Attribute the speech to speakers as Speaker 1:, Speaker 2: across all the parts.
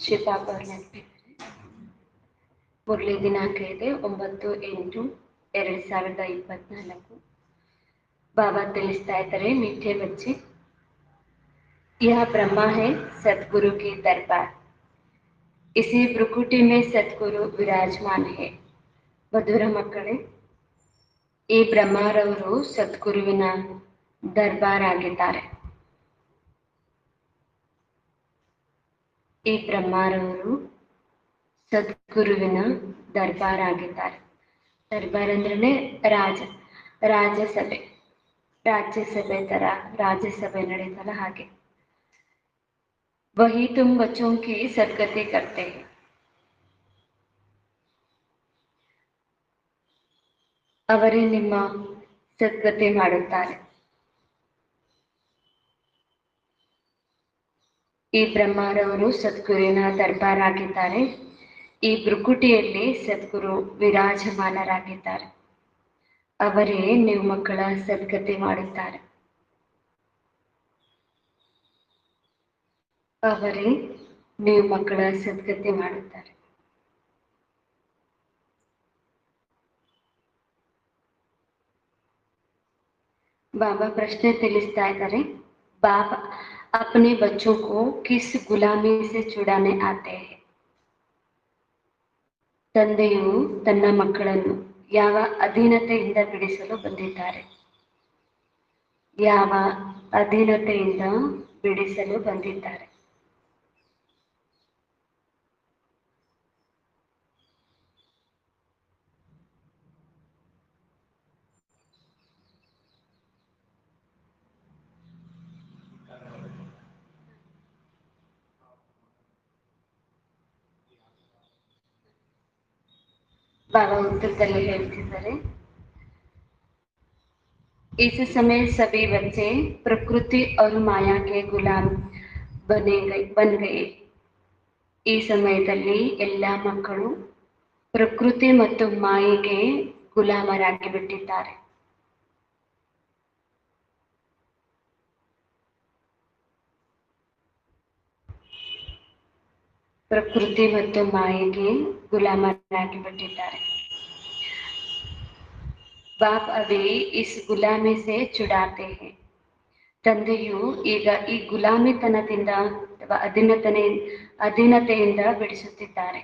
Speaker 1: ಶ್ರೀಪಾಪ ಅವ್ರ ನೆನಪಿದ್ದಾರೆ. ಮುರಳಿ ದಿನಾಂಕ ಇದೆ 9/8/2024. ಬಾಬಾ ತಿಳಿಸ್ತಾ ಇದ್ದಾರೆ, मीठे बच्चे, यह ब्रह्मा है सतगुरु की दरबार, इसी भ्रुकुटी में सतगुरु विराजमान है. ಮಧುರ ಮಕ್ಕಳೇ, ಈ ಬ್ರಹ್ಮರವರು ಸದ್ಗುರುವಿನ ದರ್ಬಾರ್ ಆಗಿದ್ದಾರೆ. ಈ ಬ್ರಹ್ಮರವರು ಸದ್ಗುರುವಿನ ದರ್ಬಾರ್ ಆಗಿದ್ದಾರೆ. ದರ್ಬಾರ್ ಅಂದ್ರೆ ರಾಜ್ಯಸಭೆ, ರಾಜ್ಯಸಭೆ ತರ ರಾಜ್ಯಸಭೆ ನಡೀತಲ್ಲ ಹಾಗೆ. वही तुम बच्चों की सदगति करते हैं. ಅವರೇ ನಿಮ್ಮ ಸದ್ಗತಿ ಮಾಡುತ್ತಾರೆ. ಈ ಬ್ರಹ್ಮರವರು ಸದ್ಗುರುವಿನ ದರ್ಬಾರ್ ಆಗಿದ್ದಾರೆ. ಈ ಭ್ರುಕುಟಿಯಲ್ಲಿ ಸದ್ಗುರು ವಿರಾಜಮಾನರಾಗಿದ್ದಾರೆ. ಅವರೇ ನೀವು ಮಕ್ಕಳ ಸದ್ಗತಿ ಮಾಡುತ್ತಾರೆ. ಅವರೇ ನೀವು ಮಕ್ಕಳ ಸದ್ಗತಿ ಮಾಡುತ್ತಾರೆ. बाबा प्रश्न ತಿಳಿಸ್ತಾ ಇದ್ದಾರೆ, बाबा अपने बच्चों को किस गुलामी से छुड़ाने आते हैं. ತಂದೆಯು ತನ್ನ ಮಕ್ಕಳನ್ನು ಯಾವ ಅಧೀನತೆಯಿಂದ ಬಿಡಿಸಲು ಬಂದಿದ್ದಾರೆ. ಯಾವ ಅಧೀನತೆಯಿಂದ ಬಿಡಿಸಲು ಬಂದಿದ್ದಾರೆ. बाबा उत्तरದಲ್ಲಿ ಹೇಳ್ತಿದ್ದಾರೆ, इस समय सभी बच्चे प्रकृति और माया के गुलाम बन गए. ಈ ಸಮಯದಲ್ಲಿ ಎಲ್ಲ ಮಕ್ಕಳು ಪ್ರಕೃತಿ ಮತ್ತು ಮಾಯೆಗೆ ಗುಲಾಮರಾಗಿ ಬಿಟ್ಟಿದ್ದಾರೆ. ಪ್ರಕೃತಿ ಮತ್ತು ಮಾಯೆಗೆ ಗುಲಾಮರಾಗಿ ಬಿಟ್ಟಿದ್ದಾರೆ. बाप अभी इस गुलामी से छुड़ाते हैं. ತಂದೆಯು ಈಗ ಈ ಗುಲಾಮಿತನದಿಂದ ಅಥವಾ ಅಧೀನತೆಯಿಂದ ಬಿಡಿಸುತ್ತಿದ್ದಾರೆ.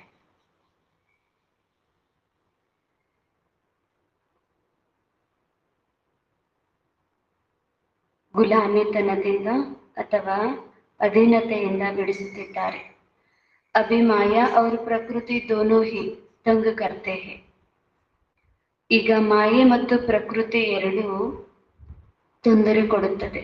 Speaker 1: ಗುಲಾಮಿತನದಿಂದ ಅಥವಾ ಅಧೀನತೆಯಿಂದ ಬಿಡಿಸುತ್ತಿದ್ದಾರೆ. अभी माया और प्रकृति दोनों ही तंग करते हैं. ಈಗ ಮಾಯೆ ಮತ್ತು ಪ್ರಕೃತಿ ಎರಡೂ ತೊಂದರೆ ಕೊಡುತ್ತದೆ.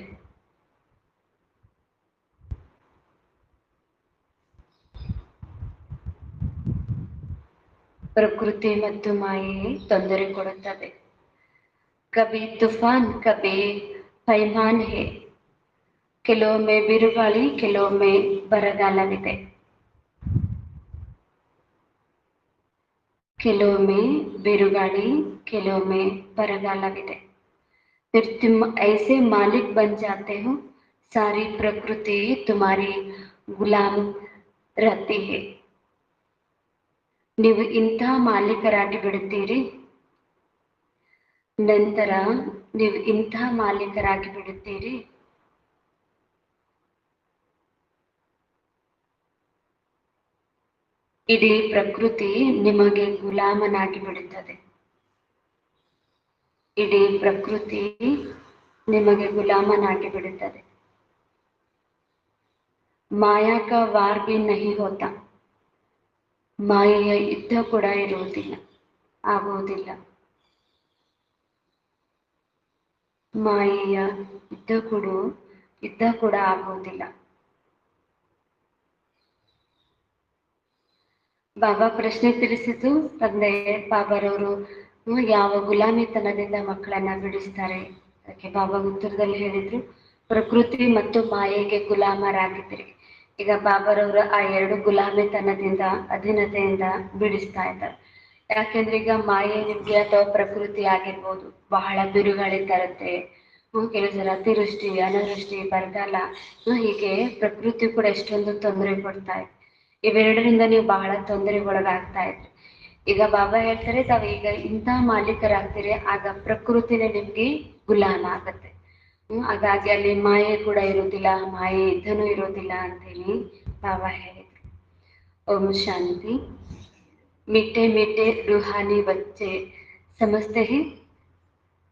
Speaker 1: ಪ್ರಕೃತಿ ಮತ್ತು ಮಾಯೆ ತೊಂದರೆ ಕೊಡುತ್ತದೆ. ಕಬಿ ತುಫಾನ್ ಕಬಿ ಪೈಮಾನ್ ಹೇ. ಕೆಲವೊಮ್ಮೆ ಬಿರುಗಾಳಿ, ಕೆಲವೊಮ್ಮೆ ಬರಗಾಲವಿದೆ. ಕೆಲವೊಮ್ಮೆ ಬಿರುಗಾಳಿ, ಕೆಲವೊಮ್ಮೆ ಬರಗಾಲವಿದೆ. फिर तुम ऐसे मालिक बन जाते हो, सारी प्रकृति तुम्हारी गुलाम रहती है. ನೀವು ಇಂಥ ಮಾಲೀಕರಾಗಿ ಬಿಡುತ್ತೀರಿ. ನಂತರ ನೀವು ಇಂಥ ಮಾಲೀಕರಾಗಿ ಬಿಡುತ್ತೀರಿ. ಇಡೀ ಪ್ರಕೃತಿ ನಿಮಗೆ ಗುಲಾಮನಾಗಿ ಬಿಡುತ್ತದೆ. ಇಡೀ ಪ್ರಕೃತಿ ನಿಮಗೆ ಗುಲಾಮನಾಗಿ ಬಿಡುತ್ತದೆ. ಮಾಯಾ ಕಾ ವಾರ್ ಭಿ ನಹಿ ಹೋತಾ. ಮಾಯೆಯ ಯುದ್ಧ ಕೂಡ ಇರುವುದಿಲ್ಲ, ಆಗುವುದಿಲ್ಲ. ಮಾಯೆಯ ಯುದ್ಧ ಕೂಡ ಆಗುವುದಿಲ್ಲ. ಬಾಬಾ ಪ್ರಶ್ನೆ ತಿಳಿಸಿದ್ದು, ತಂದೆ ಬಾಬಾರವರು ಯಾವ ಗುಲಾಮಿತನದಿಂದ ಮಕ್ಕಳನ್ನ ಬಿಡಿಸ್ತಾರೆ. ಅದಕ್ಕೆ ಬಾಬಾ ಉತ್ತರದಲ್ಲಿ ಹೇಳಿದ್ರು, ಪ್ರಕೃತಿ ಮತ್ತು ಮಾಯೆಗೆ ಗುಲಾಮರಾಗಿದ್ರಿ. ಈಗ ಬಾಬಾರವರು ಆ ಎರಡು ಗುಲಾಮಿತನದಿಂದ, ಅಧೀನತೆಯಿಂದ ಬಿಡಿಸ್ತಾ ಇದ್ದಾರೆ. ಯಾಕೆಂದ್ರೆ ಈಗ ಮಾಯೆ ನಿಮ್ಗೆ ಅಥವಾ ಪ್ರಕೃತಿ ಆಗಿರ್ಬೋದು, ಬಹಳ ಬಿರುಗಾಳಿ ತರುತ್ತೆ. ಕೆಲವು ಸಲ ಅತಿವೃಷ್ಟಿ, ಅನಾವೃಷ್ಟಿ, ಬರಗಾಲ, ಹೀಗೆ ಪ್ರಕೃತಿ ಕೂಡ ಎಷ್ಟೊಂದು ತೊಂದರೆ ಕೊಡ್ತಾ ಇದೆ. ಇವೆರಡರಿಂದ ನೀವು ಬಹಳ ತೊಂದರೆಗೊಳಗಾಗ್ತಾ ಇದ್ರಿ. ಈಗ ಬಾಬಾ ಹೇಳ್ತಾರೆ, ತಾವು ಈಗ ಇಂಥ ಮಾಲೀಕರಾಗ್ತೀರಿ, ಆಗ ಪ್ರಕೃತಿನೇ ನಿಮ್ಗೆ ಗುಲಾಮ ಆಗತ್ತೆ. ಹಾಗಾಗಿ ಅಲ್ಲಿ ಮಾಯೆ ಕೂಡ ಇರೋದಿಲ್ಲ, ಮಾಯೆ ಇದ್ದನೂ ಇರೋದಿಲ್ಲ ಅಂತೇಳಿ ಬಾಬಾ ಹೇಳಿದ್ರು. ಓಂ ಶಾಂತಿ. मीठे मीठे रूहानी बच्चे समझते हैं,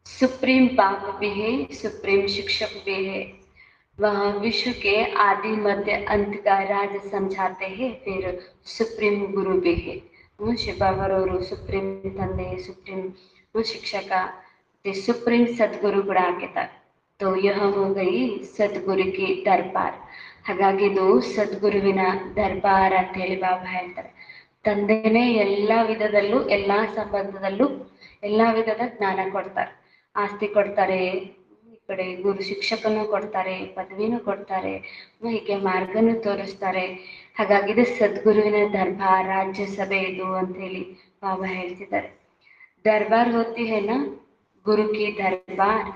Speaker 1: सुप्रीम बाप भी है, सुप्रीम शिक्षक भी है, वह विश्व के आदि मध्य अंत का राज समझाते हैं, फिर सुप्रीम गुरु भी है. ಶಿವಬಾಬಾರವರು ಸುಪ್ರೀಂ ತಂದೆ, ಸುಪ್ರೀಂ ಶಿಕ್ಷಕ, ಸುಪ್ರೀಂ ಸದ್ಗುರು ಕೂಡ ಆಗಿದ್ದಾರೆ. ತೋ ಯಹ ಹೋ ಗೈ ಸದ್ಗುರು ಕಿ ದರ್ಬಾರ್. ಹಾಗಾಗಿ ಇದು ಸದ್ಗುರುವಿನ ದರ್ಬಾರ್ ಅಂತ ಹೇಳಿ ಬಾಬಾ ಹೇಳ್ತಾರೆ. ತಂದೆನೇ ಎಲ್ಲಾ ವಿಧದಲ್ಲೂ, ಎಲ್ಲಾ ಸಂಬಂಧದಲ್ಲೂ ಎಲ್ಲಾ ವಿಧದ ಜ್ಞಾನ ಕೊಡ್ತಾರೆ. ಆಸ್ತಿ ಕೊಡ್ತಾರೆ, ಈ ಕಡೆ ಗುರು ಶಿಕ್ಷಕನು ಕೊಡ್ತಾರೆ, ಪದವಿನೂ ಕೊಡ್ತಾರೆ, ಹೀಗೆ ಮಾರ್ಗನೂ ತೋರಿಸ್ತಾರೆ. ಹಾಗಾಗಿ ಇದು ಸದ್ಗುರುವಿನ ದರ್ಬಾರ್, ರಾಜ್ಯಸಭೆ ಇದು ಅಂತ ಹೇಳಿ ಬಾಬಾ ಹೇಳ್ತಿದ್ದಾರೆ. ದರ್ಬಾರ್ ಹೋತಿ ಹೇನ ಗುರು ಕಿ ದರ್ಬಾರ್.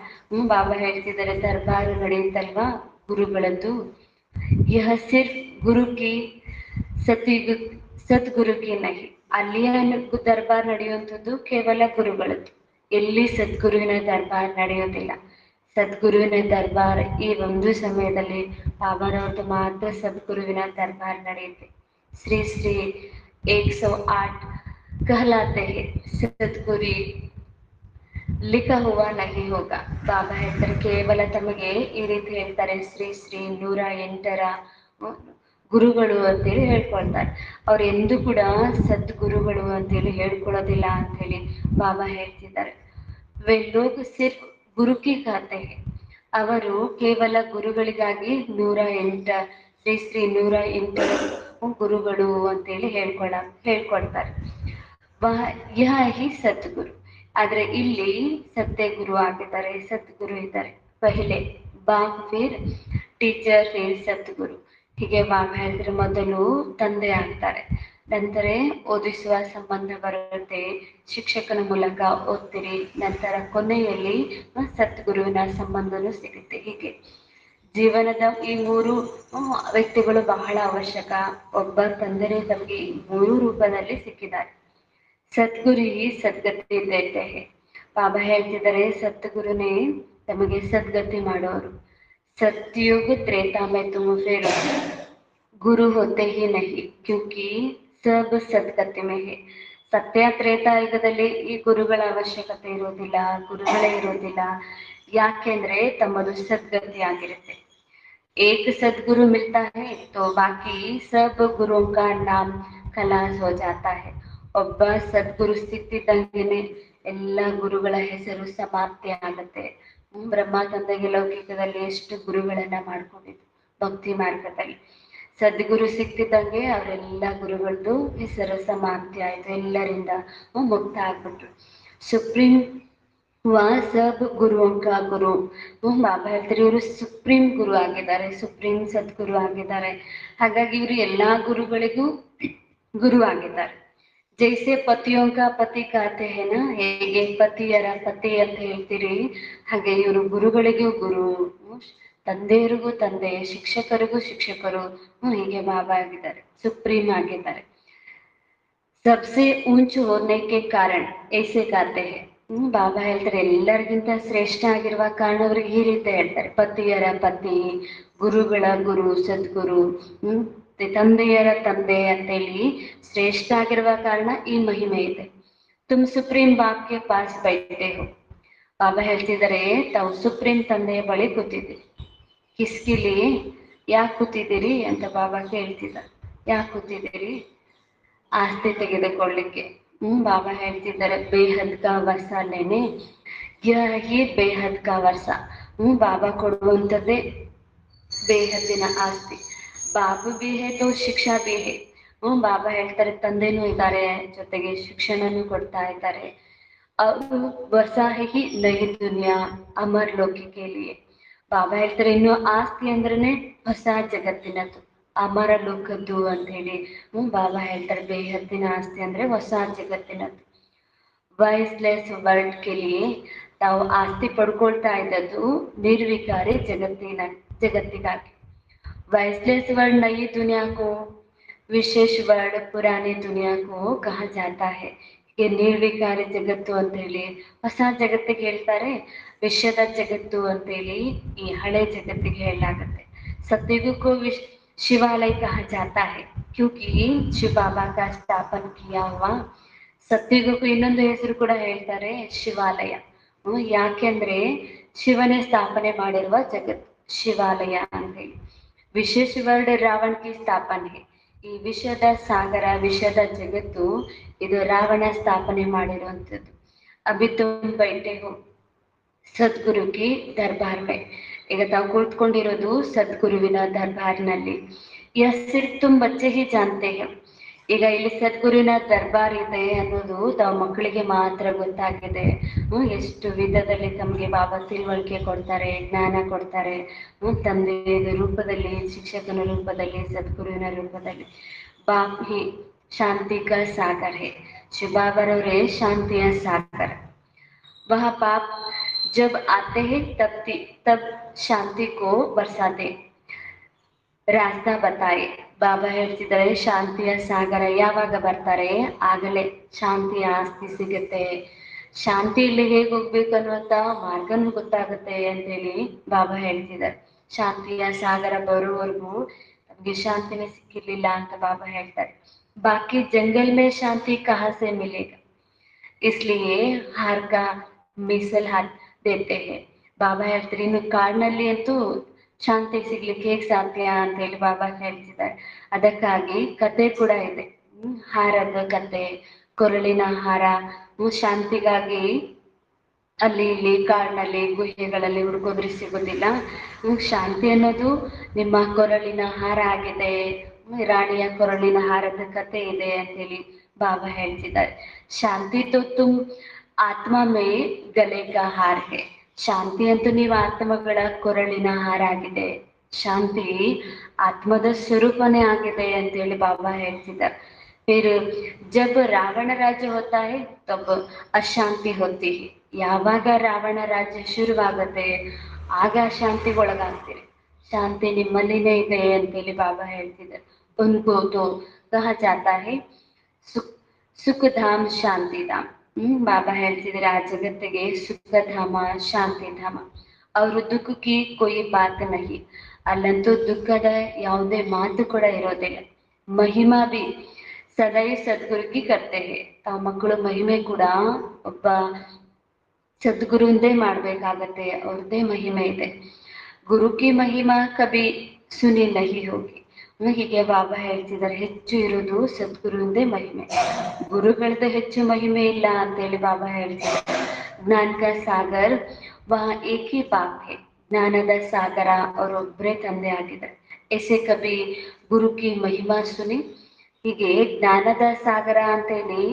Speaker 1: ಬಾಬಾ ಹೇಳ್ತಿದ್ದಾರೆ, ದರ್ಬಾರ್ ನಡೆಯುತ್ತಲ್ವಾ ಗುರುಗಳದ್ದು. ಯಹ ಸಿರ್ಫ್ ಗುರು ಕಿ ಸದ್ಗುರು ಕಿ ನಹಿ. ಅಲ್ಲಿಯ ದರ್ಬಾರ್ ನಡೆಯುವಂಥದ್ದು ಕೇವಲ ಗುರುಗಳದ್ದು, ಎಲ್ಲಿ ಸದ್ಗುರುವಿನ ದರ್ಬಾರ್ ನಡೆಯೋದಿಲ್ಲ. ಸದ್ಗುರುವಿನ ದರ್ಬಾರ್ ಈ ಒಂದು ಸಮಯದಲ್ಲಿ ಬಾಬಾರವ್ರದ್ದು ಮಾತ್ರ ಸದ್ಗುರುವಿನ ದರ್ಬಾರ್ ನಡೆಯುತ್ತೆ. ಶ್ರೀ ಶ್ರೀ 108 कहलाते हैं, ಸದ್ಗುರಿ ಲಿಖ ಹುವ ನಹಿ ಹೋಗ. ಬಾಬಾ ಹೇಳ್ತಾರೆ, ಕೇವಲ ತಮಗೆ ಈ ರೀತಿ ಹೇಳ್ತಾರೆ, ಶ್ರೀ ಶ್ರೀ 108ರ ಗುರುಗಳು ಅಂತೇಳಿ ಹೇಳ್ಕೊಳ್ತಾರೆ. ಅವ್ರು ಎಂದೂ ಕೂಡ ಸದ್ಗುರುಗಳು ಅಂತೇಳಿ ಹೇಳ್ಕೊಳ್ಳೋದಿಲ್ಲ ಅಂತೇಳಿ ಬಾಬಾ ಹೇಳ್ತಿದ್ದಾರೆ. ಲೋಕ ಸಿರ್ಫ್ ಗುರು ಕಿ ಖಾತೆ. ಅವರು ಕೇವಲ ಗುರುಗಳಿಗಾಗಿ 108 ಶ್ರೀ ಶ್ರೀ 108 ಗುರುಗಳು ಅಂತೇಳಿ ಹೇಳ್ಕೊಡ್ತಾರೆ. ಯಹ ಹಿ ಸದ್ಗುರು. ಆದ್ರೆ ಇಲ್ಲಿ ಸತ್ಯ ಗುರು ಆಗಿದ್ದಾರೆ, ಸದ್ಗುರು ಇದ್ದಾರೆ. ಪहिले ಬಾಪ್ ಫಿರ್ ಟೀಚರ್ ಫಿರ್ ಸದ್ಗುರು. ಹೀಗೆ ಬಾಬಾ ಹೇಳಿದ್ರೆ, ಮೊದಲು ತಂದೆ ಆಗ್ತಾರೆ, ನಂತರ ಓದಿಸುವ ಸಂಬಂಧ ಬರುತ್ತೆ, ಶಿಕ್ಷಕನ ಮೂಲಕ ಓದ್ತೀರಿ, ನಂತರ ಕೊನೆಯಲ್ಲಿ ಸದ್ಗುರುವಿನ ಸಂಬಂಧನೂ ಸಿಗುತ್ತೆ. ಹೀಗೆ ಜೀವನದ ಈ 3 ವ್ಯಕ್ತಿಗಳು ಬಹಳ ಅವಶ್ಯಕ. ಒಬ್ಬ ತಂದೆನೇ ತಮಗೆ 3 ರೂಪದಲ್ಲಿ ಸಿಕ್ಕಿದ್ದಾರೆ. ಸದ್ಗುರು ಹಿ ಸದ್ಗತಿ ದೇತೆ ಹೇ. ಬಾಬಾ ಹೇಳ್ತಿದ್ದಾರೆ, ಸದ್ಗುರುನೇ ತಮಗೆ ಸದ್ಗತಿ ಮಾಡೋರು. सतयुग त्रेता में तुम फिर गुरु होते ही नहीं, क्योंकि सब सद्गति में है. ಸತ್ಯ ತ್ರೇತಾಯುಗದಲ್ಲಿ ಈ ಗುರುಗಳ ಅವಶ್ಯಕತೆ ಇರೋದಿಲ್ಲ, ಗುರುಗಳೇ ಇರೋದಿಲ್ಲ. ಯಾಕೆಂದ್ರೆ ತಮ್ಮದು ಸದ್ಗತಿ ಆಗಿರುತ್ತೆ. एक सदगुरु मिलता है तो बाकी सब गुरुओं का नाम खलास हो जाता है. ಒಬ್ಬ ಸದ್ಗುರು ಸಿಕ್ತಿದ್ದಂಗೆನೆ ಎಲ್ಲ ಗುರುಗಳ ಹೆಸರು ಸಮಾಪ್ತಿ ಆಗುತ್ತೆ. ಬ್ರಹ್ಮ ತಂದೆಗೆ ಲೌಕಿಕದಲ್ಲಿ ಎಷ್ಟು ಗುರುಗಳನ್ನ ಮಾಡ್ಕೊಂಡಿದ್ರು ಭಕ್ತಿ ಮಾರ್ಗದಲ್ಲಿ. ಸದ್ಗುರು ಸಿಕ್ತಿದ್ದಂಗೆ ಅವರೆಲ್ಲ ಗುರುಗಳದ್ದು ಹೆಸರು ಸಮಾಪ್ತಿ ಆಯ್ತು, ಎಲ್ಲರಿಂದ ಮುಕ್ತ ಆಗ್ಬಿಟ್ರು. ಸುಪ್ರೀಂ ಸಬ್ ಗುರುವಂಕ ಗುರು. ಬಾಬಾ ಹೇಳ್ತಾರೆ, ಇವರು ಸುಪ್ರೀಂ ಗುರು ಆಗಿದ್ದಾರೆ, ಸುಪ್ರೀಂ ಸದ್ಗುರು ಆಗಿದ್ದಾರೆ. ಹಾಗಾಗಿ ಇವರು ಎಲ್ಲಾ ಗುರುಗಳಿಗೂ ಗುರು ಆಗಿದ್ದಾರೆ. ಜೈಸೆ ಪತಿಯೊಂಕ ಪತಿ ಕಾತೆ ಹೇನ, ಹೇಗೆ ಪತಿಯರ ಪತಿ ಅಂತ ಹೇಳ್ತೀರಿ, ಹಾಗೆ ಇವರು ಗುರುಗಳಿಗೂ ಗುರು, ತಂದೆಯರಿಗೂ ತಂದೆ, ಶಿಕ್ಷಕರಿಗೂ ಶಿಕ್ಷಕರು. ಹೀಗೆ ಬಾಬಾ ಆಗಿದ್ದಾರೆ, ಸುಪ್ರೀಂ ಆಗಿದ್ದಾರೆ. सबसे ऊंच होने के कारण ऐसे कहते हैं. ಬಾಬಾ ಹೇಳ್ತಾರೆ, ಎಲ್ಲರಿಗಿಂತ ಶ್ರೇಷ್ಠ ಆಗಿರುವ ಕಾರಣ ಅವ್ರಿಗೆ ಈ ರೀತಿ ಹೇಳ್ತಾರೆ, ಪತಿಯರ ಪತಿ, ಗುರುಗಳ ಗುರು, ಸದ್ಗುರು, ತಂದೆಯರ ತಂದೆ ಅಂತೇಳಿ ಶ್ರೇಷ್ಠ ಆಗಿರುವ ಕಾರಣ ಈ ಮಹಿಮೆ ಇದೆ. ತುಮ್ ಸುಪ್ರೀಂ ಬಾಪ್ ಕೆ ಪಾಸ್ ಬೈಠೆ ಹೋ. ಬಾಬಾ ಹೇಳ್ತಿದ್ದಾರೆ, ತಾವು ಸುಪ್ರೀಂ ತಂದೆಯ ಬಳಿ ಕೂತಿದ್ದೀರಿ. ಕಿಸ್ಕಿಲಿ ಯಾಕೆ ಕೂತಿದ್ದೀರಿ ಅಂತ ಬಾಬಾ ಕೇಳ್ತಿದ್ದಾರೆ. ಯಾಕೆ ಕೂತಿದ್ದೀರಿ? ಆಸ್ತಿ ತೆಗೆದುಕೊಳ್ಳಿಕ್ಕೆ. ಬಾಬಾ ಹೇಳ್ತಿದ್ದಾರೆ, ಬೇಹದ್ ಕಾ ವರ್ಷ ಲೇನೆ, ಯಹಿ ಬೇಹದ್ ಕಾ ವರ್ಷ. ಬಾಬಾ ಕೊಡುವಂಥದ್ದೇ ಬೇಹದ್ದಿನ ಆಸ್ತಿ. ಬಾಬು ಬಿ ಹೇ ತೋ ಶಿಕ್ಷಾ ಬಿ ಹೇ. ಬಾಬಾ ಹೇಳ್ತಾರೆ, ತಂದೆನೂ ಇದ್ದಾರೆ, ಜೊತೆಗೆ ಶಿಕ್ಷಣನೂ ಕೊಡ್ತಾ ಇದ್ದಾರೆ. ಅವರು ವರ್ಷ ಹಿ ನೈ ದುನಿಯಾ ಅಮರ್ ಲೋಕಿಕೆ ಲಿಯೆ. ಬಾಬಾ ಹೇಳ್ತಾರೆ, ಇನ್ನು ಆಸ್ತಿ ಅಂದ್ರೇನೆ ಹೊಸ ಜಗತ್ತಿನದ್ದು, ಅಮರ ಲೋಕದ್ದು ಅಂತ ಹೇಳಿ. ಬಾಬಾ ಹೇಳ್ತಾರೆ, ಬೇಹದ್ದಿನ ಆಸ್ತಿ ಅಂದ್ರೆ ಹೊಸ ಜಗತ್ತಿನದ್ದು. ವಾಯ್ಸ್ಲೆಸ್ ವರ್ಲ್ಡ್ ಲಿಯೆ. ತಾವು ಆಸ್ತಿ ಪಡ್ಕೊಳ್ತಾ ಇದ್ದದ್ದು ನಿರ್ವಿಕಾರಿ ಜಗತ್ತಿಗಾಗಿ. ವಾಯ್ಸ್ಲೆಸ್ ವರ್ಲ್ಡ್ ನೈ ದುನಿಯಾಕು ವಿಶೇಷ ವರ್ಡ್ ಪುರಾಣಿ ದುನಿಯಾಕ್ಕೂ ಕಹ ಜಾತಾ ಹೈ. ಈ ನಿರ್ವಿಕಾರಿ ಜಗತ್ತು ಅಂತ ಹೇಳಿ ಹೊಸ ಜಗತ್ತಿಗೆ ಹೇಳ್ತಾರೆ, ವಿಶ್ವದ ಜಗತ್ತು ಅಂತೇಳಿ ಈ ಹಳೆ ಜಗತ್ತಿಗೆ ಹೇಳಲಾಗುತ್ತೆ. सतयुग को शिवालय कहा जाता है क्योंकि शिव बाबा का स्थापन किया हुआ ಸತ್ಯುಗಕ್ಕೂ ಇನ್ನೊಂದು ಹೆಸರು ಕೂಡ ಹೇಳ್ತಾರೆ ಶಿವಾಲಯ. ಯಾಕೆಂದ್ರೆ ಶಿವನೇ ಸ್ಥಾಪನೆ ಮಾಡಿರುವ ಜಗತ್ತು ಶಿವಾಲಯ ಅಂತ ಹೇಳಿ. ವಿಶೇಷ ವರ್ಡ್ ರಾವಣ ಕಿ ಸ್ಥಾಪನೆ. ಈ ವಿಶ್ವದ ಸಾಗರ ವಿಶ್ವದ ಜಗತ್ತು ಇದು ರಾವಣ ಸ್ಥಾಪನೆ ಮಾಡಿರುವಂಥದ್ದು. ಅಭಿ ತುಮ್ ಬೈಠೆ ಹೋ ಸದ್ಗುರು ಕಿ ದರ್ಬಾರ್ ಮೇ. ಈಗ ತಾವು ಕುಳಿತುಕೊಂಡಿರೋದು ಸದ್ಗುರುವಿನ ದರ್ಬಾರ್ನಲ್ಲಿ. ಸಿರ್ಫ್ ತುಮ್ ಬಚ್ಚೆ ಹಿ ಜಾನ್ತೆ ಹೈ. ಈಗ ಇಲ್ಲಿ ಸದ್ಗುರುವಿನ ದರ್ಬಾರ್ ಇದೆ ಅನ್ನೋದು ತಾವು ಮಕ್ಕಳಿಗೆ ಮಾತ್ರ ಗೊತ್ತಾಗಿದೆ. ಎಷ್ಟು ವಿಧದಲ್ಲಿ ತಮಗೆ ಬಾಬಾ ತಿಳುವಳಿಕೆ ಕೊಡ್ತಾರೆ, ಜ್ಞಾನ ಕೊಡ್ತಾರೆ. ತಂದೆಯ ರೂಪದಲ್ಲಿ, ಶಿಕ್ಷಕನ ರೂಪದಲ್ಲಿ, ಸದ್ಗುರುವಿನ ರೂಪದಲ್ಲಿ. ಬಾಪ್ ಹಿ ಶಾಂತಿ ಕ ಸಾಗರ್ ಹೇ. ಶಿವಬಾಬರವರೇ ಶಾಂತಿಯ ಸಾಗರ. वह पाप जब आते हैं तब शांति को बरसाते रास्ता बताए. ಬಾಬಾ ಹೇಳ್ತಿದ್ದಾರೆ ಶಾಂತಿಯ ಸಾಗರ ಯಾವಾಗ ಬರ್ತಾರೆ ಆಗಲೇ ಶಾಂತಿಯ ಆಸ್ತಿ ಸಿಗುತ್ತೆ. ಶಾಂತಿ ಇಲ್ಲಿ ಹೇಗೆ ಹೋಗ್ಬೇಕು ಅನ್ನುವಂತ ಮಾರ್ಗನೂ ಗೊತ್ತಾಗುತ್ತೆ ಅಂತೇಳಿ ಬಾಬಾ ಹೇಳ್ತಿದ್ದಾರೆ. ಶಾಂತಿಯ ಸಾಗರ ಬರುವವರೆಗೂ ನಮ್ಗೆ ಶಾಂತಿನೇ ಸಿಕ್ಕಿರ್ಲಿಲ್ಲ ಅಂತ ಬಾಬಾ ಹೇಳ್ತಾರೆ. ಬಾಕಿ ಜಂಗಲ್ ಮೇ ಶಾಂತಿ ಕಹಾ ಸೆ ಮಿಲೇಗಾ. इसलिए हार का ಮೀಸಲ್ ದೇತೆ ಹೇ. ಬಾಬಾ ಹೇಳ್ತಾರೆ ಇನ್ನು ಕಾಡಿನಲ್ಲಿ ಅಂತೂ ಶಾಂತಿ ಸಿಗ್ಲಿಕ್ಕೆ ಹೇಗ್ ಸಾಧ್ಯ ಅಂತ ಹೇಳಿ ಬಾಬಾ ಹೇಳ್ತಿದ್ದಾರೆ. ಅದಕ್ಕಾಗಿ ಕತೆ ಕೂಡ ಇದೆ. ಹಾರದ ಕತೆ, ಕೊರಳಿನ ಹಾರ. ಶಾಂತಿಗಾಗಿ ಅಲ್ಲಿ ಇಲ್ಲಿ ಕಾಡಿನಲ್ಲಿ ಗುಹೆಗಳಲ್ಲಿ ಹುಡುಕೋದ್ರೆ ಸಿಗೋದಿಲ್ಲ. ಶಾಂತಿ ಅನ್ನೋದು ನಿಮ್ಮ ಕೊರಳಿನ ಹಾರ ಆಗಿದೆ. ರಾಣಿಯ ಕೊರಳಿನ ಹಾರದ ಕತೆ ಇದೆ ಅಂತೇಳಿ ಬಾಬಾ ಹೇಳ್ತಿದ್ದಾರೆ. ಶಾಂತಿ ತೋ ತುಮ್ ಆತ್ಮ ಮೇ ಗಲೆ ಕಾ ಹಾರ ಹೇ. ಶಾಂತಿ ಅಂತೂ ನೀವು ಆತ್ಮಗಳ ಕೊರಳಿನ ಹಾರ ಆಗಿದೆ. ಶಾಂತಿ ಆತ್ಮದ ಸ್ವರೂಪನೇ ಆಗಿದೆ ಅಂತೇಳಿ ಬಾಬಾ ಹೇಳ್ತಿದ್ದಾರೆ. ಫಿರ್ ಜಬ್ ರಾವಣ ರಾಜ್ಯ ಹೋತಾ ಹೈ ತಬ್ ಅಶಾಂತಿ ಹೋತಿ ಹೈ. ಯಾವಾಗ ರಾವಣ ರಾಜ್ಯ ಶುರುವಾಗುತ್ತೆ ಆಗ ಶಾಂತಿಗೆ ಒಳಗಾಗ್ತೀರಿ. ಶಾಂತಿ ನಿಮ್ಮಲ್ಲಿನೇ ಇದೆ ಅಂತೇಳಿ ಬಾಬಾ ಹೇಳ್ತಿದ್ದಾರೆ. ಉನ್ಕೋ ತೋ ಕಹಾ ಜಾತಾ ಹೈ ಸುಖಧಾಮ್ ಶಾಂತಿಧಾಮ್. ಬಾಬಾ ಹೇಳ್ತಿದ್ದಾರೆ ಆ ಜಗತ್ತಿಗೆ ಸುಖಧಾಮ ಶಾಂತಿಧಾಮ. ಅವರು ದುಃಖಕ್ಕೆ ಕೊಯ್ ಬಾತ್ ನಹಿ. ಅಲ್ಲಂತೂ ದುಃಖದ ಯಾವುದೇ ಮಾತು ಕೂಡ ಇರೋದಿಲ್ಲ. ಮಹಿಮಾ ಬಿ ಸದೈ ಸದ್ಗುರುಕಿ ಕರ್ತೆ ಹೇ. ತಾವು ಮಕ್ಕಳು ಮಹಿಮೆ ಕೂಡ ಒಬ್ಬ ಸದ್ಗುರುಂದೇ ಮಾಡ್ಬೇಕಾಗತ್ತೆ. ಅವ್ರದ್ದೇ ಮಹಿಮೆ ಇದೆ. ಗುರು ಕಿ ಮಹಿಮಾ ಕಬಿ ಸುನಿ ನಹಿ ಹೋಗಿ. ಹೀಗೆ ಬಾಬಾ ಹೇಳ್ತಿದ್ದಾರೆ ಹೆಚ್ಚು ಇರೋದು ಸದ್ಗುರುಂದೇ ಮಹಿಮೆ, ಗುರುಗಳದ್ದು ಹೆಚ್ಚು ಮಹಿಮೆ ಇಲ್ಲ ಅಂತೇಳಿ ಬಾಬಾ ಹೇಳ್ತಿದ್ದಾರೆ. ಜ್ಞಾನ ಕ ಸಾಗರ್ ವಹ ಏಕ್ ಹಿ ಬಾಪ್ ಹೇ. ಜ್ಞಾನದ ಸಾಗರ ಅವರೊಬ್ಬರೇ ತಂದೆ ಆಗಿದ್ದಾರೆ. ಎಸೆ ಕಬಿ ಗುರು ಕಿ ಮಹಿಮಾ ಸುನಿ. ಹೀಗೆ ಜ್ಞಾನದ ಸಾಗರ ಅಂತೇಳಿ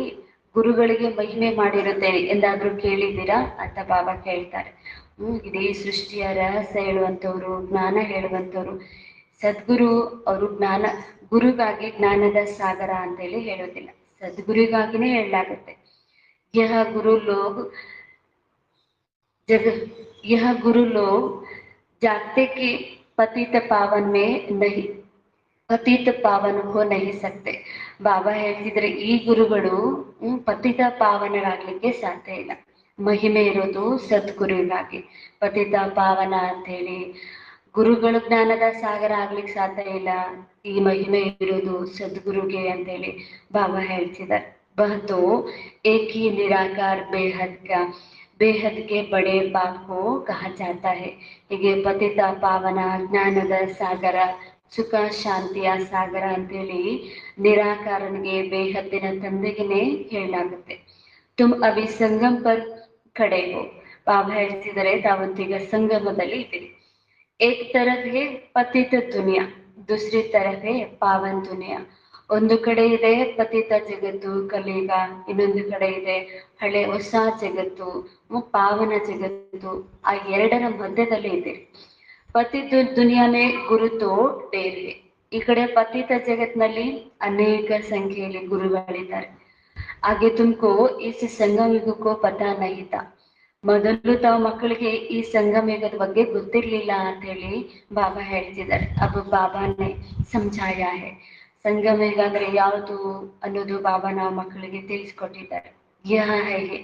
Speaker 1: ಗುರುಗಳಿಗೆ ಮಹಿಮೆ ಮಾಡಿರುತ್ತೇನೆ ಎಂದಾದ್ರೂ ಕೇಳಿದ್ದೀರಾ ಅಂತ ಬಾಬಾ ಕೇಳ್ತಾರೆ. ಇಡೀ ಸೃಷ್ಟಿಯ ರಹಸ್ಯ ಹೇಳುವಂಥವ್ರು, ಜ್ಞಾನ ಹೇಳುವಂಥವ್ರು ಸದ್ಗುರು. ಅವರು ಜ್ಞಾನ ಗುರುಗಾಗಿ ಜ್ಞಾನದ ಸಾಗರ ಅಂತೇಳಿ ಹೇಳೋದಿಲ್ಲ, ಸದ್ಗುರುಗಾಗಿನೇ ಹೇಳಲಾಗುತ್ತೆ. ಯಹ ಗುರು ಲೋಗ್ यह गुरु लोग जागते कि पतित पावन में नहीं ಪತಿತ ಪಾವನ ಹೋ ನಹಿ ಸಕ್ತೆ. ಬಾಬಾ ಹೇಳ್ತಿದ್ರೆ ಈ ಗುರುಗಳು ಪತಿತ ಪಾವನರಾಗ್ಲಿಕ್ಕೆ ಸಾಧ್ಯ ಇಲ್ಲ. ಮಹಿಮೆ ಇರೋದು ಸದ್ಗುರುಗಾಗಿ. ಪತಿತ ಪಾವನ ಅಂತ ಹೇಳಿ ಗುರುಗಳು ಜ್ಞಾನದ ಸಾಗರ ಆಗ್ಲಿಕ್ಕೆ ಸಾಧ್ಯ ಇಲ್ಲ. ಈ ಮಹಿಮೆ ಇರೋದು ಸದ್ಗುರುಗೆ ಅಂತೇಳಿ ಬಾಬಾ ಹೇಳ್ತಿದ್ದಾರೆ. ಬಹತೋ ಏಕಿ ನಿರಾಕಾರ ಬೇಹದ್ ಕಾ ಬೇಹದ್ ಕೆ ಬಡೆ ಬಾಪ್ ಕೋ ಕಹಾ ಜಾತಾ ಹೈ. ಹೀಗೆ ಪತಿತ ಪಾವನ, ಜ್ಞಾನದ ಸಾಗರ, ಸುಖ ಶಾಂತಿಯ ಸಾಗರ ಅಂತೇಳಿ ನಿರಾಕಾರನಿಗೆ ಬೇಹದ್ದಿನ ತಂದೆಗೆನೆ ಹೇಳಲಾಗುತ್ತೆ. ತುಮ್ ಅಭಿ ಸಂಗಮ್ ಪರ್ ಖಡೆ ಹೋ. ಬಾಬಾ ಹೇಳ್ತಿದ್ದಾರೆ ತಾವಂತೀಗ ಸಂಗಮದಲ್ಲಿ ಇದ್ದೀರಿ. ಏಕ್ ತರಫ್ ಹೇ ಪತಿತ ದುನಿಯಾ, ದೂಸರಿ ತರಫ್ ಹೇ ಪಾವನ್ ದುನಿಯಾ. ಒಂದು ಕಡೆ ಇದೆ ಪತಿತ ಜಗತ್ತು ಕಲಿಯುಗ, ಇನ್ನೊಂದು ಕಡೆ ಇದೆ ಹಳೆ ಹೊಸ ಜಗತ್ತು, ಪಾವನ ಜಗತ್ತು. ಆ ಎರಡರ ಮಧ್ಯದಲ್ಲಿ ಇದೆ. ಪತಿತ ದುನಿಯಾ ಮೇ ಗುರು ತೋ ಢೇರ್ ಹೇ. ಈ ಕಡೆ ಪತಿತ ಜಗತ್ನಲ್ಲಿ ಅನೇಕ ಸಂಖ್ಯೆಯಲ್ಲಿ ಗುರುಗಳಿದ್ದಾರೆ. ಆಗೆ ತುಮಕೋ ಇಸ್ ಸಂಗಮ ಯುಗಕ್ಕೋ ಪತಾ ನಹಿ ತಾ. ಮೊದಲು ತಾವು ಮಕ್ಕಳಿಗೆ ಈ ಸಂಗಮ ಯುಗದ ಬಗ್ಗೆ ಗೊತ್ತಿರ್ಲಿಲ್ಲ ಅಂತ ಹೇಳಿ ಬಾಬಾ ಹೇಳ್ತಿದ್ದಾರೆ. ಅಬ್ ಬಾಬಾನೆ ಸಮझाया है. ಸಂಗಮೇಗ ಅಂದ್ರೆ ಯಾವುದು ಅನ್ನೋದು ಬಾಬಾ ನಾವು ಮಕ್ಕಳಿಗೆ ತಿಳಿಸ್ಕೊಟ್ಟಿದ್ದಾರೆ. ಯಹ ಹೇಗೆ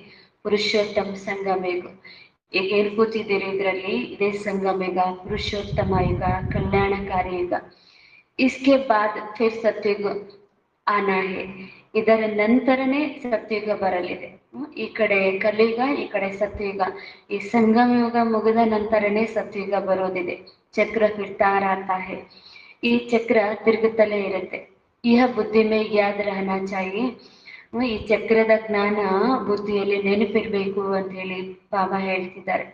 Speaker 1: ಪುರುಷೋತ್ತಮ ಸಂಗಮೇಗ. ಈಗ ಏನ್ ಕೂತಿದ್ದೀರಿ ಇದರಲ್ಲಿ, ಇದೇ ಸಂಗಮೇಗ, ಪುರುಷೋತ್ತಮ ಯುಗ, ಕಲ್ಯಾಣಕಾರಿ ಯುಗ. इसके बाद फिर सत्युग आना है. ಇದರ ನಂತರನೇ ಸತ್ಯುಗ ಬರಲಿದೆ. ಈ ಕಡೆ ಕಲಿಯುಗ, ಈ ಕಡೆ ಸತ್ಯುಗ. ಈ ಸಂಗಮ ಯುಗ ಮುಗಿದ ನಂತರನೇ ಸತ್ಯುಗ ಬರೋದಿದೆ. ಚಕ್ರ ಫಿರ್ತಾ रहता है. ಈ ಚಕ್ರ ತಿರುಗುತ್ತಲೇ ಇರುತ್ತೆ. यह बुद्धि में याद रहना चाहिए. ಈ ಚಕ್ರದ ಜ್ಞಾನ ಬುದ್ಧಿಯಲ್ಲಿ ನೆನಪಿರ್ಬೇಕು ಅಂತ ಹೇಳಿ ಬಾಬಾ ಹೇಳ್ತಿದ್ದಾರೆ.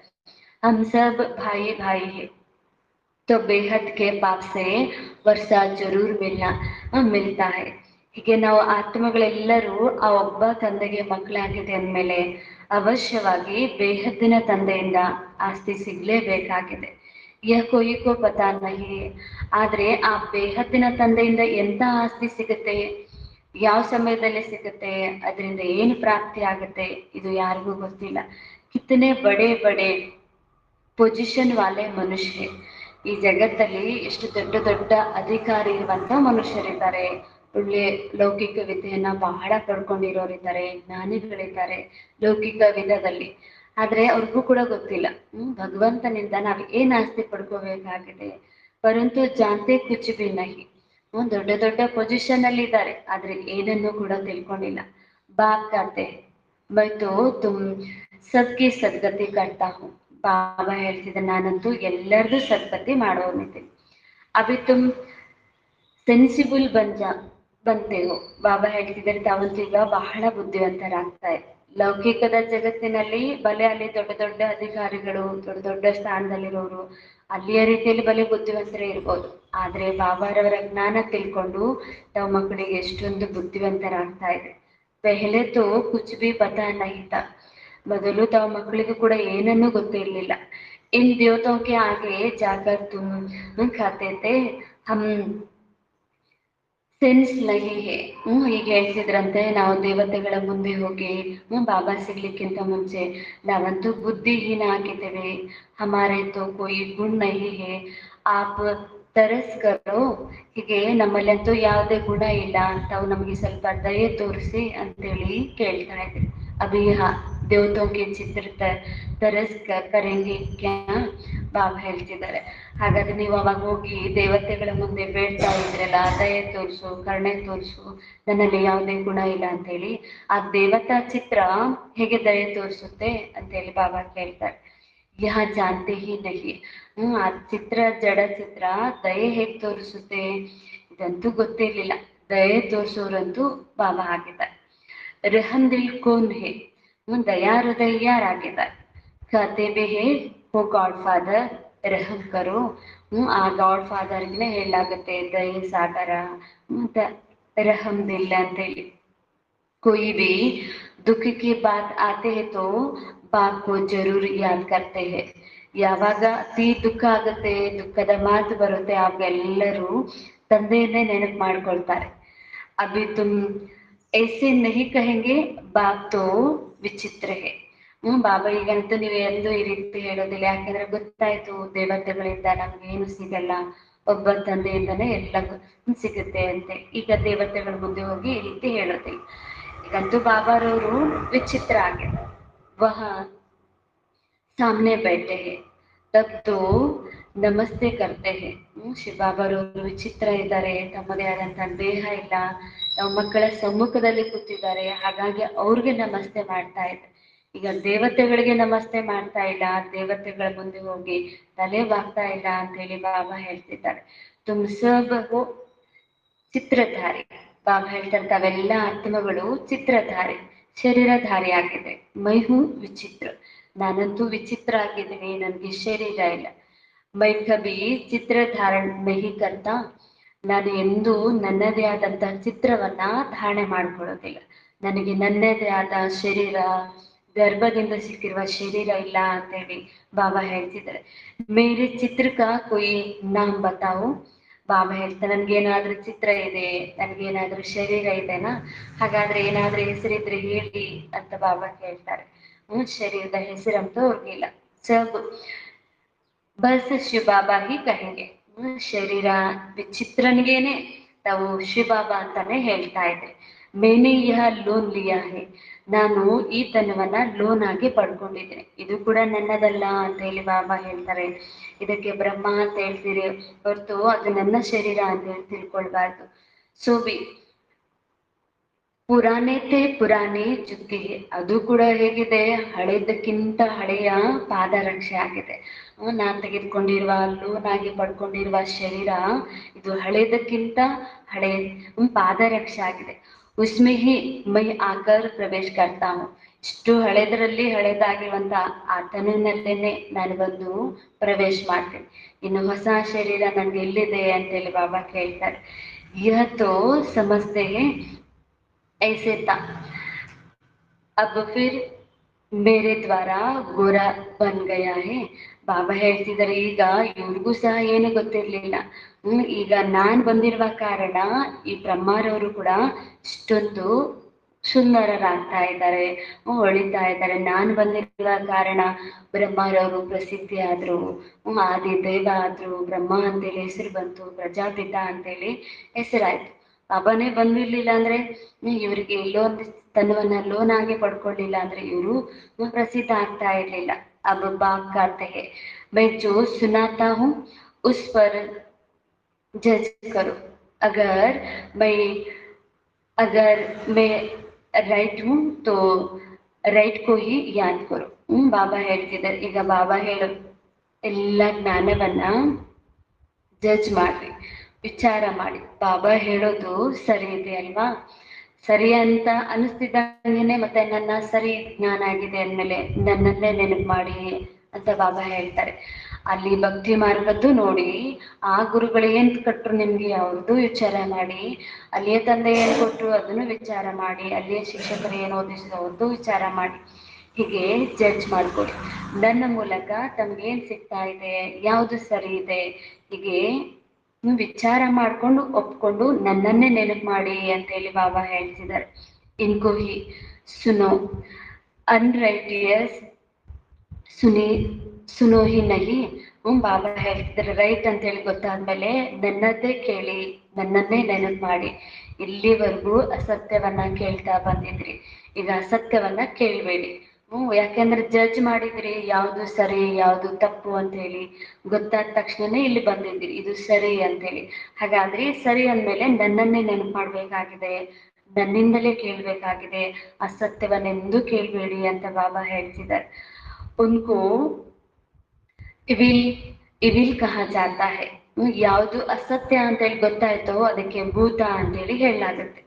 Speaker 1: हम सब भाई भाई है तो बेहद के पाप से वर्षा जरूर मिलता है. ಹೀಗೆ ನಾವು ಆತ್ಮಗಳೆಲ್ಲರೂ ಆ ಒಬ್ಬ ತಂದೆಗೆ ಮಕ್ಕಳಾಗಿದೆ ಅಂದಮೇಲೆ ಅವಶ್ಯವಾಗಿ ಬೇಹದ್ದಿನ ತಂದೆಯಿಂದ ಆಸ್ತಿ ಸಿಗ್ಲೇಬೇಕಾಗಿದೆ. ಕೊಯ್ಕೋ ಪತಾ ನಹಿ. ಆದ್ರೆ ಆ ಬೇಹದ್ದಿನ ತಂದೆಯಿಂದ ಎಂತ ಆಸ್ತಿ ಸಿಗುತ್ತೆ, ಯಾವ ಸಮಯದಲ್ಲಿ ಸಿಗುತ್ತೆ, ಅದರಿಂದ ಏನು ಪ್ರಾಪ್ತಿ ಆಗುತ್ತೆ, ಇದು ಯಾರಿಗೂ ಗೊತ್ತಿಲ್ಲ. ಕಿತ್ತನೆ ಬಡೆ ಬಡೆ ಪೊಸಿಷನ್ ವಾಲೆ ಮನುಷ್ಯ. ಈ ಜಗತ್ತಲ್ಲಿ ಎಷ್ಟು ದೊಡ್ಡ ದೊಡ್ಡ ಅಧಿಕಾರಿ ಇರುವಂತ ಮನುಷ್ಯರಿದ್ದಾರೆ. ಒಳ್ಳೆ ಲೌಕಿಕ ವಿದ್ಯೆಯನ್ನ ಬಹಳ ಪಡ್ಕೊಂಡಿರೋರಿದ್ದಾರೆ, ಜ್ಞಾನಿಗಳಿದ್ದಾರೆ ಲೌಕಿಕ ವಿಧದಲ್ಲಿ. ಆದ್ರೆ ಅವ್ರಿಗೂ ಕೂಡ ಗೊತ್ತಿಲ್ಲ ಭಗವಂತನಿಂದ ನಾವ್ ಏನ್ ಆಸ್ತಿ ಪಡ್ಕೋಬೇಕಾಗಿದೆ. ಪರಂತು ಜಾನ್ತೆ ಕುಚ್ ಬಿ ನಹಿ. ದೊಡ್ಡ ದೊಡ್ಡ ಪೊಸಿಷನ್ ಅಲ್ಲಿ ಇದ್ದಾರೆ, ಆದ್ರೆ ಏನನ್ನೂ ಕೂಡ ತಿಳ್ಕೊಂಡಿಲ್ಲ. ಬಾಪ್ ಕತೆ ಬೈತು ತುಮ್ ಸಬ್ಕಿ ಸದ್ಗತಿ ಕರ್ತಾ ಹೂಂ. ಬಾಬಾ ಹೇಳ್ತಿದ್ದ ನಾನಂತೂ ಎಲ್ಲರದು ಸದ್ಗತಿ ಮಾಡೋನಿದ್ದೀನಿ. ಅಭಿ ತುಮ್ ಸೆನ್ಸಿಬಲ್ ಬಂತೇವು. ಬಾಬಾ ಹೇಳ್ತಿದ್ದಾರೆ ತಾವಂತೂ ಈಗ ಬಹಳ ಬುದ್ಧಿವಂತರಾಗ್ತಾ ಇದೆ. ಲೌಕಿಕದ ಜಗತ್ತಿನಲ್ಲಿ ಬಲೆ ಅಲ್ಲಿ ದೊಡ್ಡ ದೊಡ್ಡ ಅಧಿಕಾರಿಗಳು, ದೊಡ್ಡ ದೊಡ್ಡ ಸ್ಥಾನದಲ್ಲಿರೋರು ಅಲ್ಲಿಯ ರೀತಿಯಲ್ಲಿ ಬಲೆ ಬುದ್ಧಿವಂತರೇ ಇರ್ಬೋದು. ಆದ್ರೆ ಬಾಬಾರವರ ಜ್ಞಾನ ತಿಳ್ಕೊಂಡು ತಾವು ಮಕ್ಕಳಿಗೆ ಎಷ್ಟೊಂದು ಬುದ್ಧಿವಂತರಾಗ್ತಾ ಇದೆ. ಪೆಹಲೆ ತೋ ಕುಚ್ ಬಿ ಪತಾ ನಹಿ ತಾ. ಮೊದಲು ತಾವು ಮಕ್ಕಳಿಗೂ ಕೂಡ ಏನನ್ನೂ ಗೊತ್ತಿರ್ಲಿಲ್ಲ. ಇನ್ ದೇವತಾಕ್ಕೆ ಆಗೆ ಜಾಕರ್ ತುಮ್ ಖಾತೆ ತೆ ಹಮ್ ಸೆನ್ಸ್ ನಹಿ ಹೇ. ಹೀಗೆ ಹೇಳ್ತಿದ್ರಂತೆ, ನಾವು ದೇವತೆಗಳ ಮುಂದೆ ಹೋಗಿ ಬಾಬಾ ಸಿಗ್ಲಿಕ್ಕಿಂತ ಮುಂಚೆ ನಾವಂತೂ ಬುದ್ಧಿಹೀನ ಆಗಿದ್ದೇವೆ. ಹಮಾರೆ ತೋ ಕೋಯಿ ಗುಣ ನಹಿ ಹೇ, ಆಪ್ ತರಸ್ ಕರೋ. ಹೀಗೆ ನಮ್ಮಲ್ಲಂತೂ ಯಾವುದೇ ಗುಣ ಇಲ್ಲ, ತಾವು ನಮಗೆ ಸ್ವಲ್ಪ ದಯೆ ತೋರಿಸಿ ಅಂತೇಳಿ ಕೇಳ್ತಾ ಇದ್ರಿ. ಅಭಿ ದೇವತೋಂಗೆ ಚಿತ್ರ ತರಸ್ ಕರೆಂಗೆ ಕ್ಯಾ. ಬಾಬಾ ಹೇಳ್ತಿದ್ದಾರೆ, ಹಾಗಾದ್ರೆ ನೀವು ಅವಾಗ ಹೋಗಿ ದೇವತೆಗಳ ಮುಂದೆ ಬೇಡ್ತಾ ಇದ್ರಲ್ಲ, ದಯೆ ತೋರಿಸು, ಕರುಣೆ ತೋರಿಸು, ನನ್ನಲ್ಲಿ ಯಾವುದೇ ಗುಣ ಇಲ್ಲ ಅಂತ ಹೇಳಿ, ಆ ದೇವತಾ ಚಿತ್ರ ಹೇಗೆ ದಯೆ ತೋರಿಸುತ್ತೆ ಅಂತ ಹೇಳಿ ಬಾಬಾ ಕೇಳ್ತಾರೆ. ಯಹ ಜಾನ್ತೆ ಹಿ ನಹಿ. ಆ ಚಿತ್ರ, ಜಡ ಚಿತ್ರ ದಯೆ ಹೇಗೆ ತೋರಿಸುತ್ತೆ ಇದಂತೂ ಗೊತ್ತಿರ್ಲಿಲ್ಲ. ದಯೆ ತೋರಿಸೋರಂತೂ ಬಾಬಾ ಆಗಿದ್ದಾರೆ. ರೆಹಮ್ ದಿಲ್ ಕೋನ್ ಹೇ. ದಯಾ ಹೃದಯ ಯಾರಾಗಿದ್ದಾರೆ. ಖಾತೆ ಬಿ ಹೇ ಹೋ ಗಾಡ್ ಫಾದರ್ ರೆಹಮ್ ಕರೋ. ಆ ಗಾಡ್ ಫಾದರ್ಗೆ ಹೇಳಲಾಗುತ್ತೆ ದಯೆ ಸಾಗರ ಅಂತ रहम दिल ಅಂತ ಹೇಳಿ. कोई भी दुख की बात आते हैं तो बाप को जरूर याद करते हैं. ಯಾವಾಗ ಅತಿ ದುಃಖ ಆಗುತ್ತೆ, ದುಃಖದ ಮಾತು ಬರುತ್ತೆ, ಆಗ ಎಲ್ಲರೂ ತಂದೆಯನ್ನೇ ನೆನಪು ಮಾಡ್ಕೊಳ್ತಾರೆ. ಅಭಿ ತುಮ್ ऐसे नहीं कहेंगे बाप तो ವಿಚಿತ್ರ ಹೇ. ಬಾಬಾ ಈಗಂತೂ ನೀವು ಎಂದು ಈ ರೀತಿ ಹೇಳೋದಿಲ್ಲ, ಯಾಕಂದ್ರೆ ಗೊತ್ತಾಯ್ತು ದೇವತೆಗಳಿಂದ ನಮ್ಗೆ ಏನು ಸಿಗಲ್ಲ, ಒಬ್ಬ ತಂದೆಯಿಂದನೇ ಎಲ್ಲ ಸಿಗುತ್ತೆ ಅಂತೆ. ಈಗ ದೇವತೆಗಳ ಮುಂದೆ ಹೋಗಿ ಈ ರೀತಿ ಹೇಳೋದಿಲ್ಲ. ಈಗಂತೂ ಬಾಬಾರವರು ವಿಚಿತ್ರ ಆಗಿದೆ. ವಹ ಸಾಮ್ನೆ बैठे हैं तब तो ನಮಸ್ತೆ ಕರ್ತೆ ಹೇ. ಶಿವಬಾಬಾರವರು ವಿಚಿತ್ರ ಇದ್ದಾರೆ, ತಮ್ಮದೇ ಆದಂತಹ ದೇಹ ಇಲ್ಲ, ನಾವು ಮಕ್ಕಳ ಸಮ್ಮುಖದಲ್ಲಿ ಕೂತಿದ್ದಾರೆ, ಹಾಗಾಗಿ ಅವ್ರಿಗೆ ನಮಸ್ತೆ ಮಾಡ್ತಾ ಇದ್ದಾರೆ. ಈಗ ದೇವತೆಗಳಿಗೆ ನಮಸ್ತೆ ಮಾಡ್ತಾ ಇಲ್ಲ, ದೇವತೆಗಳ ಮುಂದೆ ಹೋಗಿ ತಲೆ ಬಾಗ್ತಾ ಇಲ್ಲ ಅಂತ ಹೇಳಿ ಬಾಬಾ ಹೇಳ್ತಿದ್ದಾರೆ. ತುಮ್ ಸಬ್ ಹೋ ಚಿತ್ರಧಾರಿ. ಬಾಬಾ ಹೇಳ್ತಾರೆ ತಾವೆಲ್ಲ ಆತ್ಮಗಳು ಚಿತ್ರಧಾರಿ, ಶರೀರಧಾರಿ ಆಗಿದೆ. ಮೈಹು ವಿಚಿತ್ರ, ನಾನಂತೂ ವಿಚಿತ್ರ ಆಗಿದ್ದೀನಿ, ನನ್ಗೆ ಶರೀರ ಇಲ್ಲ. ಮೈ ಕಬಿ ಚಿತ್ರ ಧಾರಣ ನಹಿ ಕರ್ತಾ. ನಾನು ಎಂದೂ ನನ್ನದೇ ಆದಂತಹ ಚಿತ್ರವನ್ನ ಧಾರಣೆ ಮಾಡ್ಕೊಳ್ಳೋದಿಲ್ಲ. ನನಗೆ ನನ್ನದೇ ಆದ ಶರೀರ, ಗರ್ಭದಿಂದ ಸಿಕ್ಕಿರುವ ಶರೀರ ಇಲ್ಲ ಅಂತೇಳಿ ಬಾಬಾ ಹೇಳ್ತಿದ್ದಾರೆ. ಮೇರೆ ಚಿತ್ರಕ ಕೊಯ್ ನಾಮ್ ಬತಾವು. ಬಾಬಾ ಹೇಳ್ತಾರೆ ನನ್ಗೇನಾದ್ರೂ ಚಿತ್ರ ಇದೆ, ನನ್ಗೇನಾದ್ರೂ ಶರೀರ ಇದೆನಾ, ಹಾಗಾದ್ರೆ ಏನಾದ್ರೂ ಹೆಸರಿದ್ರೆ ಹೇಳಿ ಅಂತ ಬಾಬಾ ಕೇಳ್ತಾರೆ. ಶರೀರದ ಹೆಸರಂತೂ ಅವ್ರಿಗಿಲ್ಲ. ಸಬ್ ಬಸ್ ಶಿವ ಬಾಬಾ ಹಿ ಕಹೆಂಗೆ. ಶರೀರ ವಿಚಿತ್ರನಿಗೇನೆ ತಾವು ಶಿವಬಾಬಾ ಅಂತಾನೆ ಹೇಳ್ತಾ ಇದ್ರಿ. ಮೇನೆ ಯಹ ಲೋನ್ ಲಿಯಾ ಹೇ, ನಾನು ಈ ತನವನ್ನ ಲೋನ್ ಆಗಿ ಪಡ್ಕೊಂಡಿದ್ದೀನಿ, ಇದು ಕೂಡ ನನ್ನದಲ್ಲ ಅಂತ ಹೇಳಿ ಬಾಬಾ ಹೇಳ್ತಾರೆ. ಇದಕ್ಕೆ ಬ್ರಹ್ಮ ಅಂತ ಹೇಳ್ತೀರಿ ಹೊರತು ಅದು ನನ್ನ ಶರೀರ ಅಂತ ಹೇಳಿ ತಿಳ್ಕೊಳ್ಬಾರ್ದು. ಸೋಬಿ ಪುರಾಣೆ ಜುತ್ತಿ, ಅದು ಕೂಡ ಹೇಗಿದೆ, ಹಳೆದಕ್ಕಿಂತ ಹಳೆಯ ಪಾದರಕ್ಷೆ ಆಗಿದೆ. ನಾನ್ ತೆಗೆದುಕೊಂಡಿರುವ ಲೋನ್ ಆಗಿ ಪಡ್ಕೊಂಡಿರುವ ಶರೀರ ಇದು ಹಳೆದಕ್ಕಿಂತ ಹಳೆ ಪಾದರಕ್ಷೆ ಆಗಿದೆ. ಉಸ್ಮೆ ಹಿ ಮೈ ಆಕರ್ ಪ್ರವೇಶ ಕರ್ತಾ ಹೂಂ, ಇಷ್ಟು ಹಳೆದರಲ್ಲಿ ಹಳೆದಾಗಿರುವಂತ ಆ ತನುವಿನಲ್ಲೇನೆ ನಾನು ಬಂದು ಪ್ರವೇಶ ಮಾಡ್ತೀನಿ. ಇನ್ನು ಹೊಸ ಶರೀರ ನನ್ಗೆ ಎಲ್ಲಿದೆ ಅಂತೇಳಿ ಬಾಬಾ ಕೇಳ್ತಾರೆ. ಯಹ ತೋ ಸಮಸ್ತೆ ಹೈ ऐसे था, अब फिर मेरे द्वारा ಗೋರಾ ಬನ್ ಗಯಾ ಹೇ. ಬಾಬಾ ಹೇಳ್ತಿದ್ದಾರೆ, ಈಗ ಇವ್ರಿಗೂ ಸಹ ಏನು ಗೊತ್ತಿರ್ಲಿಲ್ಲ. ಈಗ ನಾನ್ ಬಂದಿರುವ ಕಾರಣ ಈ ಬ್ರಹ್ಮಾರವರು ಕೂಡ ಇಷ್ಟೊಂದು ಸುಂದರರಾಗ್ತಾ ಇದ್ದಾರೆ, ಹೊಳಿತಾ ಇದ್ದಾರೆ. ನಾನು ಬಂದಿರುವ ಕಾರಣ ಬ್ರಹ್ಮಾರವರು ಪ್ರಸಿದ್ಧಿ ಆದ್ರು, ಆದಿ ದೇವ ಆದ್ರು, ಬ್ರಹ್ಮ ಅಂತೇಳಿ ಹೆಸರು ಬಂತು, ಪ್ರಜಾಪಿತ ಅಂತೇಳಿ ಹೆಸರಾಯ್ತು. ಬಾಬಾನೇ ಬಂದಿರ್ಲಿಲ್ಲ ಅಂದ್ರೆ ಇವರಿಗೆ ಲೋನ್ ತನ್ನವನ್ನ ಲೋನ್ ಆಗಿ ಪಡ್ಕೊಳ್ಳಿಲ್ಲ ಅಂದ್ರೆ ಇವರು ಪ್ರಸಿದ್ಧ ಆಗ್ತಾ ಇರ್ಲಿಲ್ಲ. अब बात करते हैं, मैं जो सुनाता हूँ उस पर जज करो, अगर मैं अगर मैं राइट हूँ तो ರೈಟ್ ಕೋ ಹಿ ಯಾದ್ ಕರೋ. ಬಾಬಾ ಹೇಳ್ತಿದ್ದಾರೆ, ಈಗ ಬಾಬಾ ಹೇಳೋ ಎಲ್ಲ ಜ್ಞಾನವನ್ನ ಜಡ್ಜ್ ಮಾಡ್ರಿ, ವಿಚಾರ ಮಾಡಿ. ಬಾಬಾ ಹೇಳೋದು ಸರಿ ಇದೆ ಅಲ್ವಾ, ಸರಿ ಅಂತ ಅನಿಸ್ತಿದ್ದಂಗೆನೆ ಮತ್ತೆ ನನ್ನ ಸರಿ ಜ್ಞಾನ ಆಗಿದೆ ಅಂದ್ಮೇಲೆ ನನ್ನನ್ನೇ ನೆನಪು ಮಾಡಿ ಅಂತ ಬಾಬಾ ಹೇಳ್ತಾರೆ. ಅಲ್ಲಿ ಭಕ್ತಿ ಮಾರ್ಗದ್ದು ನೋಡಿ, ಆ ಗುರುಗಳು ಏನ್ ಕಟ್ರು ನಿಮ್ಗೆ ಅವ್ರದ್ದು ವಿಚಾರ ಮಾಡಿ, ಅಲ್ಲಿಯ ತಂದೆ ಏನ್ ಕೊಟ್ರು ಅದನ್ನು ವಿಚಾರ ಮಾಡಿ, ಅಲ್ಲಿಯ ಶಿಕ್ಷಕರು ಏನು ಓದಿಸಿದ್ರು ಅವ್ರದ್ದು ವಿಚಾರ ಮಾಡಿ. ಹೀಗೆ ಜಡ್ಜ್ ಮಾಡ್ಕೊಳ್ಳಿ. ನನ್ನ ಮೂಲಕ ತಮ್ಗೇನ್ ಸಿಗ್ತಾ ಇದೆ, ಯಾವುದು ಸರಿ ಇದೆ, ಹೀಗೆ ವಿಚಾರ ಮಾಡ್ಕೊಂಡು ಒಪ್ಕೊಂಡು ನನ್ನನ್ನೇ ನೆನಪು ಮಾಡಿ ಅಂತ ಹೇಳಿ ಬಾಬಾ ಹೇಳ್ತಿದ್ದಾರೆ. ಇನ್ಕೋ ಹಿ ಸುನೋ, ಅನ್ರೈಟಿಯಸ್ ಸುನಿ ಸುನೋ ಹಿ ನಹಿ. ಬಾಬಾ ಹೇಳ್ತಿದ್ದಾರೆ, ರೈಟ್ ಅಂತ ಹೇಳಿ ಗೊತ್ತಾದ್ಮೇಲೆ ನನ್ನದೇ ಕೇಳಿ, ನನ್ನನ್ನೇ ನೆನಪು ಮಾಡಿ. ಇಲ್ಲಿವರೆಗೂ ಅಸತ್ಯವನ್ನ ಕೇಳ್ತಾ ಬಂದಿದ್ರಿ, ಈಗ ಅಸತ್ಯವನ್ನ ಕೇಳ್ಬೇಡಿ. ಯಾಕೆಂದ್ರೆ ಜಡ್ಜ್ ಮಾಡಿದ್ರಿ ಯಾವ್ದು ಸರಿ ಯಾವ್ದು ತಪ್ಪು ಅಂತ ಹೇಳಿ, ಗೊತ್ತಾದ ತಕ್ಷಣನೇ ಇಲ್ಲಿ ಬಂದಿದ್ರಿ ಇದು ಸರಿ ಅಂತ ಹೇಳಿ. ಹಾಗಾದ್ರೆ ಸರಿ ಅಂದ್ಮೇಲೆ ನನ್ನನ್ನೇ ನೆನಪು ಮಾಡ್ಬೇಕಾಗಿದೆ, ನನ್ನಿಂದಲೇ ಕೇಳ್ಬೇಕಾಗಿದೆ, ಅಸತ್ಯವನ್ನೆಂದೂ ಕೇಳ್ಬೇಡಿ ಅಂತ ಬಾಬಾ ಹೇಳ್ತಿದ್ದಾರೆ. ಉನ್ಕೋ ಇವಿಲ್ ಇವಿಲ್ ಕಹಾ ಜಾತಾ ಹೈ, ಯಾವುದು ಅಸತ್ಯ ಅಂತ ಹೇಳಿ ಗೊತ್ತಾಯ್ತೋ ಅದಕ್ಕೆ ಭೂತ ಅಂತ ಹೇಳಿ ಹೇಳಲಾಗುತ್ತೆ.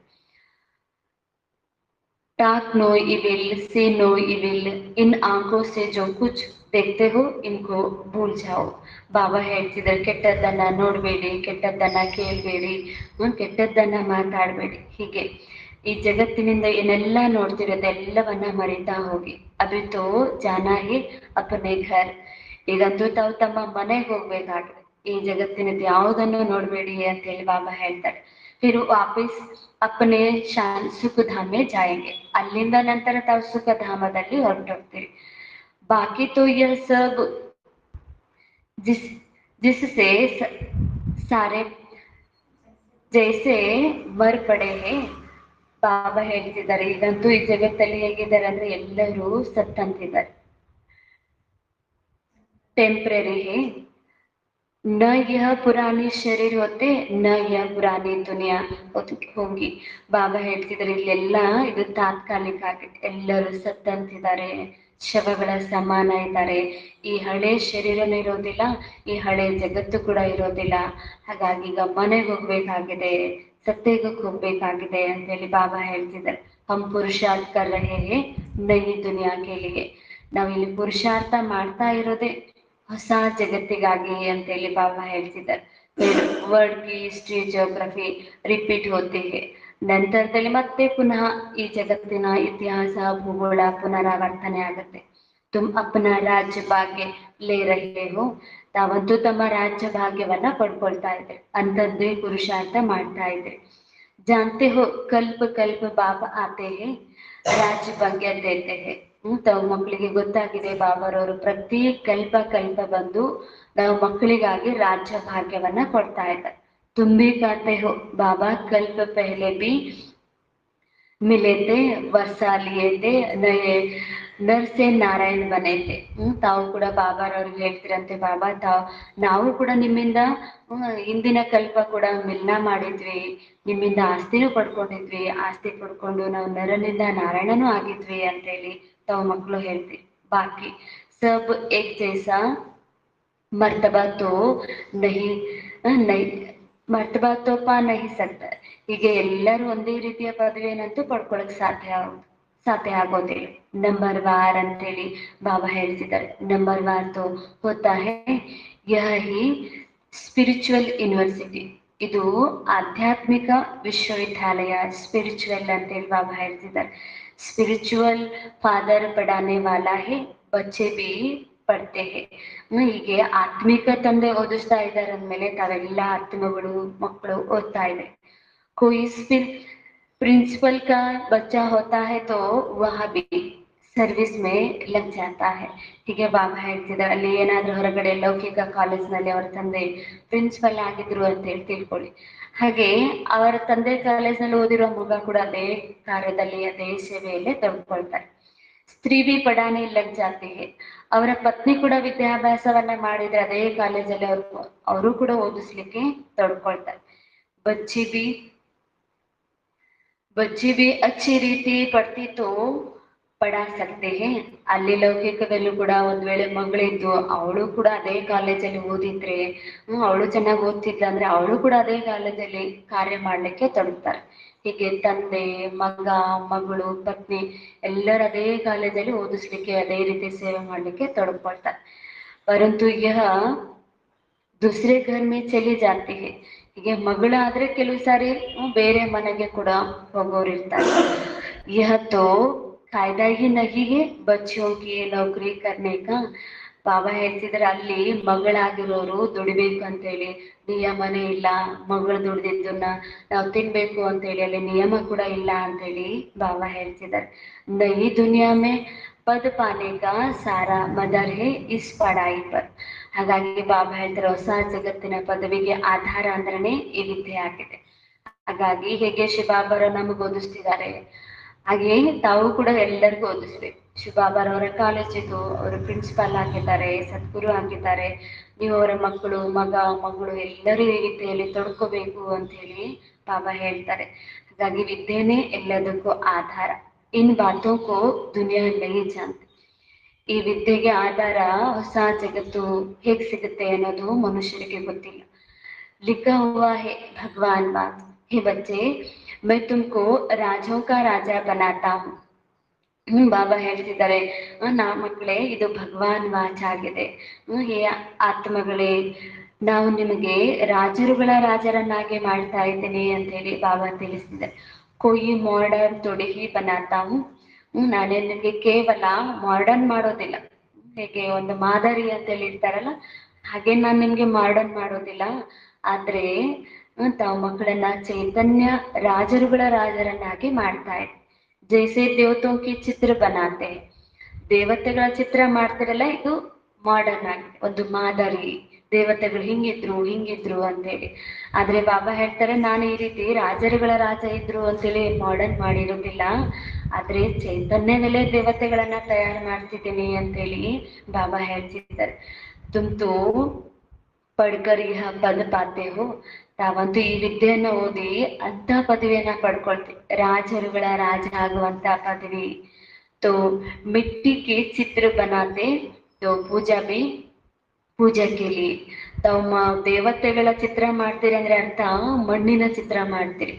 Speaker 1: टाक नो इविल, सी नो इविल, इन आंखों से जो कुछ देखते हो इनको भूल जाओ. ಬಾಬಾ ಹೇಳ್ತಿದ್ದಾರೆ, ಕೆಟ್ಟದ್ದನ್ನ ನೋಡ್ಬೇಡಿ, ಕೆಟ್ಟದ್ದನ್ನ ಕೇಳ್ಬೇಡಿ, ಕೆಟ್ಟದ್ದನ್ನ ಮಾತಾಡ್ಬೇಡಿ. ಹೀಗೆ ಈ ಜಗತ್ತಿನಿಂದ ಏನೆಲ್ಲ ನೋಡ್ತಿರೋದು ಎಲ್ಲವನ್ನ ಮರಿತಾ ಹೋಗಿ. ಅಭಿತೋ ಜಾನಾಹಿ ಅಪನೆ ಘರ್, ಈಗಂತೂ ತಾವು ತಮ್ಮ ಮನೆಗೆ ಹೋಗ್ಬೇಕಾಗಿದೆ. ಈ ಜಗತ್ತಿನದ್ದು ಯಾವುದನ್ನು ನೋಡ್ಬೇಡಿ ಅಂತ ಹೇಳಿ ಬಾಬಾ ಹೇಳ್ತಾರೆ. ಫಿರ್ ವಾಪಸ್ ಅಪ್ಪನೇ ಸುಖಧಾಮೆ ಜಾಯಂಗೆ, ಅಲ್ಲಿಂದ ನಂತರ ತಾವು ಸುಖಧಾಮದಲ್ಲಿ ಹೊರಟೋಗ್ತೀರಿ. ಬಾಕಿ ತೋ ಯಹ ಸಬ್ ಜಿಸ್ಸೆ ಸಾರೆ ಜೈಸೆ ಮರ್ ಪಡೆ ಹೇ. ಬಾಬಾ ಹೇಳ್ತಿದ್ದಾರೆ, ಈಗಂತೂ ಈ ಜಗತ್ತಲ್ಲಿ ಹೇಗಿದ್ದಾರೆ ಅಂದ್ರೆ ಎಲ್ಲರೂ ಸತ್ತಂತಿದ್ದಾರೆ. टेम्परेरी है, न यह पुरानी शरीर होते न यह पुरानी दुनिया ಹೋಗಿ. ಬಾಬಾ ಹೇಳ್ತಿದ್ದಾರೆ, ಇಲ್ಲೆಲ್ಲ ಇದು ತಾತ್ಕಾಲಿಕ ಆಗಿದೆ, ಎಲ್ಲರೂ ಸತ್ತಂತಿದ್ದಾರೆ, ಶವಗಳ ಸಮಾನ ಇದ್ದಾರೆ. ಈ ಹಳೆ ಶರೀರನೂ ಇರೋದಿಲ್ಲ, ಈ ಹಳೆ ಜಗತ್ತು ಕೂಡ ಇರೋದಿಲ್ಲ. ಹಾಗಾಗಿ ಈಗ ಮನೆಗೆ ಹೋಗ್ಬೇಕಾಗಿದೆ, ಸತ್ಯಯುಗಕ್ಕೆ ಹೋಗ್ಬೇಕಾಗಿದೆ ಅಂತ ಹೇಳಿ ಬಾಬಾ ಹೇಳ್ತಿದ್ದಾರೆ. ಹಮ್ ಪುರುಷಾರ್ಥ ಕರ್ ರಹೆ ಹೇ ನಯಿ ದುನಿಯಾ ಕೆ ಲಿಯೆ, ನಾವಿಲ್ಲಿ ಪುರುಷಾರ್ಥ ಮಾಡ್ತಾ ಇರೋದೇ ಹೊಸ ಜಗತ್ತಿಗಾಗಿ ಅಂತೇಳಿ ಬಾಬಾ ಹೇಳ್ತಿದ್ದಾರೆ. ವರ್ಡ್ ಕಿ ಹಿಸ್ಟ್ರಿ ಜಿಯೋಗ್ರಫಿ ರಿಪೀಟ್ ಹೋತಿ ಹೇ, ನಂತರದಲ್ಲಿ ಮತ್ತೆ ಪುನಃ ಈ ಜಗತ್ತಿನ ಇತಿಹಾಸ ಭೂಗೋಳ ಪುನರಾವರ್ತನೆ ಆಗುತ್ತೆ. ತುಮ್ ಅಪನ ರಾಜ್ಯ ಭಾಗ್ಯ ಲೇ ರಹೆ ಹೋ, ತಾವಂತೂ ತಮ್ಮ ರಾಜ್ಯ ಭಾಗ್ಯವನ್ನ ಪಡ್ಕೊಳ್ತಾ ಇದ್ರೆ, ಅಂತದ್ದೇ ಪುರುಷಾರ್ಥ ಮಾಡ್ತಾ ಇದ್ರೆ. ಜಾನ್ತೆ ಹೋ ಕಲ್ಪ ಕಲ್ಪ ಬಾಬಾ ಆತೆ ಹೇ ರಾಜ್ಯ ಭಾಗ್ಯ ದೇತೆ ಹೇ. ತಾವು ಮಕ್ಕಳಿಗೆ ಗೊತ್ತಾಗಿದೆ, ಬಾಬಾರವರು ಪ್ರತಿ ಕಲ್ಪ ಕಲ್ಪ ಬಂದು ನಾವು ಮಕ್ಕಳಿಗಾಗಿ ರಾಜ್ಯ ಭಾಗ್ಯವನ್ನ ಕೊಡ್ತಾ ಇದ್ದಾರೆ. तुम भी कहते हो बाबा कल्प पहले भी मिले थे, ವರ್ಷ लिए थे, नए नर से नारायण बने थे. ತಾವು ಕೂಡ ಬಾಬಾರವ್ರಿಗೆ ಹೇಳ್ತಿರಂತೆ, ಬಾಬಾ ನಾವು ಕೂಡ ನಿಮ್ಮಿಂದ ಹಿಂದಿನ ಕಲ್ಪ ಕೂಡ ಮಿಲನ ಮಾಡಿದ್ವಿ, ನಿಮ್ಮಿಂದ ಆಸ್ತಿನೂ ಪಡ್ಕೊಂಡಿದ್ವಿ, ಆಸ್ತಿ ಪಡ್ಕೊಂಡು ನಾವು ನರನಿಂದ ನಾರಾಯಣನೂ ಆಗಿದ್ವಿ ಅಂತ ಹೇಳಿ ತಾವು ಮಕ್ಕಳು ಹೇಳ್ತೀವಿ. ಬಾಕಿ ಸಬ್ ಏಕ್ ಜೈಸಾ ಮರ್ತಬಾ ತೋ ನಹಿ ನಹಿ ಮರ್ತಬಾ ತೋ ಪಾ ನಹಿ ಸಕ್ತ. ಹೀಗೆ ಎಲ್ಲರೂ ಒಂದೇ ರೀತಿಯ ಪದವಿಯನ್ನಂತೂ ಪಡ್ಕೊಳಕ್ ಸಾಧ್ಯ ಆಗೋದಿಲ್ಲ. ನಂಬರ್ ವಾರ್ ಅಂತೇಳಿ ಬಾಬಾ ಹೇಳ್ತಿದ್ದಾರೆ. ನಂಬರ್ ವಾರ್ ತೋ ಹೋತಾ ಹೈ ಯಹ ಹಿ ಸ್ಪಿರಿಚುವಲ್ ಯೂನಿವರ್ಸಿಟಿ. ಇದು ಆಧ್ಯಾತ್ಮಿಕ ವಿಶ್ವವಿದ್ಯಾಲಯ, ಸ್ಪಿರಿಚುವಲ್ ಅಂತೇಳಿ ಬಾಬಾ ಹೇಳ್ತಿದ್ದಾರೆ. ಸ್ಪಿರಿಚುವಲ್ ಫಾದರ್ ಪಡಾನೆ ವಾಲಾ ಹೇ, ಬಚ್ಚೆ ಬಿ ಪಡ್ತೆ ಹೇ. ಹೀಗೆ ಆತ್ಮಿಕ ತಂದೆ ಓದಿಸ್ತಾ ಇದ್ದಾರೆ ಅಂದ್ಮೇಲೆ ತಾವೆಲ್ಲ ಆತ್ಮಗಳು ಮಕ್ಕಳು ಓದ್ತಾ ಇದೆ. कोई प्रिंसिपल का बच्चा होता है तो वह भी ಸರ್ವಿಸ್ ಮೇ ಲಗ್ ಜಾತಾ ಹೈ. ಹೀಗೆ ಬಾಬಾ ಹೇಳ್ತಿದ್ದಾರೆ, ಅಲ್ಲಿ ಏನಾದ್ರೂ ಹೊರಗಡೆ ಲೌಕಿಕ ಕಾಲೇಜ್ನಲ್ಲಿ ಅವರ ತಂದೆ ಪ್ರಿನ್ಸಿಪಲ್ ಆಗಿದ್ರು ಅಂತ ಹೇಳಿ ತಿಳ್ಕೊಳ್ಳಿ. ಹಾಗೆ ಅವರ ತಂದೆ ಕಾಲೇಜ್ನಲ್ಲಿ ಓದಿರೋ ಮಗ ಕೂಡ ಅದೇ ಕಾರ್ಯದಲ್ಲಿ ಅದೇ ಸೇವೆಯಲ್ಲೇ ತೊಡ್ಕೊಳ್ತಾರೆ. ಸ್ತ್ರೀ ಬಿ ಪಡಾನೆ ಲಗ್ ಜಾತಿ ಹೈ. ಅವರ ಪತ್ನಿ ಕೂಡ ವಿದ್ಯಾಭ್ಯಾಸವನ್ನ ಮಾಡಿದ್ರೆ ಅದೇ ಕಾಲೇಜಲ್ಲಿ ಅವರು ಕೂಡ ಓದಿಸ್ಲಿಕ್ಕೆ ತೊಡ್ಕೊಳ್ತಾರೆ. ಬಚ್ಚಿ ಬಿ ಅಚ್ಚಿ ರೀತಿ ಪಡ್ತಿ ತೋ ಪಡಾ ಸಕ್ತೆ ಹೇ. ಅಲ್ಲಿ ಲೌಕಿಕದಲ್ಲೂ ಕೂಡ ಒಂದ್ ವೇಳೆ ಮಗಳಿದ್ದು ಅವಳು ಕೂಡ ಅದೇ ಕಾಲೇಜಲ್ಲಿ ಓದಿದ್ರೆ, ಅವಳು ಚೆನ್ನಾಗಿ ಓದ್ತಿದ್ಲ ಅಂದ್ರೆ ಅವಳು ಕೂಡ ಅದೇ ಕಾಲೇಜಲ್ಲಿ ಕಾರ್ಯ ಮಾಡ್ಲಿಕ್ಕೆ ತೊಡಗ್ತಾರೆ. ಹೀಗೆ ತಂದೆ ಮಗ ಮಗಳು ಪತ್ನಿ ಎಲ್ಲರ ಅದೇ ಕಾಲೇಜಲ್ಲಿ ಓದಿಸ್ಲಿಕ್ಕೆ ಅದೇ ರೀತಿ ಸೇವೆ ಮಾಡ್ಲಿಕ್ಕೆ ತೊಡಗ್ಕೊಳ್ತಾರೆ. ಪರಂತು ಯಹ ದುಸರೆ ಘರ್ ಮೇ ಚಲಿ ಜಾತಿ ಹೈ. ಹೀಗೆ ಮಗಳಾದ್ರೆ ಕೆಲವು ಸಾರಿ ಬೇರೆ ಮನೆಗೆ ಕೂಡ ಹೋಗೋರು ಇರ್ತಾರೆ. ಯಹ ತೋ ಕಾಯ್ದಾ ಹಿ ನಹಿ ಹೈ ಬಚ್ಚಿಯೋ ಕಿ ನೌಕರಿ ಕರ್ನೆ ಕಾ. ಬಾಬಾ ಹೇಳ್ತಿದ್ರೆ ಅಲ್ಲಿ ಮಗಳಾಗಿರೋರು ದುಡಿಬೇಕು ಅಂತ ಹೇಳಿ ನಿಯಮನೇ ಇಲ್ಲ. ಮಗಳು ದುಡ್ದಿದ್ದನ್ನ ನಾವು ತಿನ್ಬೇಕು ಅಂತ ಹೇಳಿ ಅಲ್ಲಿ ನಿಯಮ ಕೂಡ ಇಲ್ಲ ಅಂತ ಹೇಳಿ ಬಾಬಾ ಹೇಳ್ತಿದ್ದಾರೆ. ನಯಿ ದುನಿಯಾ ಮೇ ಪದ ಪಾನೆ ಕಾ ಸಾರಾ ಮದರ್ ಹೇ ಇಸ್ ಪಡಾಯಿ ಪರ್. ಹಾಗಾಗಿ ಬಾಬಾ ಹೇಳ್ತಾರೆ, ಹೊಸ ಜಗತ್ತಿನ ಪದವಿಗೆ ಆಧಾರ ಅಂದ್ರನೇ ಈ ವಿದ್ಯೆ ಆಗಿದೆ. ಹಾಗಾಗಿ ಹೇಗೆ ಶಿವಬಾಬಾರ ನಮಗೆ ಓದಿಸ್ತಿದ್ದಾರೆ ಹಾಗೆ ತಾವು ಕೂಡ ಎಲ್ಲರಿಗೂ ಓದಿಸ್ಬೇಕು. ಶಿವಬಾಬಾರವರ ಕಾಲೇಜ್ ಇದು, ಅವರು ಪ್ರಿನ್ಸಿಪಾಲ್ ಆಗಿದ್ದಾರೆ, ಸದ್ಗುರು ಆಗಿದ್ದಾರೆ. ನೀವು ಅವರ ಮಕ್ಕಳು ಮಗಳು ಎಲ್ಲರೂ ಈ ವಿದ್ಯೆಯಲ್ಲಿ ತೊಡ್ಕೋಬೇಕು ಅಂತ ಹೇಳಿ ಬಾಬಾ ಹೇಳ್ತಾರೆ. ಹಾಗಾಗಿ ವಿದ್ಯೆನೇ ಎಲ್ಲದಕ್ಕೂ ಆಧಾರ. ಇನ್ ಬಾತೋ ಕೋ ದುನಿಯಾ ನಹಿ ಜಾನ್ತಿ. ಈ ವಿದ್ಯೆಗೆ ಆಧಾರ ಹೊಸ ಜಗತ್ತು ಹೇಗ್ ಸಿಗುತ್ತೆ ಅನ್ನೋದು ಮನುಷ್ಯರಿಗೆ ಗೊತ್ತಿಲ್ಲ. लिखा हुआ है भगवान बात, हे बच्चे मैं तुमको राजों का राजा बनाता हूँ. ಬಾಬಾ ಹೇಳ್ತಿದ್ದಾರೆ, ಮಕ್ಕಳೇ ಇದು ಭಗವಾನ್ ವಾಚ ಆಗಿದೆ. ಹೇ ಆತ್ಮಗಳೇ, ನಾವು ನಿಮಗೆ ರಾಜರುಗಳ ರಾಜರನ್ನಾಗಿ ಮಾಡ್ತಾ ಇದ್ದೀನಿ ಅಂತ ಹೇಳಿ ಬಾಬಾ ತಿಳಿಸ್ತಿದ್ದಾರೆ. ಕೊಯ್ ಮಾಡರ್ನ್ ತೊಡಿಹಿ ಬನಾತಾವು. ನಾನೇ ನಿಮಗೆ ಕೇವಲ ಮಾಡರ್ನ್ ಮಾಡೋದಿಲ್ಲ, ಹೇಗೆ ಒಂದು ಮಾದರಿ ಅಂತ ಹೇಳಿ ಇರ್ತಾರಲ್ಲ ಹಾಗೆ ನಾನು ನಿಮ್ಗೆ ಮಾಡರ್ನ್ ಮಾಡೋದಿಲ್ಲ. ಆದ್ರೆ ತಾವು ಮಕ್ಕಳನ್ನ ಚೈತನ್ಯ ರಾಜರುಗಳ ರಾಜರನ್ನಾಗಿ ಮಾಡ್ತಾ ಇದೆ. ಜೈಸೆ ದೇವತೋ ಕಿ ಚಿತ್ರ ಬನಾತೆ, ದೇವತೆಗಳ ಚಿತ್ರ ಮಾಡ್ತಿರಲ್ಲ, ಇದು ಮಾಡರ್ನ್ ಆಗಿದೆ, ಒಂದು ಮಾದರಿ. ದೇವತೆಗಳು ಹಿಂಗಿದ್ರು ಅಂತೇಳಿ. ಆದ್ರೆ ಬಾಬಾ ಹೇಳ್ತಾರೆ, ನಾನು ಈ ರೀತಿ ರಾಜರುಗಳ ರಾಜ ಇದ್ರು ಅಂತೇಳಿ ಮಾಡರ್ನ್ ಮಾಡಿರೋದಿಲ್ಲ, ಆದ್ರೆ ಚೈತನ್ಯದಲ್ಲೇ ದೇವತೆಗಳನ್ನ ತಯಾರು ಮಾಡ್ತಿದ್ದೀನಿ ಅಂತೇಳಿ ಬಾಬಾ ಹೇಳ್ತಿದ್ದಾರೆ. ತುಮ್ತು ಪಡ್ಕರ್ ಯಹ ಪದ ಪಾತೆ ಹೋ. ತಾವಂತೂ ಈ ವಿದ್ಯೆಯನ್ನ ಓದಿ ಅಂತ ಪದವಿಯನ್ನ ಪಡ್ಕೊಳ್ತೀವಿ, ರಾಜರುಗಳ ರಾಜ ಆಗುವಂತ ಪದವಿ. ತೋ ಮಿಟ್ಟಿ ಕೆ ಚಿತ್ರ ಬನಾತೆ ತೋ ಪೂಜಾಕ್ಕೆ ತಾವು ದೇವತೆಗಳ ಚಿತ್ರ ಮಾಡ್ತೀರಿ ಅಂದ್ರೆ ಅರ್ಥ ಮಣ್ಣಿನ ಚಿತ್ರ ಮಾಡ್ತೀರಿ,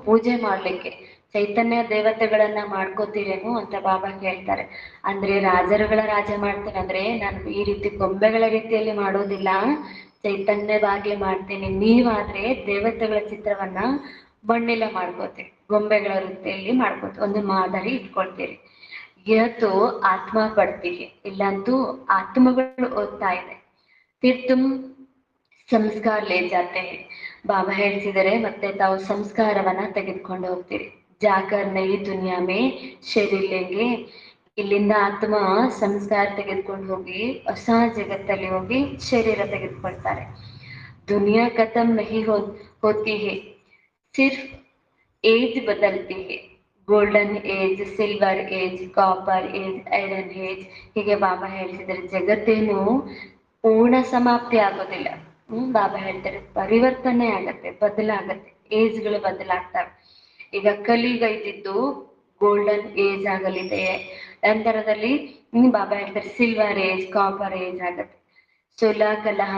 Speaker 1: ಪೂಜೆ ಮಾಡ್ಲಿಕ್ಕೆ ಚೈತನ್ಯ ದೇವತೆಗಳನ್ನ ಮಾಡ್ಕೋತೀರೇನು ಅಂತ ಬಾಬಾ ಕೇಳ್ತಾರೆ. ಅಂದ್ರೆ ರಾಜರುಗಳ ರಾಜ ಮಾಡ್ತೀನಿ ಅಂದ್ರೆ ನಾನು ಈ ರೀತಿ ಗೊಂಬೆಗಳ ರೀತಿಯಲ್ಲಿ ಮಾಡೋದಿಲ್ಲ, ಚೈತನ್ಯವಾಗಿ ಮಾಡ್ತೀನಿ. ನೀವಾದ್ರೆ ದೇವತೆಗಳ ಚಿತ್ರವನ್ನ ಮಣ್ಣಿಲ್ಲ ಮಾಡ್ಕೋತೀರಿ, ಗೊಂಬೆಗಳ ರೀತಿಯಲ್ಲಿ ಮಾಡ್ಕೋತೀವಿ, ಒಂದು ಮಾದರಿ ಇಟ್ಕೊಳ್ತೀರಿ. ಇವತ್ತು ಆತ್ಮ ಪಡ್ತೀವಿ, ಇಲ್ಲಂತೂ ಆತ್ಮಗಳು ಓದ್ತಾ ಇದೆ. ಫಿರ್ ತುಮ್ ಸಂಸ್ಕಾರ ಲೇ ಜಾತೆ ಹೈ. ಬಾಬಾ ಹೇಳ್ತಿದ್ದಾರೆ, ಮತ್ತೆ ತಾವು ಸಂಸ್ಕಾರವನ್ನ ತೆಗೆದುಕೊಂಡು ಹೋಗ್ತೀರಿ. ಜಾಕರ್ ನೈ ದುನಿಯಾ ಮೇ ಶರೀರ್ ಲೇಂಗೆ. ಇಲ್ಲಿಂದ ಆತ್ಮ ಸಂಸ್ಕಾರ ತೆಗೆದುಕೊಂಡು ಹೋಗಿ ಹೊಸ ಜಗತ್ತಲ್ಲಿ ಹೋಗಿ ಶರೀರ ತೆಗೆದುಕೊಳ್ತಾರೆ. दुनिया खत्म नहीं होती है, सिर्फ एज बदलती है. Golden age, silver age, copper age, iron age, ಹೀಗೆ ಬಾಬಾ ಹೇಳ್ತಿದ್ದಾರೆ. ಜಗತ್ತೇನು ಪೂರ್ಣ ಸಮಾಪ್ತಿ ಆಗೋದಿಲ್ಲ. ಬಾಬಾ ಹೇಳ್ತಾರೆ ಪರಿವರ್ತನೆ ಆಗತ್ತೆ, ಬದಲಾಗತ್ತೆ, ಏಜ್ಗಳು ಬದಲಾಗ್ತವೆ. ಈಗ ಕಲಿಗ ಇದ್ದಿದ್ದು ಗೋಲ್ಡನ್ ಏಜ್ ಆಗಲಿದೆ. ನಂತರದಲ್ಲಿ ಬಾಬಾ ಹೇಳ್ತಾರೆ ಸಿಲ್ವರ್ ಏಜ್, ಕಾಪರ್ ಏಜ್ ಆಗತ್ತೆ. सोलह कला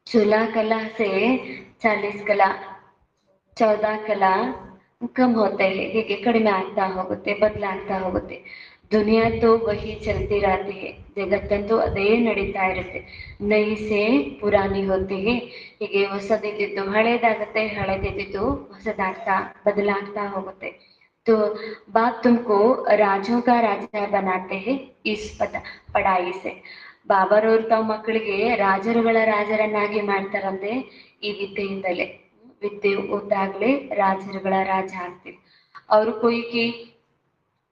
Speaker 1: 16 कला से 40 कला, 14 कला कम होते हैं. ಹೀಗೆ ಕಡಿಮೆ ಆಗ್ತಾ ಹೋಗುತ್ತೆ, ಬದಲಾಗ್ತಾ ಹೋಗುತ್ತೆ. ದುನಿಯಾ ತೋ ವಹಿ ಚಲ್ತಿ रहती है, ಜಗತ್ತಂತೂ ಅದೇ ನಡೀತಾ ಇರುತ್ತೆ. ನೈ ಸೇ ಪುರಾನಿ ಹೋತಿ है, ಹೀಗೆ ಹೊಸದಿದ್ದು ಹಳೇದಾಗತ್ತೆ, ಹಳೇದಿದ್ದು ಹೊಸದಾಗ್ತಾ ಬದಲಾಗ್ತಾ ಹೋಗುತ್ತೆ. तो बात तुमको राजों का राजा बनाते हैं इस पढ़ाई से. ಬಾಬಾರವ್ರು ತಾವ್ ಮಕ್ಕಳಿಗೆ ರಾಜರುಗಳ ರಾಜರನ್ನಾಗಿ ಮಾಡ್ತಾರಂದ್ರೆ ಈ ವಿದ್ಯೆಯಿಂದಲೇ. ವಿದ್ಯೆ ಓದಾಗ್ಲೇ ರಾಜರುಗಳ ರಾಜ ಆಗ್ತೀವಿ. ಅವ್ರು ಕೊಯ್ಕಿ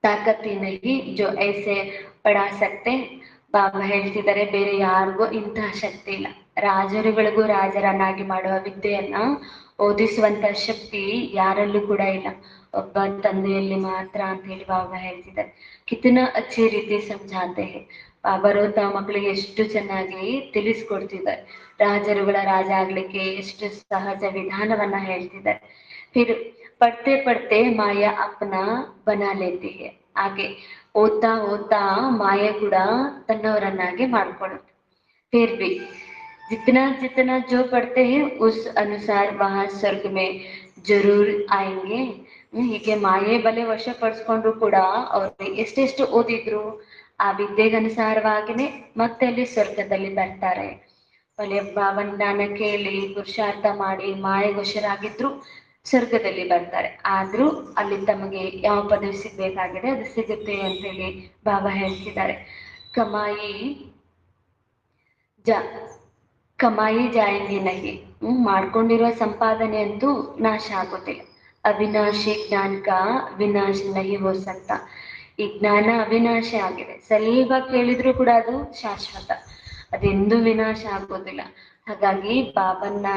Speaker 1: ತಾಕತ್ತಿ ನಹಿ ಜೋ ಐಸೆ ಪಡಾ ಸಕ್ತೆ. ಬಾಬಾ ಹೇಳ್ತಿದ್ದಾರೆ ಬೇರೆ ಯಾರಿಗೂ ಇಂತಹ ಶಕ್ತಿ ಇಲ್ಲ. ರಾಜರುಗಳಿಗೂ ರಾಜರನ್ನಾಗಿ ಮಾಡುವ ವಿದ್ಯೆಯನ್ನ ಓದಿಸುವಂತ ಶಕ್ತಿ ಯಾರಲ್ಲೂ ಕೂಡ ಇಲ್ಲ, ಒಬ್ಬ ತಂದೆಯಲ್ಲಿ ಮಾತ್ರ ಅಂತ ಹೇಳಿ ಬಾಬಾ ಹೇಳ್ತಿದ್ದಾರೆ. ಕಿತನಾ ಅಚ್ಚಿ ರೀತಿ ಸಮझाते हैं. ಬಾಬಾರವ್ರು ತಾವ್ ಮಕ್ಕಳಿಗೆ ಎಷ್ಟು ಚೆನ್ನಾಗಿ ತಿಳಿಸ್ಕೊಡ್ತಿದ್ದಾರೆ. ರಾಜರುಗಳ ರಾಜ ಆಗ್ಲಿಕ್ಕೆ ಎಷ್ಟು ಸಹಜ ವಿಧಾನವನ್ನ ಹೇಳ್ತಿದ್ದಾರೆ. ಫಿರ್ ಪಡ್ತೆ ಪಡ್ತೆ ಮಾಯಾ ಅಪ್ನ ಬನಾ ಲೇತಿ ಹೈ. ಹಾಗೆ ಓದ್ತಾ ಓದ್ತಾ ಮಾಯೆ ಕೂಡ ತನ್ನವರನ್ನಾಗಿ ಮಾಡ್ಕೊಳ್ಳುತ್ತೆ. फिर भी जितना जितना जो पढ़ते हैं उस अनुसार वहां स्वर्ग में जरूर आएंगे. ಹೀಗೆ ಮಾಯೆ ಬಲೆ ವಶ ಪಡಿಸ್ಕೊಂಡ್ರು ಕೂಡ ಅವ್ರು ಎಷ್ಟೆಷ್ಟು ಓದಿದ್ರು ಆ ವಿದ್ಯೆಗನುಸಾರವಾಗಿನೇ ಮತ್ತೆ ಅಲ್ಲಿ ಸ್ವರ್ಗದಲ್ಲಿ ಬರ್ತಾರೆ. ಒಳ್ಳೆ ಭಾವನಾನ ಕೇಳಿ ಪುರುಷಾರ್ಥ ಮಾಡಿ ಮಾಯೆವಶರಾಗಿದ್ರು ಸ್ವರ್ಗದಲ್ಲಿ ಬರ್ತಾರೆ. ಆದ್ರೂ ಅಲ್ಲಿ ತಮಗೆ ಯಾವ ಪದವಿ ಸಿಗ್ಬೇಕಾಗಿದೆ ಅದು ಸಿಗುತ್ತೆ ಅಂತೇಳಿ ಬಾಬಾ ಹೇಳ್ತಿದ್ದಾರೆ. ಕಮಾಯಿ ಕಮಾಯಿ ಜಾಯಂಗಿ ನಹಿ. ಮಾಡ್ಕೊಂಡಿರುವ ಸಂಪಾದನೆ ಅಂತೂ ನಾಶ ಆಗೋದಿಲ್ಲ. ಅವಿನಾಶಿ ಜ್ಞಾನ ಕಾ ವಿನಾಶ ನಹಿ ಹೋ ಸಕ್ತಾ. ಈ ಜ್ಞಾನ ಅವಿನಾಶ ಆಗಿದೆ, ಸ್ವಲ್ಪ ಕೇಳಿದ್ರು ಕೂಡ ಅದು ಶಾಶ್ವತ, ಅದೆಂದೂ ವಿನಾಶ ಆಗೋದಿಲ್ಲ. ಹಾಗಾಗಿ ಬಾಬನ್ನ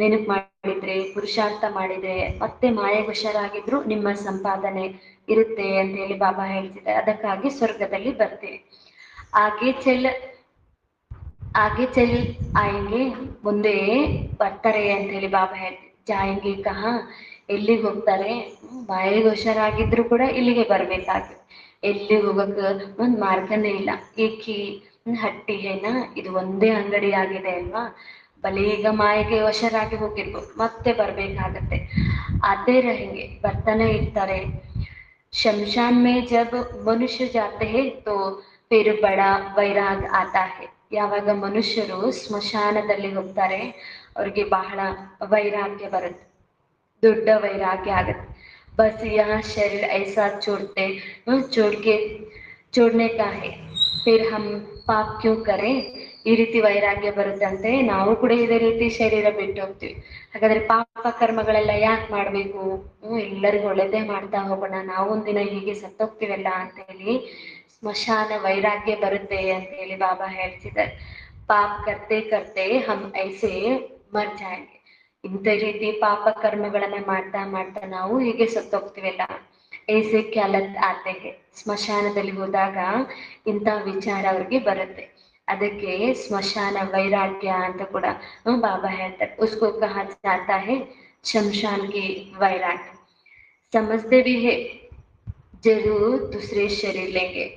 Speaker 1: ನೆನಪು ಮಾಡಿದ್ರೆ, ಪುರುಷಾರ್ಥ ಮಾಡಿದ್ರೆ, ಮತ್ತೆ ಮಾಯೆವಶರಾಗಿದ್ರು ನಿಮ್ಮ ಸಂಪಾದನೆ ಇರುತ್ತೆ ಅಂತ ಹೇಳಿ ಬಾಬಾ ಹೇಳ್ತಿದ್ದಾರೆ. ಅದಕ್ಕಾಗಿ ಸ್ವರ್ಗದಲ್ಲಿ ಬರ್ತೀವಿ. ಆಗೆ ಚಲ್ ಆಯಂಗೆ, ಮುಂದೆ ಬರ್ತಾರೆ ಅಂತ ಹೇಳಿ ಬಾಬಾ ಹೇಳ್ತಾರೆ. ಜಾಯಂಗೆ ಕಹ, ಎಲ್ಲಿಗೆ ಹೋಗ್ತಾರೆ? ಬಾಯಿಗೆ ಹುಷಾರಾಗಿದ್ರು ಕೂಡ ಇಲ್ಲಿಗೆ ಬರ್ಬೇಕಾಗ್ತದೆ. ಎಲ್ಲಿ ಹೋಗಕ್ ಒಂದ್ ಮಾರ್ಗನೇ ಇಲ್ಲ. ಏಕಿ ಹಟ್ಟಿ ಏನ, ಇದು ಒಂದೇ ಅಂಗಡಿ ಆಗಿದೆ ಅಲ್ವಾ. ಬಲೆ ಈಗ ಮಾಯಿಗೆ ವಶರಾಗಿ ಹೋಗಿರ್ಬೋದು, ಮತ್ತೆ ಬರ್ಬೇಕಾಗತ್ತೆ. ಅದೇ रहेंगे, ಬರ್ತಾನೆ ಇರ್ತಾರೆ. शमशान में जब मनुष्य जाते हैं तो फिर बड़ा वैराग आता है. ಯಾವಾಗ ಮನುಷ್ಯರು ಸ್ಮಶಾನದಲ್ಲಿ ಹೋಗ್ತಾರೆ ಅವ್ರಿಗೆ ಬಹಳ ವೈರಾಗ್ಯ ಬರುತ್ತೆ, ದೊಡ್ಡ ವೈರಾಗ್ಯ ಆಗುತ್ತೆ. ಬಸ್ ಯಹ ಶರೀರ ಐಸಾ ಚೋಡ್ತೆ ಚೋಡ್ನೆ ಕಾ ಹೈ, ಫಿರ್ ಹಮ್ ಪಾಪ್ ಕ್ಯೂ ಕರೆ. ಈ ರೀತಿ ವೈರಾಗ್ಯ ಬರುತ್ತಂತೆ, ನಾವು ಕೂಡ ಇದೇ ರೀತಿ ಶರೀರ ಬಿಟ್ಟು ಹೋಗ್ತೀವಿ. ಹಾಗಾದ್ರೆ ಪಾಪ ಕರ್ಮಗಳೆಲ್ಲ ಯಾಕೆ ಮಾಡ್ಬೇಕು? ಎಲ್ಲರಿಗೂ ಒಳ್ಳೇದೇ ಮಾಡ್ತಾ ಹೋಗೋಣ, ನಾವು ಒಂದಿನ ಹೀಗೆ ಸತ್ತೋಗ್ತೀವಲ್ಲ ಅಂತ ಹೇಳಿ ಸ್ಮಶಾನ ವೈರಾಗ್ಯ ಬರುತ್ತೆ ಅಂತ ಹೇಳಿ ಬಾಬಾ ಹೇಳ್ತಿದ್ದಾರೆ. ಪಾಪ್ ಕರ್ತೆ ಕರ್ತೆ ಹಮ್ ಐಸೆ ಮರ್ ಜಾಯಂಗೆ. ಇಂಥ ರೀತಿ ಪಾಪ ಕರ್ಮಗಳನ್ನ ಮಾಡ್ತಾ ಮಾಡ್ತಾ ನಾವು ಹೀಗೆ ಸತ್ತೋಗ್ತೀವಲ್ಲ. ಐಸೆ ಕ್ಯಾಲತ್ ಆತೆಗೆ, ಸ್ಮಶಾನದಲ್ಲಿ ಹೋದಾಗ ಇಂಥ ವಿಚಾರ ಅವ್ರಿಗೆ ಬರುತ್ತೆ. ಅದಕ್ಕೆ ಸ್ಮಶಾನ ವೈರಾಗ್ಯ ಅಂತ ಕೂಡ ಬಾಬಾ ಹೇಳ್ತಾರೆ. ಉಸ್ಕೋ ಕಹಾ ಜಾತಾ ಹೈ ಶಮಶಾನ್ ಕಿ ವೈರಾಗ್ಯ. ಸಮಜ್ತೆ ಭಿ ಹೈ ಜರೂರ್ ದೂಸರೆ ಶರೀರ ಲೆಂಗೆ.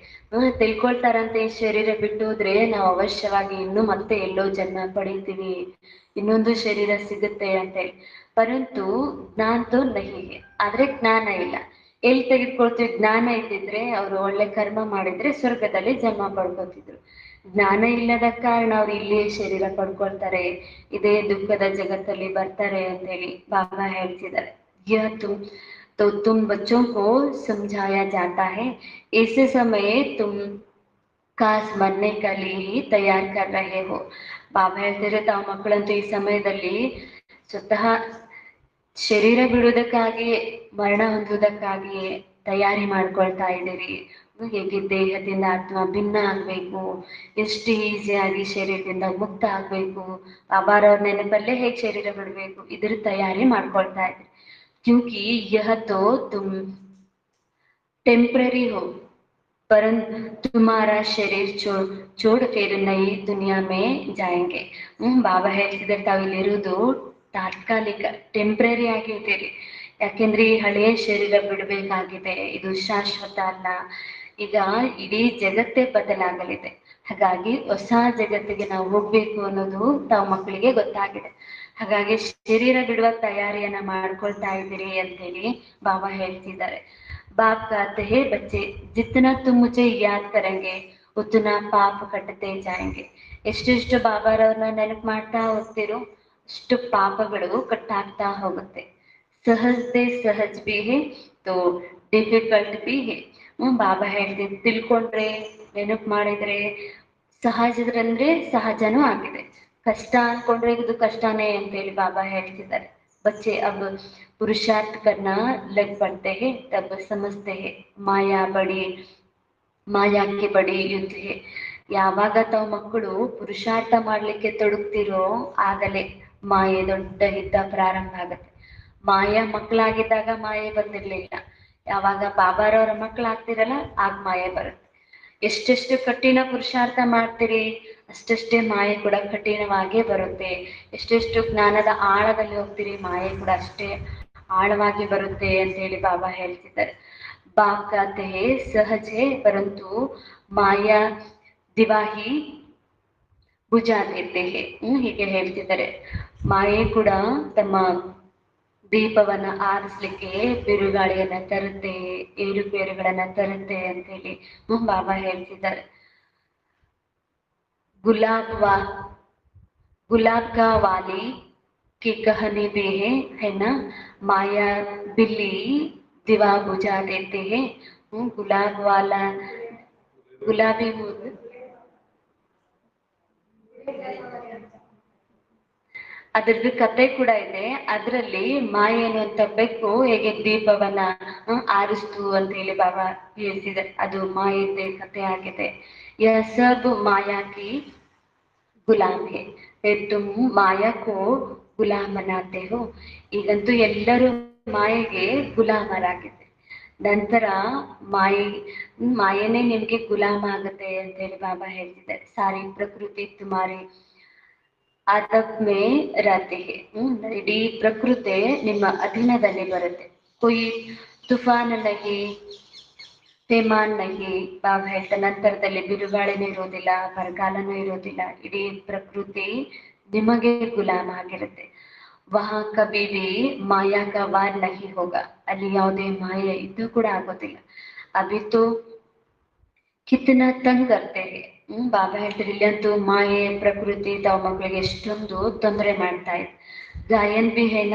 Speaker 1: ತಿಳ್ಕೊಳ್ತಾರಂತೆ ಈ ಶರೀರ ಬಿಟ್ಟು ಹೋದ್ರೆ ನಾವು ಅವಶ್ಯವಾಗಿ ಇನ್ನು ಮತ್ತೆ ಎಲ್ಲೋ ಜನ್ಮ ಪಡಿತೀವಿ, ಇನ್ನೊಂದು ಶರೀರ ಸಿಗುತ್ತೆ ಅಂತ ಹೇಳಿ. ಪರಂತು ಜ್ಞಾನ ತೋ ನಹಿ ಹೈ, ಆದ್ರೆ ಜ್ಞಾನ ಇಲ್ಲ. ಎಲ್ಲಿ ತೆಗೆದುಕೊಳ್ತೀವಿ? ಜ್ಞಾನ ಇದ್ದಿದ್ರೆ ಅವ್ರು ಒಳ್ಳೆ ಕರ್ಮ ಮಾಡಿದ್ರೆ ಸ್ವರ್ಗದಲ್ಲಿ ಜನ್ಮ ಪಡ್ಕೊತಿದ್ರು. ಜ್ಞಾನ ಇಲ್ಲದ ಕಾರಣ ಅವ್ರು ಇಲ್ಲಿಯೇ ಶರೀರ ಪಡ್ಕೊಳ್ತಾರೆ, ಇದೇ ದುಃಖದ ಜಗತ್ತಲ್ಲಿ ಬರ್ತಾರೆ ಅಂತ ಹೇಳಿ ಬಾಬಾ ಹೇಳ್ತಿದ್ದಾರೆ. तो तुम बच्चों को समझाया जाता है, इस समय तुम ಕಾಸ್ ಮರ್ನೆ ಕಲಿ ತಯಾರ್ ಕರ್ ರಹೆ ಹೋ. ಬಾಬಾ ಹೇಳ್ತಿದ್ರೆ ತಾವು ಮಕ್ಕಳಂತೂ ಈ ಸಮಯದಲ್ಲಿ ಸ್ವತಃ ಶರೀರ ಬಿಡುವುದಕ್ಕಾಗಿಯೇ, ಮರಣ ಹೊಂದುವುದಕ್ಕಾಗಿಯೇ ತಯಾರಿ ಮಾಡ್ಕೊಳ್ತಾ ಇದ್ದೀರಿ. ಹೇಗೆ ದೇಹದಿಂದ ಆತ್ಮ ಭಿನ್ನ ಆಗ್ಬೇಕು, ಎಷ್ಟು ಈಸಿಯಾಗಿ ಶರೀರದಿಂದ ಮುಕ್ತ ಆಗ್ಬೇಕು, ಬಾಬಾರವ್ರ ನೆನಪಲ್ಲೇ ಹೇಗೆ ಶರೀರ ಬಿಡ್ಬೇಕು, ಇದ್ರ ತಯಾರಿ ಮಾಡ್ಕೊಳ್ತಾ ಇದ್ರಿ. क्योंकि यह तो तुम टेम्पररी हो, परंतु तुम्हारा शरीर छोड़ फिर नई दुनिया में जाएंगे. ಬಾಬಾ ಹೇಳ್ತಿದ್ರೆ ತಾವಿಲ್ಲಿರುವುದು ತಾತ್ಕಾಲಿಕ, ಟೆಂಪ್ರರಿ ಆಗಿರ್ತೀರಿ. ಯಾಕೆಂದ್ರೆ ಈ ಹಳೆಯ ಶರೀರ ಬಿಡಬೇಕಾಗಿದೆ, ಇದು ಶಾಶ್ವತ ಅಲ್ಲ. ಈಗ ಇಡೀ ಜಗತ್ತೇ ಬದಲಾಗಲಿದೆ, ಹಾಗಾಗಿ ಹೊಸ ಜಗತ್ತಿಗೆ ನಾವು ಹೋಗ್ಬೇಕು ಅನ್ನೋದು ತಾವು ಮಕ್ಕಳಿಗೆ ಗೊತ್ತಾಗಿದೆ. ಹಾಗಾಗಿ ಶರೀರ ಬಿಡುವ ತಯಾರಿಯನ್ನ ಮಾಡ್ಕೊಳ್ತಾ ಇದ್ದೀರಿ ಅಂತೇಳಿ ಬಾಬಾ ಹೇಳ್ತಿದ್ದಾರೆ. बाप कहते हैं बच्चे जितना तुम मुझे याद करेंगे उतना पाप कटते जाएंगे. ಎಷ್ಟೆಷ್ಟು ಬಾಬಾರವ್ರನ್ನ ನೆನಪು ಮಾಡ್ತಾ ಹೋಗ್ತಿರೋ ಅಷ್ಟು ಪಾಪಗಳು ಕಟ್ಟಾಗ್ತಾ ಹೋಗುತ್ತೆ. ಸಹಜತೆ ಸಹಜ ಬಿ ಹೇ ತೋ ಡಿಫಿಕಲ್ಟ್ ಬಿ ಹೇ. ಬಾಬಾ ಹೇಳ್ತಿದ್ರು ತಿಳ್ಕೊಂಡ್ರೆ ನೆನಪು ಮಾಡಿದ್ರೆ ಸಹಜದ್ರಂದ್ರೆ ಸಹಜನೂ ಆಗಿದೆ, ಕಷ್ಟ ಅನ್ಕೊಂಡ್ರೆ ಇದು ಕಷ್ಟನೇ ಅಂತೇಳಿ ಬಾಬಾ ಹೇಳ್ತಿದ್ದಾರೆ. बच्चे अब पुरुषार्थ करना लग पड़ते हैं तब समझते हैं ಮಾಯಾ के बड़ी युद्ध है. ಯಾವಾಗ ತಾವು ಮಕ್ಕಳು ಪುರುಷಾರ್ಥ ಮಾಡ್ಲಿಕ್ಕೆ ತೊಡಗ್ತಿರೋ ಆಗಲೇ ಮಾಯೆ ದೊಡ್ಡ ಯುದ್ಧ ಪ್ರಾರಂಭ ಆಗುತ್ತೆ. ಮಾಯಾ ಮಕ್ಕಳಾಗಿದ್ದಾಗ ಮಾಯೆ ಬಂದಿರ್ಲಿಲ್ಲ, ಯಾವಾಗ ಬಾಬಾರವರ ಮಕ್ಕಳಾಗ್ತಿರಲ್ಲ ಆಗ ಮಾಯೆ ಬರುತ್ತೆ. ಎಷ್ಟೆಷ್ಟು ಕಠಿಣ ಪುರುಷಾರ್ಥ ಮಾಡ್ತೀರಿ ಅಷ್ಟಷ್ಟೇ ಮಾಯೆ ಕೂಡ ಕಠಿಣವಾಗೇ ಬರುತ್ತೆ. ಎಷ್ಟೆಷ್ಟು ಜ್ಞಾನದ ಆಳದಲ್ಲಿ ಹೋಗ್ತೀರಿ ಮಾಯೆ ಕೂಡ ಅಷ್ಟೇ ಆಳವಾಗಿ ಬರುತ್ತೆ ಅಂತ ಹೇಳಿ ಬಾಬಾ ಹೇಳ್ತಿದ್ದಾರೆ. ಬಾಪ್ कहते हैं सहज है परंतु माया ದಿವಾಹಿ ಬುಜಾ ದೇತೆ ಹೇ. ಹೀಗೆ ಹೇಳ್ತಿದ್ದಾರೆ, ಮಾಯೆ ಕೂಡ ತಮ್ಮ ದೀಪವನ್ನ ಆರಿಸ್ಲಿಕ್ಕೆ ಬಿರುಗಾಳಿಯನ್ನ ತರುತ್ತೆ, ಏರುಪೇರುಗಳನ್ನ ತರುತ್ತೆ ಅಂತ ಹೇಳಿ ಬಾಬಾ ಹೇಳ್ತಿದ್ದಾರೆ. गुलाब का वाली की कहानी भी है ना, माया बिल्ली दिवा बुझा देते हैं. गुलाब वाला गुलाबी ಅದ್ರದ್ದು ಕತೆ ಕೂಡ ಇದೆ. ಅದರಲ್ಲಿ ಮಾಯೆ ಅನ್ನುವಂತ ಬೆಕ್ಕು ಹೇಗೆ ದೀಪವನ್ನ ಆರಿಸ್ತು ಅಂತ ಹೇಳಿ ಬಾಬಾ ಹೇಳ್ತಿದ್ದಾರೆ. ಅದು ಮಾಯೆದೆ ಕತೆ ಆಗಿದೆ. यह सब माया की गुलाम है, तुम माया को गुलाम बनाते हो. ಈಗಂತೂ ಎಲ್ಲರೂ ಮಾಯೆಗೆ ಗುಲಾಮರಾಗಿದೆ, ನಂತರ ಮಾಯೆನೇ ನಿಮ್ಗೆ ಗುಲಾಮ ಆಗುತ್ತೆ ಅಂತ ಹೇಳಿ ಬಾಬಾ ಹೇಳ್ತಿದ್ದಾರೆ. ಸಾರಿ ಪ್ರಕೃತಿ ತುಮಾರಿ ಅದಬ್ ಮೇ ರಹತೆ ಹೇ. ಇಡೀ ಪ್ರಕೃತಿ ನಿಮ್ಮ ಅಧೀನದಲ್ಲಿ ಬರುತ್ತೆ. ಕೊಯ್ ತುಫಾನ್ ನಹಿ ಪೇಮಾನ್ ನಹಿ. ಬಾಬಾ ಹೇಳ್ತಾ ನಂತರದಲ್ಲಿ ಬಿರುಗಾಳಿನೂ ಇರೋದಿಲ್ಲ, ಬರಗಾಲನೂ ಇರೋದಿಲ್ಲ, ಇಡೀ ಪ್ರಕೃತಿ ನಿಮಗೆ ಗುಲಾಮ ಆಗಿರುತ್ತೆ. ವಹಾ ಕಭಿ ಭಿ ಮಾಯಾ ಕಾ ವಾರ್ ನಹಿ ಹೋಗ. ಅಲ್ಲಿ ಯಾವುದೇ ಮಾಯೆ ಇದ್ದು ಕೂಡ ಆಗೋದಿಲ್ಲ. ಅಭಿತು ಕಿತನಾ ತಂಗ್ ಕರ್ತೆ ಹೇ. ಬಾಬಾ ಹೇಳ್ತಾರೆ ಇಲ್ಲಂತೂ ಮಾಯೆ ಪ್ರಕೃತಿ ತಾವು ಮಕ್ಕಳಿಗೆ ಎಷ್ಟೊಂದು ತೊಂದರೆ ಮಾಡ್ತಾ ಇದೆ. ಗಾಯನ್ ಬಿ ಹೇನ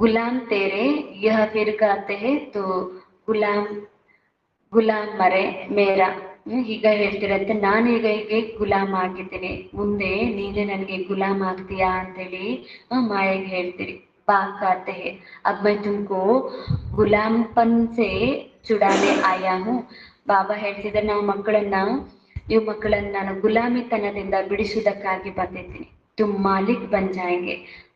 Speaker 1: ಗುಲಾಮ್ ತೇರೆ ಯಹ ಫಿರ್ कहते हैं तो ಗುಲಾಮ್ ಮರೆ ಮೇರಾ. ಈಗ ಹೇಳ್ತಿರಂತೆ ನಾನೀಗ ಹೀಗೆ ಗುಲಾಮ್ ಆಗಿದ್ದೀನಿ, ಮುಂದೆ ನೀನೇ ನನಗೆ ಗುಲಾಮ್ ಆಗ್ತೀಯಾ ಅಂತೇಳಿ ಮಾಯೆಗೆ ಹೇಳ್ತೀರಿ. बाप कहते हैं अब मैं तुमको गुलामपन से छुड़ाने आया हूँ. ಬಾಬಾ ಹೇಳ್ತಿದ್ದಾರೆ ನೀವು ಮಕ್ಕಳನ್ನ ನಾನು ಗುಲಾಮಿತನದಿಂದ ಬಿಡಿಸುವುದಕ್ಕಾಗಿ ಬಂದಿದ್ದೀನಿ. ತುಮ್ ಮಾಲಿಕ್ ಬನ್ ಜಾಯಂಗೆ,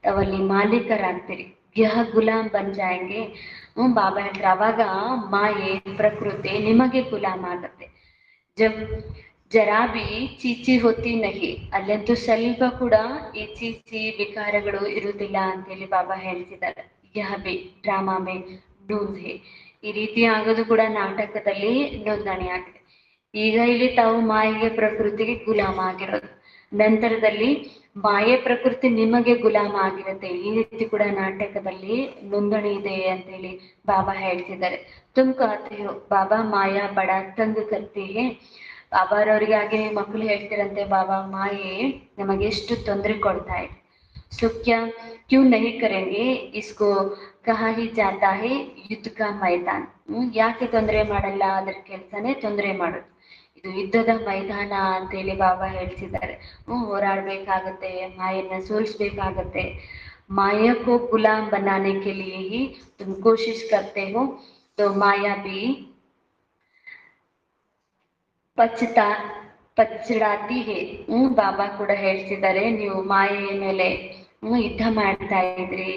Speaker 1: ಅವಲ್ಲಿ ಮಾಲೀಕರಾಗ್ತೀರಿ. ಯಹ ಗುಲಾಮ್ ಬನ್ ಜಾಯಂಗೆ. ಬಾಬಾ ಹೇಳ್ತಾರೆ ಅವಾಗ ಮಾಯೆ ಪ್ರಕೃತಿ ನಿಮಗೆ ಗುಲಾಮ ಆಗುತ್ತೆ. ಜಬ್ ಜರಾ ಬಿ ಚೀಚಿ ಹೊತ್ತಿ ನಹಿ, ಅಲ್ಲಂತೂ ಸ್ವಲ್ಪ ಕೂಡ ಈ ಚೀಚಿ ವಿಕಾರಗಳು ಇರುವುದಿಲ್ಲ ಅಂತೇಳಿ ಬಾಬಾ ಹೇಳ್ತಿದ್ದಾರೆ. ಯಹ ಬಿ ಡ್ರಾಮಾ ಮೇ ಡೂಂದ್ ಹೇ. ಈ ರೀತಿ ಆಗೋದು ಕೂಡ ನಾಟಕದಲ್ಲಿ ನೋಂದಣಿ ಆಗಿದೆ. ಈಗ ಇಲ್ಲಿ ತಾವು ಮಾಯೆಗೆ ಪ್ರಕೃತಿಗೆ ಗುಲಾಮ ಆಗಿರೋದು, ನಂತರದಲ್ಲಿ ಮಾಯೆ ಪ್ರಕೃತಿ ನಿಮಗೆ ಗುಲಾಮ ಆಗಿರುತ್ತೆ. ಈ ರೀತಿ ಕೂಡ ನಾಟಕದಲ್ಲಿ ನೋಂದಣಿ ಇದೆ ಅಂತ ಹೇಳಿ ಬಾಬಾ ಹೇಳ್ತಿದ್ದಾರೆ. ತುಮ್ कहते हो ಬಾಬಾ ಮಾಯಾ ಬಡ ತಂಗ್ ಕರ್ತಿ ಹೇ. ಬಾಬಾರವರಿಗೆ ಹಾಗೆ ಮಕ್ಕಳು ಹೇಳ್ತಿರಂತೆ ಬಾಬಾ ಮಾಯೆ ನಮಗೆ ಎಷ್ಟು ತೊಂದರೆ ಕೊಡ್ತಾ ಇದೆ. सो क्या क्यों नहीं करेंगे इसको कहा ही जाता है युद्ध का मैदान. ಯಾಕೆ ತೊಂದರೆ ಮಾಡಲ್ಲ, ಅದ್ರ ಕೆಲಸನೇ ತೊಂದರೆ ಮಾಡೋದು, ಇದು ಯುದ್ಧದ ಮೈದಾನ ಅಂತೇಳಿ ಬಾಬಾ ಹೇಳ್ತಿದ್ದಾರೆ. ಹೋರಾಡ್ಬೇಕಾಗತ್ತೆ, ಮಾಯನ್ನ ಸೋಲಿಸ್ಬೇಕಾಗತ್ತೆ. माया को गुलाम बनाने के लिए ही तुम कोशिश करते हो, तो माया भी ಪಚ್ಚತಾ ಪಚ್ಚಡಾತಿ ಹೇ. ಬಾಬಾ ಕೂಡ ಹೇಳ್ತಿದ್ದಾರೆ, ನೀವು ಮಾಯೆಯ ಮೇಲೆ ಯುದ್ಧ ಮಾಡ್ತಾ ಇದ್ರಿ,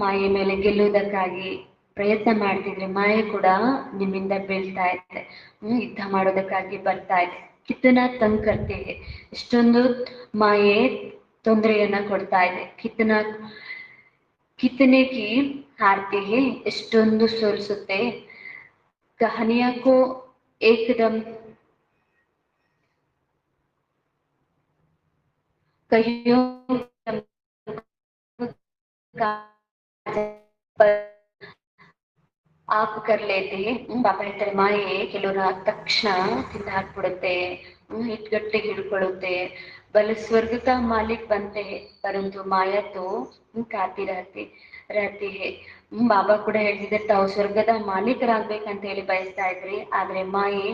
Speaker 1: ಮಾಯೆ ಮೇಲೆ ಗೆಲ್ಲುವುದಕ್ಕಾಗಿ ಪ್ರಯತ್ನ ಮಾಡ್ತಿದ್ರಿ, ಮಾಯೆ ಕೂಡ ನಿಮ್ಮಿಂದ ಬೀಳ್ತಾ ಇದೆ, ಯುದ್ಧ ಮಾಡೋದಕ್ಕಾಗಿ ಬರ್ತಾ ಇದೆ. ಕಿತ್ತನ ತಂಗ್ ಕರ್ತೆ ಹೇ, ಎಷ್ಟೊಂದು ಮಾಯೆ ತೊಂದರೆಯನ್ನ ಕೊಡ್ತಾ ಇದೆ. ಕಿತ್ತನೆ ಕಿ ಹಾರ್ತಿ ಹೇ, ಎಷ್ಟೊಂದು ಸೋಲಿಸುತ್ತೆ. ಕಹನಿಯಾಕೋ ಏಕದಮ್ कहियो ಆಪ್ ಕರ್ಲೇತಿ. ಬಾಬಾ ಹೇಳ್ತಾರೆ, ಮಾಯೆ ಕೆಲವರ ತಕ್ಷಣ ತಿಂದು ಹಾಕ್ಬಿಡುತ್ತೆ, ಹಿಟ್ಗಟ್ಟಿಗೆ ಹಿಡ್ಕೊಳ್ಳುತ್ತೆ. ಬಲ ಸ್ವರ್ಗ ಕಾ ಮಾಲಿಕ್ ಬಂತೆ ಪರಂತು ಮಾಯಾ ತೋ ಕಾತಿ रहती है. ಬಾಬಾ ಕೂಡ ಹೇಳ್ತಿದ್ದಾರೆ, ತಾವು ಸ್ವರ್ಗದ ಮಾಲೀಕರಾಗ್ಬೇಕಂತ ಹೇಳಿ ಬಯಸ್ತಾ ಇದ್ರಿ, ಆದ್ರೆ ಮಾಯೆ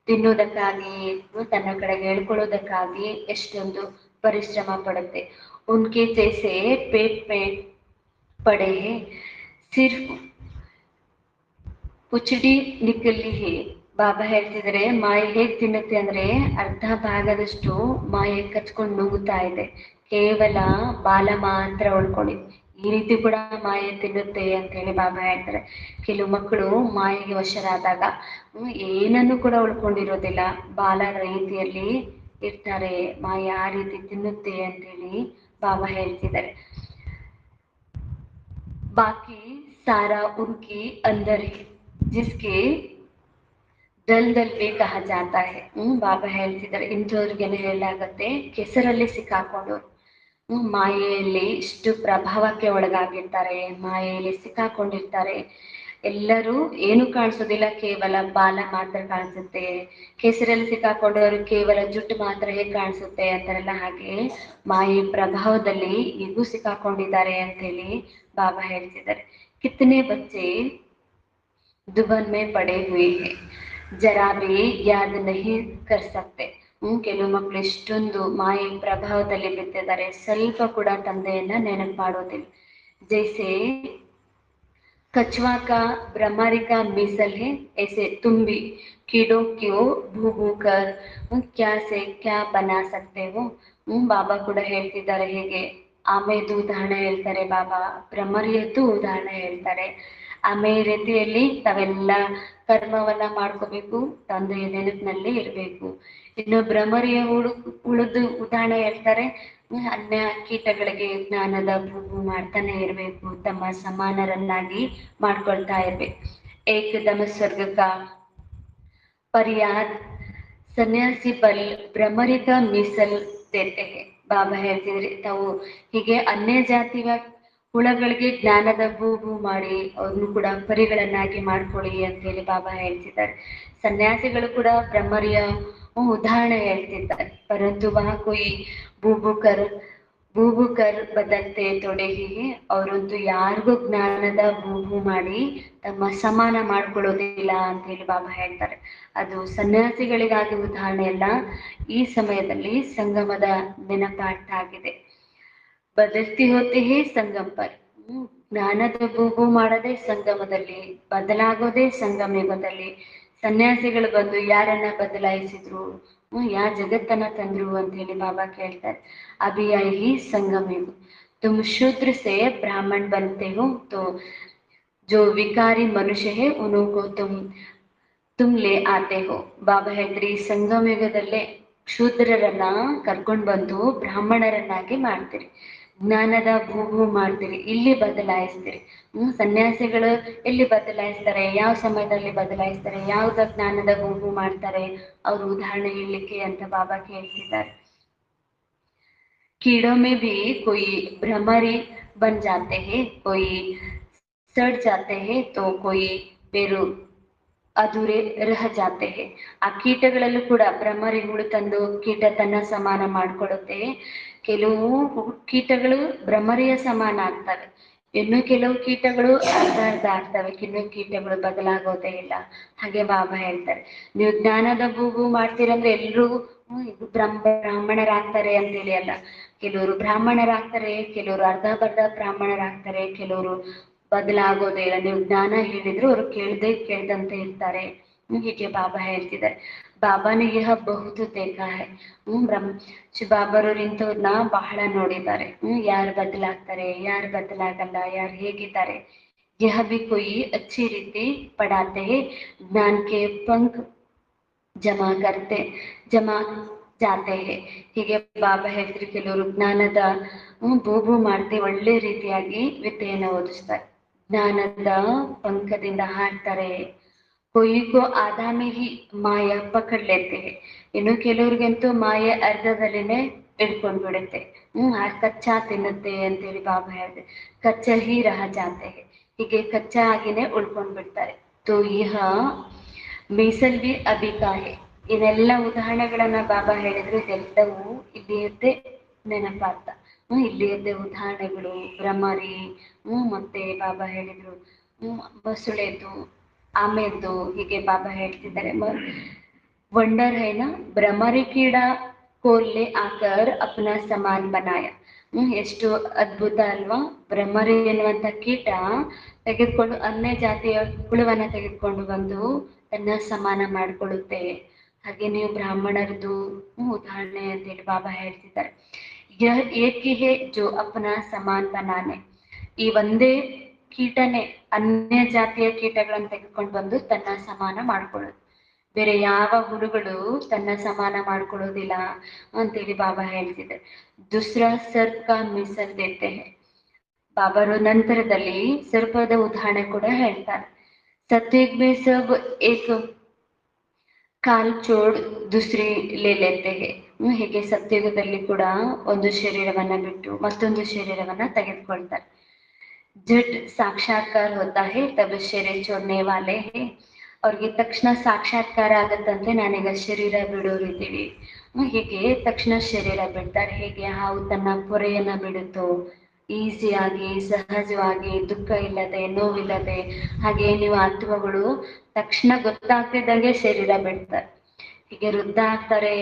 Speaker 1: ತಿನ್ನೋದಕ್ಕಾಗಿ ತನ್ನ ಕಡೆಗೆ ಹೇಳ್ಕೊಳ್ಳೋದಕ್ಕಾಗಿ ಎಷ್ಟೊಂದು ಪರಿಶ್ರಮ ಪಡುತ್ತೆ. ಉನ್ಕೆ ಜೈಸೆ ಪೇಟ್ ಪೇಟ್ ಪಡೆ ಸಿರ್ಫ್ ಪುಚಡಿ ನಿಕ್ಕಲ್ಲಿ ಹೇ. ಬಾಬಾ ಹೇಳ್ತಿದ್ರೆ, ಮಾಯೆ ಹೇಗ್ ತಿನ್ನುತ್ತೆ ಅಂದ್ರೆ ಅರ್ಧ ಭಾಗದಷ್ಟು ಮಾಯೆ ಕಚ್ಕೊಂಡು ನುಗ್ಗುತ್ತಾ ಇದೆ, ಕೇವಲ ಬಾಲ ಮಾತ್ರ ಉಳ್ಕೊಳ್ಳಿ. ಈ ರೀತಿ ಕೂಡ ಮಾಯೆ ತಿನ್ನುತ್ತೆ ಅಂತ ಹೇಳಿ ಬಾಬಾ ಹೇಳ್ತಾರೆ. ಕೆಲವು ಮಕ್ಕಳು ಮಾಯೆಗೆ ವಶರಾದಾಗ ಏನನ್ನು ಕೂಡ ಉಳ್ಕೊಂಡಿರೋದಿಲ್ಲ, ಬಾಲ ರೀತಿಯಲ್ಲಿ ಇರ್ತಾರೆ. ಮಾಯೆ ಆ ರೀತಿ ತಿನ್ನುತ್ತೆ ಅಂತ ಹೇಳಿ ಬಾಬಾ ಹೇಳ್ತಿದ್ದಾರೆ. ಬಾಕಿ ಸಾರಾ ಉನ್ಕಿ ಅಂದರ್ ಜಿಸ್ಗೆ ದಲ್ ದಲ್ ಬೇ ಕಹ ಜಾತಾ ಹೇ. ಬಾಬಾ ಹೇಳ್ತಿದ್ದಾರೆ, ಇಂಥವ್ರಿಗೇನೆ ಹೇಳಲಾಗತ್ತೆ ಕೆಸರಲ್ಲಿ ಸಿಕ್ಕಾಕೊಂಡವ್ರು. ಮಾಯೆಯಲ್ಲಿ ಇಷ್ಟು ಪ್ರಭಾವಕ್ಕೆ ಒಳಗಾಗಿರ್ತಾರೆ, ಮಾಯೆಯಲ್ಲಿ ಸಿಕ್ಕಾಕೊಂಡಿರ್ತಾರೆ. ಎಲ್ಲರೂ ಏನು ಕಾಣಿಸೋದಿಲ್ಲ, ಕೇವಲ ಬಾಲ ಮಾತ್ರ ಕಾಣಿಸುತ್ತೆ. ಕೆಸರಲ್ಲಿ ಸಿಕ್ಕಾಕೊಂಡವರು ಕೇವಲ ಜುಟ್ಟು ಮಾತ್ರ ಹೇಗೆ ಕಾಣಿಸುತ್ತೆ ಅಂತಾರಲ್ಲ, ಹಾಗೆ ಮಾಯೆ ಪ್ರಭಾವದಲ್ಲಿ ಈಗೂ ಸಿಕ್ಕಾಕೊಂಡಿದ್ದಾರೆ ಅಂತ ಹೇಳಿ ಬಾಬಾ ಹೇಳ್ತಿದ್ದಾರೆ. ಕಿತ್ತನೆ ಬಚ್ಚೆ दुबन में पड़े हुए हैं, जरा भी याद नहीं कर सकते. ಕೆಲವು ಮಕ್ಕಳು ಎಷ್ಟೊಂದು ಮಾಯೆ ಪ್ರಭಾವದಲ್ಲಿ ಬಿದ್ದಿದ್ದಾರೆ, ಸ್ವಲ್ಪ ಕೂಡ ತಂದೆಯನ್ನ ನೆನಪು ಮಾಡೋದಿಲ್ಲ. ಜೈಸೆ कछुआ का भ्रमरी का मिसल है, ऐसे तुम भी कीड़ों को भू भू कर क्या से क्या बना सकते हो. ಬಾಬಾ ಕೂಡ ಹೇಳ್ತಿದ್ದಾರೆ, ಹೇಗೆ ಆಮೆದು ಉದಾಹರಣೆ ಹೇಳ್ತಾರೆ ಬಾಬಾ, ಭ್ರಮರಿಯದ್ದು ಉದಾಹರಣೆ ಹೇಳ್ತಾರೆ. ಆಮೆ ರೀತಿಯಲ್ಲಿ ತಾವೆಲ್ಲ ಕರ್ಮವನ್ನ ಮಾಡ್ಕೋಬೇಕು, ತಂದೆಯ ನೆನಪಿನಲ್ಲಿ ಇರಬೇಕು. ಇನ್ನು ಭ್ರಮರಿಯ ಉಳಿದು ಉದಾಹರಣೆ ಹೇಳ್ತಾರೆ, ಅನ್ಯ ಕೀಟಗಳಿಗೆ ಜ್ಞಾನದ ಭೂಮಿ ಮಾಡ್ತಾನೆ ಇರಬೇಕು, ತಮ್ಮ ಸಮಾನರನ್ನಾಗಿ ಮಾಡ್ಕೊಳ್ತಾ ಇರ್ಬೇಕು. ಏಕದಮ ಸ್ವರ್ಗಕ ಪರ್ಯಾದ ಸನ್ಯಾಸಿ ಬಲ್ ಭ್ರಮರಿಕ ಮೀಸಲ್ ದೇತೆ. ಬಾಬಾ ಹೇಳ್ತಿದ್ರಿ, ತಾವು ಹೀಗೆ ಅನ್ಯ ಜಾತಿಯ ಹುಳಗಳಿಗೆ ಜ್ಞಾನದ ಭೂಭೂ ಮಾಡಿ ಅವ್ರನ್ನು ಕೂಡ ಪರಿಗಳನ್ನಾಗಿ ಮಾಡ್ಕೊಳ್ಳಿ ಅಂತ ಹೇಳಿ ಬಾಬಾ ಹೇಳ್ತಿದ್ದಾರೆ. ಸನ್ಯಾಸಿಗಳು ಕೂಡ ಬ್ರಹ್ಮರಿಯ ಉದಾಹರಣೆ ಹೇಳ್ತಿದ್ದಾರೆ. ಪರಂತು ವಹ ಕೊಯ್ ಬೂಬುಕರ್ ಬದಲ್ತೆ ತೊಡೆಗಿ, ಅವರಂತೂ ಯಾರಿಗೂ ಜ್ಞಾನದ ಭೂಭೂ ಮಾಡಿ ತಮ್ಮ ಸಮಾನ ಮಾಡ್ಕೊಳ್ಳೋದಿಲ್ಲ ಅಂತ ಹೇಳಿ ಬಾಬಾ ಹೇಳ್ತಾರೆ. ಅದು ಸನ್ಯಾಸಿಗಳಿಗಾಗಿ ಉದಾಹರಣೆ ಅಲ್ಲ, ಈ ಸಮಯದಲ್ಲಿ ಸಂಗಮದ ನೆನಪಾಗ್ತಾ ಆಗಿದೆ. ಬದಲ್ತಿ ಹೋತೆ ಹೇ ಸಂಗಮ ಪರ್. ಜ್ಞಾನದ ಭೂಭೂ ಮಾಡೋದೇ ಸಂಗಮದಲ್ಲಿ, ಬದಲಾಗೋದೇ ಸಂಗಮಯುಗದಲ್ಲಿ. ಸನ್ಯಾಸಿಗಳು ಬಂದು ಯಾರನ್ನ ಬದಲಾಯಿಸಿದ್ರು, ಯಾವ ಜಗತ್ತನ್ನ ತಂದ್ರು ಅಂತ ಹೇಳಿ ಬಾಬಾ ಕೇಳ್ತಾರೆ. ಅಭಿ ಐ ಸಂಗಮ ಯುಗ, ತುಮ್ ಶೂದ್ರ ಸೆ ಬ್ರಾಹ್ಮಣ बनते हो तो जो विकारी मनुष्य है उनको तुम ले आते हो. ಬಾಬಾ ಹೇಳ್ರಿ, ಸಂಗಮ ಯುಗದಲ್ಲೇ ಶೂದ್ರರನ್ನ ಕರ್ಕೊಂಡು ಬಂದು ಬ್ರಾಹ್ಮಣರನ್ನಾಗಿ ಮಾಡ್ತೀರಿ, ಜ್ಞಾನದ ಭೂಭೂ ಮಾಡ್ತೀರಿ, ಇಲ್ಲಿ ಬದಲಾಯಿಸ್ತೀರಿ. ಸನ್ಯಾಸಿಗಳು ಎಲ್ಲಿ ಬದಲಾಯಿಸ್ತಾರೆ, ಯಾವ ಸಮಯದಲ್ಲಿ ಬದಲಾಯಿಸ್ತಾರೆ, ಯಾವ್ದ ಜ್ಞಾನದ ಭೂಭೂ ಮಾಡ್ತಾರೆ, ಅವ್ರ ಉದಾಹರಣೆ ಹೇಳಲಿಕ್ಕೆ ಅಂತ ಬಾಬಾ ಕೇಳ್ತಿದ್ದಾರೆ. कीड़ों में भी कोई भ्रमरी बन जाते हैं, कोई सड़ जाते हैं, तो कोई ಬೇರು ಅಧೂರೆ ರಹ ಜಾತೆ ಹೇ. ಆ ಕೀಟಗಳಲ್ಲೂ ಕೂಡ ಭ್ರಮರಿ ಹುಳು ತಂದು ಕೀಟ ತನ್ನ ಸಮಾನ ಮಾಡ್ಕೊಡುತ್ತೆ. ಕೆಲವು ಕೀಟಗಳು ಭ್ರಮರಿಯ ಸಮಾನ ಆಗ್ತವೆ, ಇನ್ನು ಕೆಲವು ಕೀಟಗಳು ಅರ್ಧ ಆಗ್ತವೆ, ಕೆಲವು ಕೀಟಗಳು ಬದಲಾಗೋದೇ ಇಲ್ಲ. ಹಾಗೆ ಬಾಬಾ ಹೇಳ್ತಾರೆ, ನೀವು ಜ್ಞಾನದ ಭೂಭೂ ಮಾಡ್ತೀರಂದ್ರೆ ಎಲ್ರಿಗೂ ಬ್ರಾಹ್ಮಣರಾಗ್ತಾರೆ ಅಂತೇಳಿ ಅಲ್ಲ. ಕೆಲವರು ಬ್ರಾಹ್ಮಣರಾಗ್ತಾರೆ, ಕೆಲವರು ಅರ್ಧ ಬರ್ಧ ಬ್ರಾಹ್ಮಣರಾಗ್ತಾರೆ, ಕೆಲವರು ಬದಲಾಗೋದೇ ಇಲ್ಲ. ನೀವು ಜ್ಞಾನ ಹೇಳಿದ್ರು ಅವರು ಕೇಳ್ದಂತೆ ಇರ್ತಾರೆ. ಹೀಗೆ ಬಾಬಾ ಹೇಳ್ತಿದ್ದಾರೆ. ಬಾಬಾನೇ ಯಹ ಬಹುದು ದೇಖಾ ಹೈ. ಬಾಬಾರವ್ರು ಇಂಥವ್ರನ್ನ ಬಹಳ ನೋಡಿದ್ದಾರೆ. ಯಾರು ಬದಲಾಗ್ತಾರೆ, ಯಾರು ಬದಲಾಗಲ್ಲ, ಯಾರು ಹೇಗಿದ್ದಾರೆ. ಯಹ ಭಿ ಕೊಯಿ ಅಚ್ಚಿ ರೀತಿ ಪಡಾತೆ ಹೈ, ಜ್ಞಾನ ಕೆ ಪಂಖ ಜಮಾ ಕರ್ತೆ ಜಮಾ ಜಾತೆ ಹೇ. ಹೀಗೆ ಬಾಬಾ ಹೇಳ್ತಾರೆ, ಕೆಲವರು ಜ್ಞಾನದ ಬೂಬು ಮಾಡ್ತಿ ಒಳ್ಳೆ ರೀತಿಯಾಗಿ ವಿದ್ಯೆಯನ್ನು ಓದಿಸ್ತಾರೆ, ಜ್ಞಾನದ ಪಂಖದಿಂದ ಹಾಡ್ತಾರೆ. ಕೊಯ್ಕೋ ಆಧಾ ಮೇ ಹಿ ಮಾಯ ಪಕಡ್ ಲೇತೆ ಹೇ. ಇನ್ನು ಕೆಲವ್ರಿಗಂತೂ ಮಾಯ ಅರ್ಧದಲ್ಲಿನೇ ಹಿಡ್ಕೊಂಡ್ಬಿಡುತ್ತೆ. ಆ ಕಚ್ಚಾ ತಿನ್ನುತ್ತೆ ಅಂತೇಳಿ ಬಾಬಾ ಹೇಳಿದೆ. ಕಚ್ಚಾ ಹಿ ರಹ ಜಾತೆ ಹೇ. ಹೀಗೆ ಕಚ್ಚಾ ಆಗಿನೇ ಉಳ್ಕೊಂಡ್ಬಿಡ್ತಾರೆ. ತೋ ಯಹ ಮೀಸಲ್ ಬಿ ಅಭಿಕಾಹೆ. ಇದೆಲ್ಲ ಉದಾಹರಣೆಗಳನ್ನ ಬಾಬಾ ಹೇಳಿದ್ರು, ಇದೆಲ್ಲವೂ ಇಲ್ಲಿಯದ್ದೇ ನೆನಪಾರ್ಥ. ಇಲ್ಲಿಯದ್ದೇ ಉದಾಹರಣೆಗಳು. ಭ್ರಮರಿ, ಮತ್ತೆ ಬಾಬಾ ಹೇಳಿದ್ರು ಮೊಸಳೆದು, ಆಮೆದ್ದು, ಹೀಗೆ ಬಾಬಾ ಹೇಳ್ತಿದ್ದಾರೆ. ವಂಡರ್ ಹೈನ ಭ್ರಮರಿ ಕೀಡ ಕೋಲ್ಲೆ ಆಕರ್ ಅಪ್ನ ಸಮಾನ್ ಬನಾಯ. ಎಷ್ಟು ಅದ್ಭುತ ಅಲ್ವಾ. ಭ್ರಮರಿ ಎನ್ನುವಂತ ಕೀಟ ತೆಗೆದುಕೊಂಡು ಅನ್ಯ ಜಾತಿಯ ಹುಳುವನ್ನ ತೆಗೆದುಕೊಂಡು ಬಂದು ತನ್ನ ಸಮಾನ ಮಾಡಿಕೊಳ್ಳುತ್ತೆ. ಹಾಗೆ ನೀವು ಬ್ರಾಹ್ಮಣರದು ಉದಾಹರಣೆ ಅಂತೇಳಿ ಬಾಬಾ ಹೇಳ್ತಿದ್ದಾರೆ. ಯಹ ಏಕ್ ಹಿ ಹೈ ಜೋ ಅಪ್ನ ಸಮಾನ್ ಬನಾನೆ. ಈ ಒಂದೇ ಕೀಟನೇ ಅನ್ಯ ಜಾತಿಯ ಕೀಟಗಳನ್ನು ತೆಗೆದುಕೊಂಡು ಬಂದು ತನ್ನ ಸಮಾನ ಮಾಡ್ಕೊಳ್ಳೋದು. ಬೇರೆ ಯಾವ ಹುಳುಗಳು ತನ್ನ ಸಮಾನ ಮಾಡ್ಕೊಳ್ಳೋದಿಲ್ಲ ಅಂತೇಳಿ ಬಾಬಾ ಹೇಳ್ತಿದ್ದಾರೆ. ದುಸ್ರಾ ಸರ್ಪ ಮಿಸಲ್ ದೇತೆ ಹೈ. ಬಾಬಾರು ನಂತರದಲ್ಲಿ ಸರ್ಪದ ಉದಾಹರಣೆ ಕೂಡ ಹೇಳ್ತಾರೆ. ಸತ್ಯುಗ್ ಮೇ ಸಬ್ ಏಕ್ ಕಾಲ್ ಚೋಡ್ ದುಸ್ರಿ ಲೇತೆ ಹೇ. ಹೀಗೆ ಸತ್ಯುಗದಲ್ಲಿ ಕೂಡ ಒಂದು ಶರೀರವನ್ನ ಬಿಟ್ಟು ಮತ್ತೊಂದು ಶರೀರವನ್ನ ತೆಗೆದುಕೊಳ್ತಾರೆ. ಜಟ್ ಸಾಕ್ಷಾತ್ಕಾರ ಹೋತಾ ಹೇ ತಬ್ ಶರೀರ ಚೋಡ್ನೆ ವಾಲೆ ಹೇ. ಅವ್ರಿಗೆ ತಕ್ಷಣ ಸಾಕ್ಷಾತ್ಕಾರ ಆಗತ್ತಂತೆ, ನಾನೀಗ ಶರೀರ ಬಿಡೋರಿದ್ದೀವಿ. ಹೀಗೆ ತಕ್ಷಣ ಶರೀರ ಬಿಡ್ತಾರೆ. ಹೇಗೆ ಹಾವು ತನ್ನ ಪೊರೆಯನ್ನ ಬಿಡುತ್ತೋ ಈಸಿಯಾಗಿ, ಸಹಜವಾಗಿ, ದುಃಖ ಇಲ್ಲದೆ, ನೋವಿಲ್ಲದೆ, ಹಾಗೆ ನೀವು ಆತ್ಮಗಳು ತಕ್ಷಣ ಗೊತ್ತಾಗ್ತಿದ್ದಂಗೆ ಶರೀರ ಬಿಡ್ತಾರೆ. ಹೀಗೆ ವೃದ್ಧ ಆಗ್ತಾರೆ,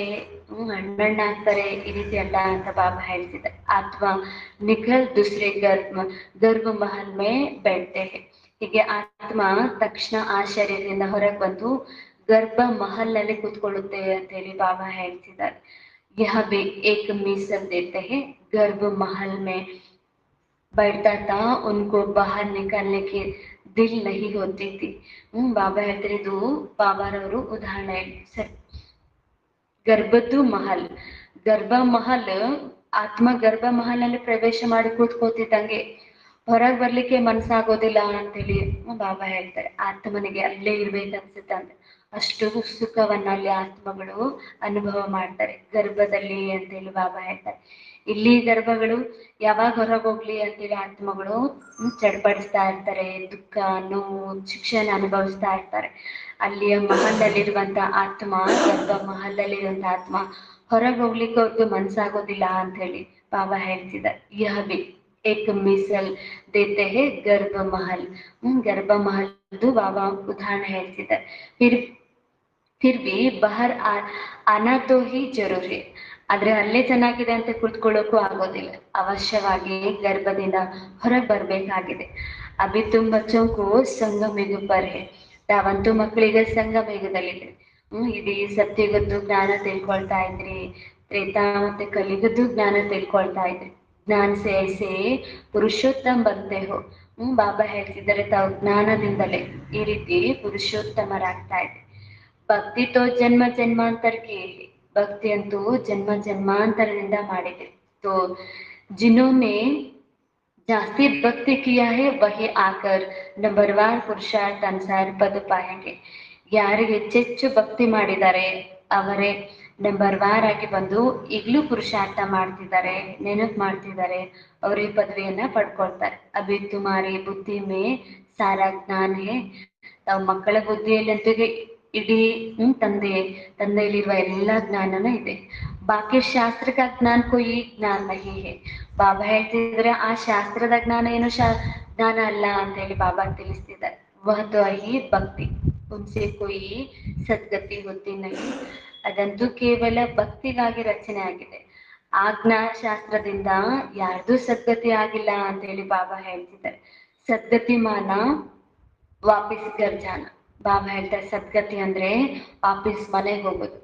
Speaker 1: ಹಣ್ಣಾಗ್ತಾರೆ, ಈ ರೀತಿ ಅಲ್ಲ ಅಂತ ಬಾಬಾ ಹೇಳ್ತಿದ್ದಾರೆ. ಆತ್ಮ ನಿಖಲ್ ದುಸ್ರೆ ಗರ್ಭ ಮಹಲ್ ಮೇ ಬೆಳ್ತೆ ಹೇ. ಹೀಗೆ ಆತ್ಮ ತಕ್ಷಣ ಆ ಶರೀರದಿಂದ ಹೊರಗೆ ಬಂದು ಗರ್ಭ ಮಹಲ್ ನಲ್ಲಿ ಕೂತ್ಕೊಳ್ಳುತ್ತೆ ಅಂತ ಹೇಳಿ ಬಾಬಾ ಹೇಳ್ತಿದ್ದಾರೆ. ಯಹ ಬಿ ಏಕ್ ಮೀಸಲ್ ದೇತೆ ಹೇ, ಗರ್ಭ ಮಹಲ್ ಮೇ बैठता था, उनको बाहर निकालने की दिल नहीं होती थी. ಬಾಬಾ ಹೇಳ್ತಾರೆ, ಇದು ಬಾಬಾರವರು ಉದಾಹರಣೆ. ಗರ್ಭದ್ದು ಮಹಲ್, ಗರ್ಭ ಮಹಲ್, ಆತ್ಮ ಗರ್ಭ ಮಹಲ್ ನಲ್ಲಿ ಪ್ರವೇಶ ಮಾಡಿ ಕೂತ್ಕೋತಿದ್ದಂಗೆ ಹೊರಗೆ ಬರ್ಲಿಕ್ಕೆ ಮನ್ಸಾಗೋದಿಲ್ಲ ಅಂತೇಳಿ ಬಾಬಾ ಹೇಳ್ತಾರೆ. ಆತ್ಮನಿಗೆ ಅಲ್ಲೇ ಇರ್ಬೇಕನ್ಸುತ್ತಂತೆ, ಅಷ್ಟು ಸುಖವನ್ನ ಅಲ್ಲಿ ಆತ್ಮಗಳು ಅನುಭವ ಮಾಡ್ತಾರೆ ಗರ್ಭದಲ್ಲಿ ಅಂತೇಳಿ ಬಾಬಾ ಹೇಳ್ತಾರೆ. ಇಲ್ಲಿ ಗರ್ಭಗಳು ಯಾವಾಗ ಹೊರಗೆ ಹೋಗ್ಲಿ ಅಂತೇಳಿ ಆತ್ಮಗಳು ಚಡ್ಪಡಿಸ್ತಾ ಇರ್ತಾರೆ, ದುಃಖ, ನೋವು, ಶಿಕ್ಷೆನ ಅನುಭವಿಸ್ತಾ ಇರ್ತಾರೆ. ಅಲ್ಲಿಯ ಮಹಲಲ್ಲಿರುವಂತ ಆತ್ಮ, ಗರ್ಭ ಮಹಲಲ್ಲಿರುವಂತ ಆತ್ಮ ಹೊರಗೆ ಹೋಗ್ಲಿಕ್ಕೆ ಅವ್ರಿಗೆ ಮನ್ಸಾಗೋದಿಲ್ಲ ಅಂತ ಹೇಳಿ ಬಾಬಾ ಹೇಳ್ತಿದ್ದಾರೆ. ಯಹ ಬಿ ಏಕ್ ಮಿಸಲ್ ದೇತೆ ಹೇ ಗರ್ಭ ಮಹಲ್. ಗರ್ಭ ಮಹಲ್ದು ಬಾಬಾ ಉದಾಹರಣೆ ಹೇಳ್ತಿದ್ದಾರೆ. ಫಿರ್ ಬಿ ಬಹರ್ ಆನಾ ತೋ ಹಿ ಜರೂರಿ. ಆದ್ರೆ ಅಲ್ಲೇ ಚೆನ್ನಾಗಿದೆ ಅಂತ ಕುತ್ಕೊಳ್ಳೋಕ್ಕೂ ಆಗೋದಿಲ್ಲ, ಅವಶ್ಯವಾಗಿ ಗರ್ಭದಿಂದ ಹೊರಗೆ ಬರ್ಬೇಕಾಗಿದೆ. ಅಭಿ ತುಮ್ ಬಚ್ಚೋಂ ಕೋ ಸಂಗಮ ಯುಗ ಪರ್ ಹೇ. ತಾವಂತೂ ಮಕ್ಕಳಿಗೆ ಸಂಗಮ ಯುಗದಲ್ಲಿದೆ. ಇಡೀ ಸತ್ಯುಗದ್ದು ಜ್ಞಾನ ತಿಳ್ಕೊಳ್ತಾ ಇದ್ರಿ, ತ್ರೇತಾ ಮತ್ತೆ ಕಲಿಗದ್ದು ಜ್ಞಾನ ತಿಳ್ಕೊಳ್ತಾ ಇದ್ರಿ. ಜ್ಞಾನ ಸೇ ಐಸೆ ಪುರುಷೋತ್ತಮ ಬಂತೆ ಹೋ. ಬಾಬಾ ಹೇಳ್ತಿದ್ದಾರೆ, ತಾವು ಜ್ಞಾನದಿಂದಲೇ ಈ ರೀತಿ ಪುರುಷೋತ್ತಮರಾಗ್ತಾ ಇದ್ರಿ. ಭಕ್ತಿ ತೋ ಜನ್ಮ ಜನ್ಮಾಂತರಕ್ಕೆ, ಭಕ್ತಿ ಅಂತೂ ಜನ್ಮ ಜನ್ಮಾಂತರದಿಂದ ಮಾಡಿದೆ. ತೋ ಜಿನೋನೆ ಜಾಸ್ತಿ ಭಕ್ತಿ ಕಿಯಾ ಹೇ ವಹಿ ಆಕರ್ ನಂಬರ್ವಾರ್ ಪುರುಷಾರ್ಥ ಅನುಸಾರ ಪದ ಪಾಯಂಗೆ. ಯಾರಿಗೆ ಹೆಚ್ಚೆಚ್ಚು ಭಕ್ತಿ ಮಾಡಿದ್ದಾರೆ ಅವರೇ ನಂಬರ್ ವಾರ್ ಆಗಿ ಬಂದು ಈಗಲೂ ಪುರುಷಾರ್ಥ ಮಾಡ್ತಿದ್ದಾರೆ, ನೆನಪು ಮಾಡ್ತಿದ್ದಾರೆ, ಅವರೇ ಪದವಿಯನ್ನ ಪಡ್ಕೊಳ್ತಾರೆ. ಅಭಿ ತುಮಾರಿ ಬುದ್ಧಿ ಮೇ ಸಾರಾ ಜ್ಞಾನ ಹೇ. ತಾವು ಮಕ್ಕಳ ಬುದ್ಧಿಯಲ್ಲಂತೂ ಇಡೀ ತಂದೆಯಲ್ಲಿರುವ ಎಲ್ಲಾ ಜ್ಞಾನನೂ ಇದೆ. ಬಾಕಿ ಶಾಸ್ತ್ರ ಕಾ ಜ್ಞಾನ ಕೊಯಿ ಜ್ಞಾನ ನಹಿ ಹೇ. ಬಾಬಾ ಹೇಳ್ತಿದ್ರೆ ಆ ಶಾಸ್ತ್ರದ ಜ್ಞಾನ ಏನು ಜ್ಞಾನ ಅಲ್ಲ ಅಂತ ಹೇಳಿ ಬಾಬಾ ತಿಳಿಸ್ತಿದ್ದಾರೆ. ವಹ್ ಹಿ ಭಕ್ತಿ ಉನ್ಸೆ ಕೊಯಿ ಸದ್ಗತಿ ಹೋತಿ ನಹಿ. ಅದಂತೂ ಕೇವಲ ಭಕ್ತಿಗಾಗಿ ರಚನೆ ಆಗಿದೆ, ಆಜ್ಞಾ ಶಾಸ್ತ್ರದಿಂದ ಯಾರ್ದು ಸದ್ಗತಿ ಆಗಿಲ್ಲ ಅಂತ ಹೇಳಿ ಬಾಬಾ ಹೇಳ್ತಿದ್ದಾರೆ. ಸದ್ಗತಿ ಮಾನ ವಾಪಸ್ ಘರ್ ಜಾನ. ಬಾಬಾ ಹೇಳ್ತಾರೆ ಸದ್ಗತಿ ಅಂದ್ರೆ ವಾಪಸ್ ಮನೆಗೆ ಹೋಗೋದು.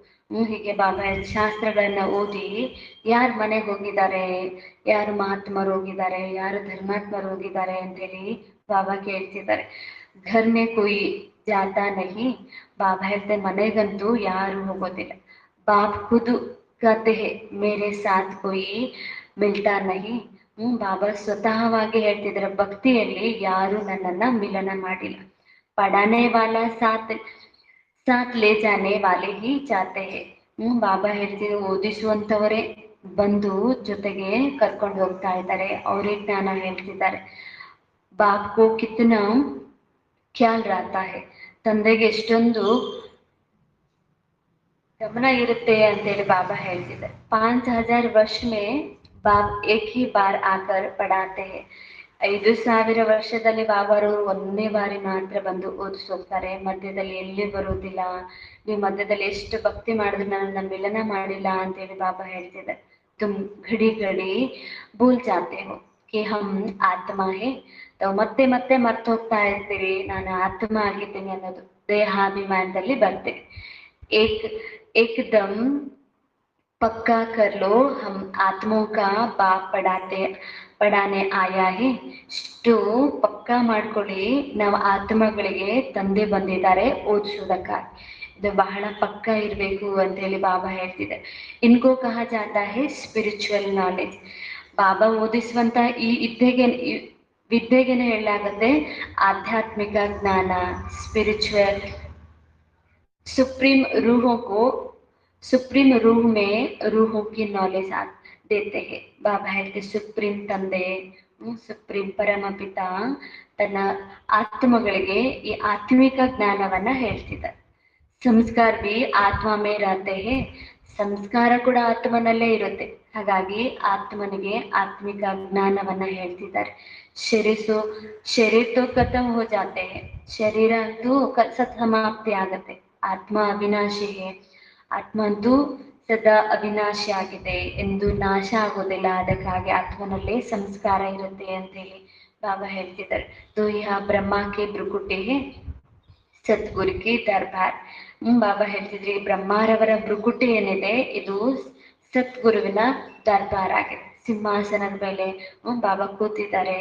Speaker 1: ಹೀಗೆ ಬಾಬಾ ಶಾಸ್ತ್ರಗಳನ್ನ ಓದಿ ಯಾರು ಮನೆಗೆ ಹೋಗಿದ್ದಾರೆ, ಯಾರು ಮಹಾತ್ಮರು ಹೋಗಿದ್ದಾರೆ, ಯಾರು ಧರ್ಮಾತ್ಮರು ಹೋಗಿದ್ದಾರೆ ಅಂತೇಳಿ ಬಾಬಾ ಕೇಳ್ತಿದ್ದಾರೆ. ಘರ್ ಮೇ ಕೊಯ್ ಜಾತಾ ನಹಿ. ಬಾಬಾ ಹೇಳ್ತಾರೆ ಮನೆಗಂತೂ ಯಾರು ಹೋಗೋದಿಲ್ಲ. ಬಾಪ್ ಖುದ್ कहते हैं मेरे साथ कोई ಮಿಲ್ತಾ ನಹಿ. ಬಾಬಾ ಸ್ವತಃವಾಗಿ ಹೇಳ್ತಿದ್ದಾರೆ ಭಕ್ತಿಯಲ್ಲಿ ಯಾರು ನನ್ನನ್ನ ಮಿಲನ ಮಾಡಿಲ್ಲ. ಪಡಾನೆ ವಾಲ ಸಾತ್ ಸಾತ್ ಲೇ ಜಾನೆ ವಾಲೆ ಹಿ ಚಾತೆ ಹೇ. ಬಾಬಾ ಹೇಳ್ತಿದ್ರು ಓದಿಸುವಂತವರೇ ಬಂದು ಜೊತೆಗೆ ಕರ್ಕೊಂಡು ಹೋಗ್ತಾ ಇದ್ದಾರೆ, ಅವರೇ ಜ್ಞಾನ ಹೇಳ್ತಿದ್ದಾರೆ. ಬಾಪ್ ಕೋ ಕಿತ್ನಾ ಖ್ಯಾಲ್ ರಾತಾ ಹೇ. ತಂದೆಗೆ ಎಷ್ಟೊಂದು ಗಮನ ಇರುತ್ತೆ ಅಂತೇಳಿ ಬಾಬಾ ಹೇಳ್ತಿದ್ದಾರೆ. 5000 ವರ್ಷ ಮೇ ಬಾಬ್ ಏಕ್ ಹಿ ಬಾರ್ ಆಕರ್ ಪಡಾತೆ ಹೇ. 5000 ವರ್ಷದಲ್ಲಿ ಬಾಬಾರು ಒಂದೇ ಬಾರಿ ಮಾತ್ರ ಬಂದು ಓದಿಸೋಗ್ತಾರೆ, ಮಧ್ಯದಲ್ಲಿ ಎಲ್ಲಿ ಬರುವುದಿಲ್ಲ. ನೀವು ಮಧ್ಯದಲ್ಲಿ ಎಷ್ಟು ಭಕ್ತಿ ಮಾಡಿದ್ರು ನನ್ನ ಮಿಲನ ಮಾಡಿಲ್ಲ ಅಂತೇಳಿ ಬಾಬಾ ಹೇಳ್ತಿದ್ದಾರೆ. ತುಮ್ ಘಡಿ ಘಡಿ ಭೂಲ್ ಜಾತೆ ಹೋ ಕಿ ಹಮ್ ಆತ್ಮ ಹೇ. ತಾವು ಮತ್ತೆ ಮತ್ತೆ ಮರ್ತು ಹೋಗ್ತಾ ಇರ್ತೀರಿ ನಾನು ಆತ್ಮ ಆಗಿದ್ದೀನಿ ಅನ್ನೋದು, ದೇಹಾಭಿಮಾನದಲ್ಲಿ ಬರ್ತೀವಿ. ಏಕ್ एकदम पक्का कर लो हम आत्मों का बाप ಪಡಾನೆ ಆಯಾ ಹೇ. ಇಷ್ಟು ಪಕ್ಕಾ ಮಾಡ್ಕೊಳ್ಳಿ, ನಾವು ಆತ್ಮಗಳಿಗೆ ತಂದೆ ಬಂದಿದ್ದಾರೆ ಓದಿಸೋದಕ್ಕಾಗಿ. ಇದು ಬಹಳ ಪಕ್ಕ ಇರಬೇಕು ಅಂತ ಹೇಳಿ ಬಾಬಾ ಹೇಳ್ತಿದೆ. ಇನ್ಕೋ ಕಹ ಜಾತಾ ಹೇ ಸ್ಪಿರಿಚುವಲ್ ನಾಲೆಜ್. ಬಾಬಾ ಓದಿಸುವಂತ ಈ ವಿದ್ಯೆಗೆನೆ ಹೇಳಲಾಗುತ್ತೆ ಆಧ್ಯಾತ್ಮಿಕ ಜ್ಞಾನ, ಸ್ಪಿರಿಚುವಲ್. सुप्रीम रूहों को सुप्रीम रूह में रूहों की नॉलेज देते हैं. ಬಾಬಾ ಹೇಳ್ತಿ ಸುಪ್ರೀಂ ತಂದೆ, ಸುಪ್ರೀಂ ಪರಮಪಿತ ತನ್ನ ಆತ್ಮಗಳಿಗೆ ಈ ಆತ್ಮಿಕ ಜ್ಞಾನವನ್ನ ಹೇಳ್ತಿದ್ದಾರೆ. ಸಂಸ್ಕಾರ ಬಿ ಆತ್ಮ ಮೇ ರಹತೆ ಹೇ. ಸಂಸ್ಕಾರ ಕೂಡ ಆತ್ಮನಲ್ಲೇ ಇರುತ್ತೆ, ಹಾಗಾಗಿ ಆತ್ಮನಿಗೆ ಆತ್ಮಿಕ ಜ್ಞಾನವನ್ನ ಹೇಳ್ತಿದ್ದಾರೆ. ಶರೀರ ತೋ ಖತಮ್ ಹೋ ಜಾತೆ ಹೇ. ಶರೀರ ಅಂತೂ ಸಮಾಪ್ತಿ ಆಗತ್ತೆ. ಆತ್ಮ ಅವಿನಾಶಿ ಹೇ. ಆತ್ಮ ಅಂತೂ ಸದಾ ಅವಿನಾಶಿ ಆಗಿದೆ, ಎಂದು ನಾಶ ಆಗೋದಿಲ್ಲ. ಅದಕ್ಕಾಗಿ ಆತ್ಮನಲ್ಲಿ ಸಂಸ್ಕಾರ ಇರುತ್ತೆ ಅಂತೇಳಿ ಬಾಬಾ ಹೇಳ್ತಿದ್ದಾರೆ. ತೋ ಯಹ ಬ್ರಹ್ಮಕ್ಕೆ ಭ್ರುಕುಟಿ ಹೇ ಸದ್ಗುರು ಕಿ ದರ್ಬಾರ್. ಬಾಬಾ ಹೇಳ್ತಿದ್ರಿ ಬ್ರಹ್ಮಾರವರ ಭ್ರುಕುಟಿ ಏನಿದೆ ಇದು ಸದ್ಗುರುವಿನ ದರ್ಬಾರ್ ಆಗಿದೆ, ಸಿಂಹಾಸನದ ಮೇಲೆ ಬಾಬಾ ಕೂತಿದ್ದಾರೆ.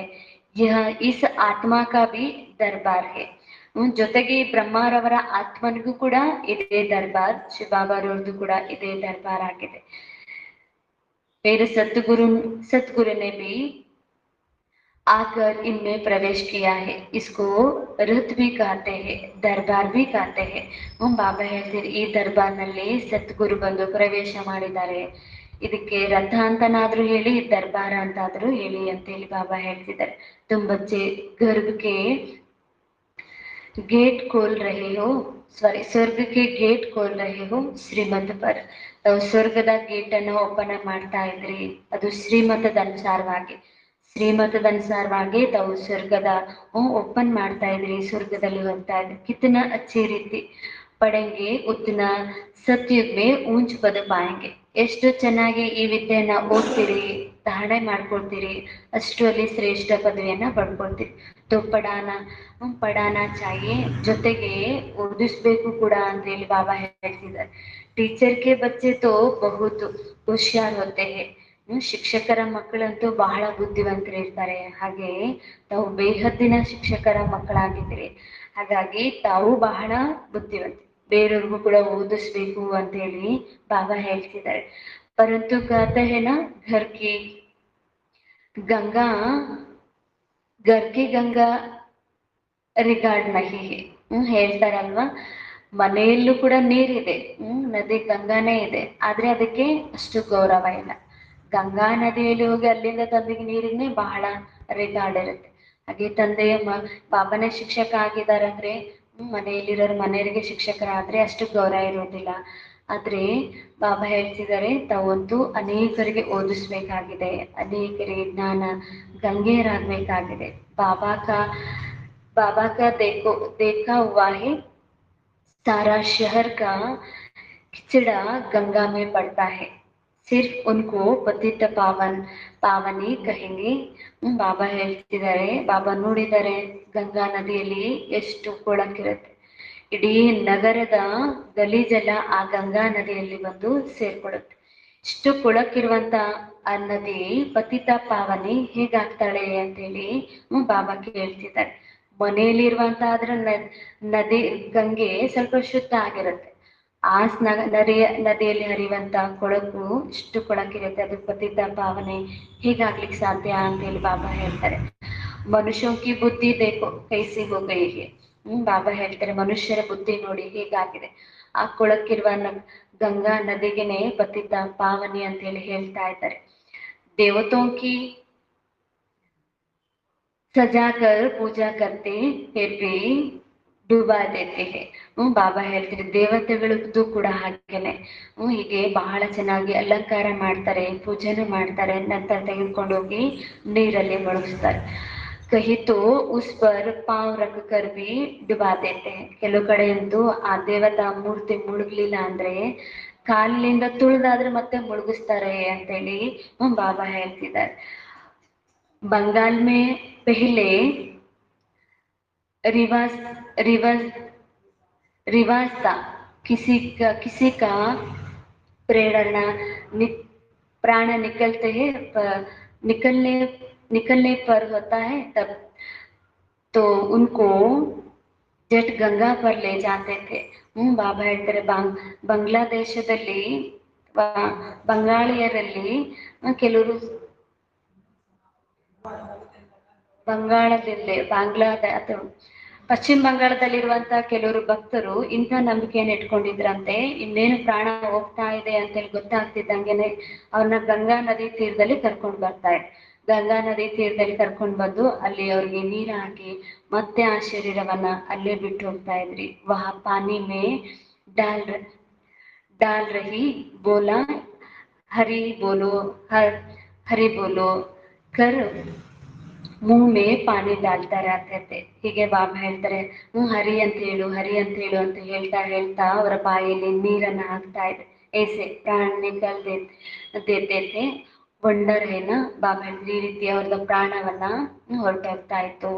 Speaker 1: ಯಹ ಇಸ್ ಆತ್ಮ ಕಾ ಭಿ ದರ್ಬಾರ್ ಹೇ. ಜೊತೆಗೆ ಬ್ರಹ್ಮಾರವರ ಆತ್ಮನಿಗೂ ಕೂಡ ಇದೇ ದರ್ಬಾರ್, ಶಿವಬಾಬಾರವ್ರದ್ದು ಕೂಡ ಇದೇ ದರ್ಬಾರ್ ಆಗಿದೆ. ಬೇರೆ सतगुरु ने भी आकर इनमें प्रवेश किया है. इसको रथ भी कहते हैं, दरबार भी कहते हैं. ಬಾಬಾ ಹೇಳ್ತೀರಿ ಈ ದರ್ಬಾರ್ನಲ್ಲಿ ಸದ್ಗುರು ಬಂದು ಪ್ರವೇಶ ಮಾಡಿದ್ದಾರೆ, ಇದಕ್ಕೆ ರಥ ಅಂತನಾದ್ರೂ ಹೇಳಿ ದರ್ಬಾರ ಅಂತಾದ್ರೂ ಹೇಳಿ ಅಂತೇಳಿ ಬಾಬಾ ಹೇಳ್ತಿದ್ದಾರೆ. तुम बच्चे गर्भ के गेट खोल रहे हो, ಸ್ವರ್ಗ ಕೆ ಗೇಟ್ खोल रहे हो ಶ್ರೀಮತ್ ಪರ್. ತಾವು ಸ್ವರ್ಗದ ಗೇಟ್ ಅನ್ನು ಓಪನ್ ಮಾಡ್ತಾ ಇದ್ರಿ, ಅದು ಶ್ರೀಮತದ ಅನುಸಾರವಾಗಿ ತಾವು ಸ್ವರ್ಗದ ಓಪನ್ ಮಾಡ್ತಾ ಇದ್ರಿ, ಸ್ವರ್ಗದಲ್ಲಿ ಹೋಗ್ತಾ ಇದ್ರಿ. ಕಿತನಾ ಅಚ್ಚಿ ರೀತಿ ಪಡೆಂಗೆ ಉತ್ನಾ ಸತ್ಯುಗ್ ಮೇ ಊಂಚ್ ಪದ ಪಾಯಂಗೆ. ಎಷ್ಟು ಚೆನ್ನಾಗಿ ಈ ವಿದ್ಯೆಯನ್ನ ಓದ್ತೀರಿ, ಧಾರಣೆ ಮಾಡ್ಕೊಳ್ತೀರಿ, ಅಷ್ಟು ಅಲ್ಲಿ ಶ್ರೇಷ್ಠ ಪದವಿಯನ್ನ ಪಡ್ಕೊಳ್ತೀರಿ. ತೋ ಪಡಾನ ಚಾಹಿಯೇ. ಜೊತೆಗೆ ಓದಿಸ್ಬೇಕು ಕೂಡ ಅಂತ ಹೇಳಿ ಬಾಬಾ ಹೇಳ್ತಿದ್ದಾರೆ. ಟೀಚರ್ ಕೆ ಬಚ್ಚೆ ತೋ ಬಹುತ್ ಹುಷಾರ್ ಹೋತೆ ಹೇ. ಶಿಕ್ಷಕರ ಮಕ್ಕಳಂತೂ ಬಹಳ ಬುದ್ಧಿವಂತರಿರ್ತಾರೆ, ಹಾಗೆ ತಾವು ಬೇಹದ್ದಿನ ಶಿಕ್ಷಕರ ಮಕ್ಕಳಾಗಿದ್ದೀರಿ, ಹಾಗಾಗಿ ತಾವು ಬಹಳ ಬುದ್ಧಿವಂತ, ಬೇರೆಯವ್ರಿಗೂ ಕೂಡ ಓದಿಸ್ಬೇಕು ಅಂತ ಹೇಳಿ ಬಾಬಾ ಹೇಳ್ತಿದ್ದಾರೆ. ಪರಂತು कहते हैं ना घर की ಗಂಗಾ ರಿಗಾರ್ಡ್ ನಹಿ ಹೇ. ಹೇಳ್ತಾರಲ್ವಾ, ಮನೆಯಲ್ಲೂ ಕೂಡ ನೀರಿದೆ, ನದಿ ಗಂಗಾನೇ ಇದೆ, ಆದ್ರೆ ಅದಕ್ಕೆ ಅಷ್ಟು ಗೌರವ ಇಲ್ಲ. ಗಂಗಾ ನದಿಯಲ್ಲಿ ಹೋಗಿ ಅಲ್ಲಿಂದ ತಂದಿಗೆ ನೀರಿನೇ ಬಹಳ ರಿಗಾರ್ಡ್ ಇರುತ್ತೆ. ಹಾಗೆ ತಂದೆಯ ಬಾಬಾನೇ ಶಿಕ್ಷಕ ಆಗಿದ್ದಾರೆ ಅಂದ್ರೆ ಮನೆಯಲ್ಲಿರೋರು ಮನೆಯವರಿಗೆ ಶಿಕ್ಷಕರಾದ್ರೆ ಅಷ್ಟು ಗೌರವ ಇರೋದಿಲ್ಲ. ಆದ್ರೆ ಬಾಬಾ ಹೇಳ್ತಿದ್ದಾರೆ ತಾವಂತೂ ಅನೇಕರಿಗೆ ಓದಿಸ್ಬೇಕಾಗಿದೆ, ಅನೇಕರಿಗೆ ಜ್ಞಾನ ಗಂಗೆಯರಾಗಬೇಕಾಗಿದೆ. बाबा का देखा हुआ है सारा शहर का खिचड़ा गंगा में पड़ता है. सिर्फ उनको पतित ಪಾವನಿ ಕಹೆಂಗೆ. ಬಾಬಾ ಹೇಳ್ತಿದ್ದಾರೆ, ಬಾಬಾ ನೋಡಿದ್ದಾರೆ ಗಂಗಾ ನದಿಯಲ್ಲಿ ಎಷ್ಟು ಕೊಳಕಿರುತ್ತೆ, ಇಡೀ ನಗರದ ಗಲೀಜೆಲ್ಲ ಆ ಗಂಗಾ ನದಿಯಲ್ಲಿ ಬಂದು ಸೇರ್ಕೊಡುತ್ತೆ. ಇಷ್ಟು ಕೊಳಕಿರುವಂತ ಆ ನದಿ ಪತಿತ ಪಾವನಿ ಹೇಗಾಗ್ತಾಳೆ ಅಂತೇಳಿ ಬಾಬಾ ಕೇಳ್ತಿದ್ದಾರೆ. ಮನೆಯಲ್ಲಿರುವಂತ ಅದ್ರ ನದಿ ಗಂಗೆ ಸ್ವಲ್ಪ ಶುದ್ಧ ಆಗಿರುತ್ತೆ, ಆ ನದಿಯಲ್ಲಿ ಹರಿಯುವಂತ ಕೊಳಕು ಇಷ್ಟು ಕೊಳಕಿರುತ್ತೆ, ಅದು ಪತಿತ ಪಾವನೆ ಹೇಗಾಗ್ಲಿಕ್ಕೆ ಸಾಧ್ಯ ಅಂತ ಹೇಳಿ ಬಾಬಾ ಹೇಳ್ತಾರೆ. ಮನುಷ್ಯಂಕಿ ಬುದ್ಧಿ ದೇಕೋ ಕೈಸಿ ಹೋ ಗೈ ಹೈ. ಬಾಬಾ ಹೇಳ್ತಾರೆ ಮನುಷ್ಯರ ಬುದ್ಧಿ ನೋಡಿ ಹೇಗಾಗಿದೆ. ಆ ಕೊಳಕಿರುವ ಗಂಗಾ ನದಿಗೆನೆ ಪತಿತ ಪಾವನಿ ಅಂತ ಹೇಳಿ ಹೇಳ್ತಾ ಇದ್ದಾರೆ. ದೇವತೋಂಕಿ ಸಜಾಕರ್ ಪೂಜಾ ಕರ್ತೆ ಫಿರ್ ಭಿ ಡೂಬಾ ದೇತೆ ಹೈ. ಬಾಬಾ ಹೇಳ್ತಾರೆ ದೇವತೆಗಳದ್ದು ಕೂಡ ಹಾಗೇನೆ, ಹೀಗೆ ಬಹಳ ಚೆನ್ನಾಗಿ ಅಲಂಕಾರ ಮಾಡ್ತಾರೆ, ಪೂಜೆನೂ ಮಾಡ್ತಾರೆ, ನಂತರ ತೆಗೆದುಕೊಂಡು ಹೋಗಿ ನೀರಲ್ಲಿ ಮುಳುಗಿಸ್ತಾರೆ. ಕಹಿ ತೋ ಉಸ್ ಪರ್ ಪಾವ್ ರಖ್ ಕರ್ ಭಿ ಡುಬಾ ದೇತೆ ಹೈ. ಕೆಲವು ಕಡೆ ಅಂತೂ ಆ ದೇವತಾ ಮೂರ್ತಿ ಮುಳುಗ್ಲಿಲ್ಲ ಅಂದ್ರೆ ಕಾಲಿನಿಂದ ತುಳಿದಾದ್ರೆ ಮತ್ತೆ ಮುಳುಗಿಸ್ತಾರೆ ಅಂತೇಳಿ ಬಾಬಾ ಹೇಳ್ತಿದ್ದಾರೆ. बंगाल में पहले रिवाज रिवाज रिवाज था, किसी का प्रेरणा प्राण निकलते हैं निकलने निकलने पर होता है, तब तो उनको ಜಟ್ ಗಂಗಾ ಪರ್ ಲೇ ಜಾತೆ ಥೆ. ಬಾಬಾ ಹೇಳ್ತಾರೆ ಬಾಂಗ್ಲಾದೇಶದಲ್ಲಿ ಬಂಗಾಳಿಯರಲ್ಲಿ ಕೆಲವರು ಅಥವಾ ಪಶ್ಚಿಮ ಬಂಗಾಳದಲ್ಲಿರುವಂತಹ ಕೆಲವರು ಭಕ್ತರು ಇಂಥ ನಂಬಿಕೆಯನ್ನು ಇಟ್ಕೊಂಡಿದ್ರಂತೆ, ಇನ್ನೇನು ಪ್ರಾಣ ಹೋಗ್ತಾ ಇದೆ ಅಂತೇಳಿ ಗೊತ್ತಾಗ್ತಿದ್ದಂಗೆನೆ ಅವ್ರನ್ನ ಗಂಗಾ ನದಿ ತೀರದಲ್ಲಿ ಕರ್ಕೊಂಡು ಬರ್ತಾರೆ. ಗಂಗಾ ನದಿ ತೀರದಲ್ಲಿ ಕರ್ಕೊಂಡು ಬಂದು ಅಲ್ಲಿ ಅವ್ರಿಗೆ ನೀರು ಹಾಕಿ ಮತ್ತೆ ಆ ಶರೀರವನ್ನ ಅಲ್ಲೇ ಬಿಟ್ಟು ಹೋಗ್ತಾ ಇದ್ರಿ. ವಹ ಪಾನಿ ಮೇ ಡಾಲ್ ರಹಿ ಬೋಲಾ ಹರಿ ಬೋಲೋ ಹರಿ ಬೋಲೋ ಕರ್ मुंह में पानी डालता रहते थे. ಹೀಗೆ ಬಾಬಾ ಹೇಳ್ತಾರೆ ಹರಿ ಅಂತ ಹೇಳು ಹರಿ ಅಂತ ಹೇಳು ಅಂತ ಹೇಳ್ತಾ ಹೇಳ್ತಾ ಅವರ ಬಾಯಲ್ಲಿ ನೀರನ್ನ ಹಾಕ್ತಾ ಇದ್ದೆ. ಏಸೆ ಪ್ರಾಣ ನಿಕಲ್ ದೇತೆ ಥೆ. ವಂಡರ್ ಏನ ಬಾಬಾ ಹೇಳಿದ್ರೆ ಈ ರೀತಿ ಅವ್ರದ ಪ್ರಾಣವನ್ನ ಹೊರಟೋಗ್ತಾ ಇತ್ತು.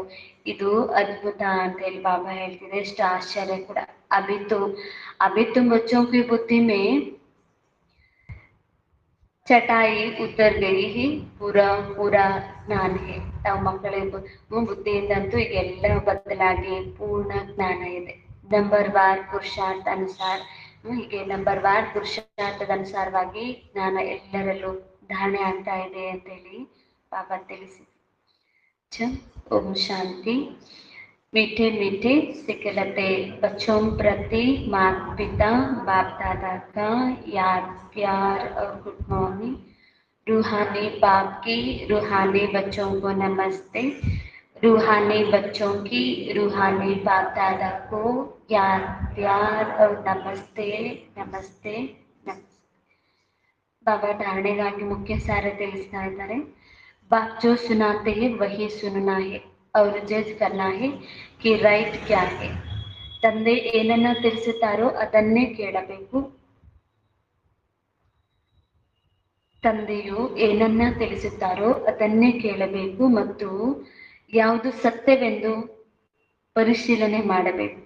Speaker 1: ಇದು ಅದ್ಭುತ ಅಂತ ಹೇಳಿ ಬಾಬಾ ಹೇಳ್ತಿದೆ, ಎಷ್ಟು ಆಶ್ಚರ್ಯ ಕೂಡ. ಅಭಿತ್ತು ಬಚ್ಚೋं की बुद्धि में ಚಟಾಯಿ ಉತ್ತರ್ ಗಯಿ ಹಿ ಪೂರಾ ಜ್ಞಾನ ಹೇ. ತಾವು ಮಕ್ಕಳಿಗೆ ಬುದ್ಧಿಯಿಂದಂತೂ ಈಗ ಎಲ್ಲ ಬದಲಾಗಿ ಪೂರ್ಣ ಜ್ಞಾನ ಇದೆ. ನಂಬರ್ ವಾರ್ ಪುರುಷಾರ್ಥ ಅನುಸಾರ, ಹೀಗೆ ನಂಬರ್ ವಾರ್ ಪುರುಷಾರ್ಥದ ಅನುಸಾರವಾಗಿ ಜ್ಞಾನ ಎಲ್ಲರಲ್ಲೂ ಧಾರಣೆ ಆಗ್ತಾ ಇದೆ ಅಂತ ಹೇಳಿ ಬಾಬಾ ತಿಳಿಸಿ. ಓಂ ಶಾಂತಿ. मीठे मीठे सिखलते बच्चों प्रति माता पिता बाप दादा का याद प्यार और गुड मॉर्निंग. रूहानी बाप की रूहानी बच्चों को नमस्ते. रूहानी बच्चों की रूहानी बाप दादा को याद प्यार और नमस्ते नमस्ते नमस्ते. बाबा धारणೆಗಾಗಿ ಮುಖ್ಯ ಸಾರ ತಿಳಿಸ್ತಾ ಇದ್ದಾರೆ. बाप जो सुनाते हैं वही सुनना है और जज करना है कि ರೈಟ್ क्या है. ತಂದೆ ಏನನ್ನ ತಿಳಿಸುತ್ತಾರೋ ಅದನ್ನೇ ಕೇಳಬೇಕು. ತಂದೆಯು ಏನನ್ನ ತಿಳಿಸುತ್ತಾರೋ ಅದನ್ನೇ ಕೇಳಬೇಕು ಮತ್ತು ಯಾವುದು ಸತ್ಯವೆಂದು ಪರಿಶೀಲನೆ ಮಾಡಬೇಕು.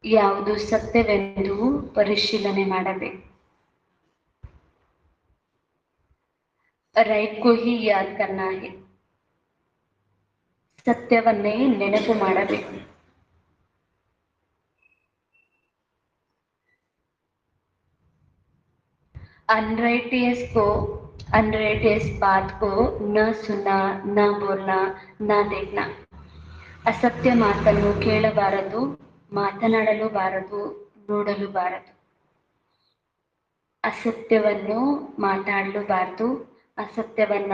Speaker 1: ಯಾವುದು ಸತ್ಯವೆಂದು ಪರಿಶೀಲನೆ ಮಾಡಬೇಕು. ರೈಟ್ ಕೋ ಹಿ ಯಾದ್ ಕರ್ನಾ ಹೈ. ಸತ್ಯವನ್ನೇ ನೆನಪು ಮಾಡಬೇಕು. अनराइटियस बात को न सुनना न बोलना न देखना. ಅಸತ್ಯ ಮಾತನ್ನು ಕೇಳಬಾರದು, ಮಾತನಾಡಲು ಬಾರದು, ನೋಡಲು ಬಾರದು. ಅಸತ್ಯವನ್ನು ಮಾತಾಡಲೂಬಾರದು, ಅಸತ್ಯವನ್ನ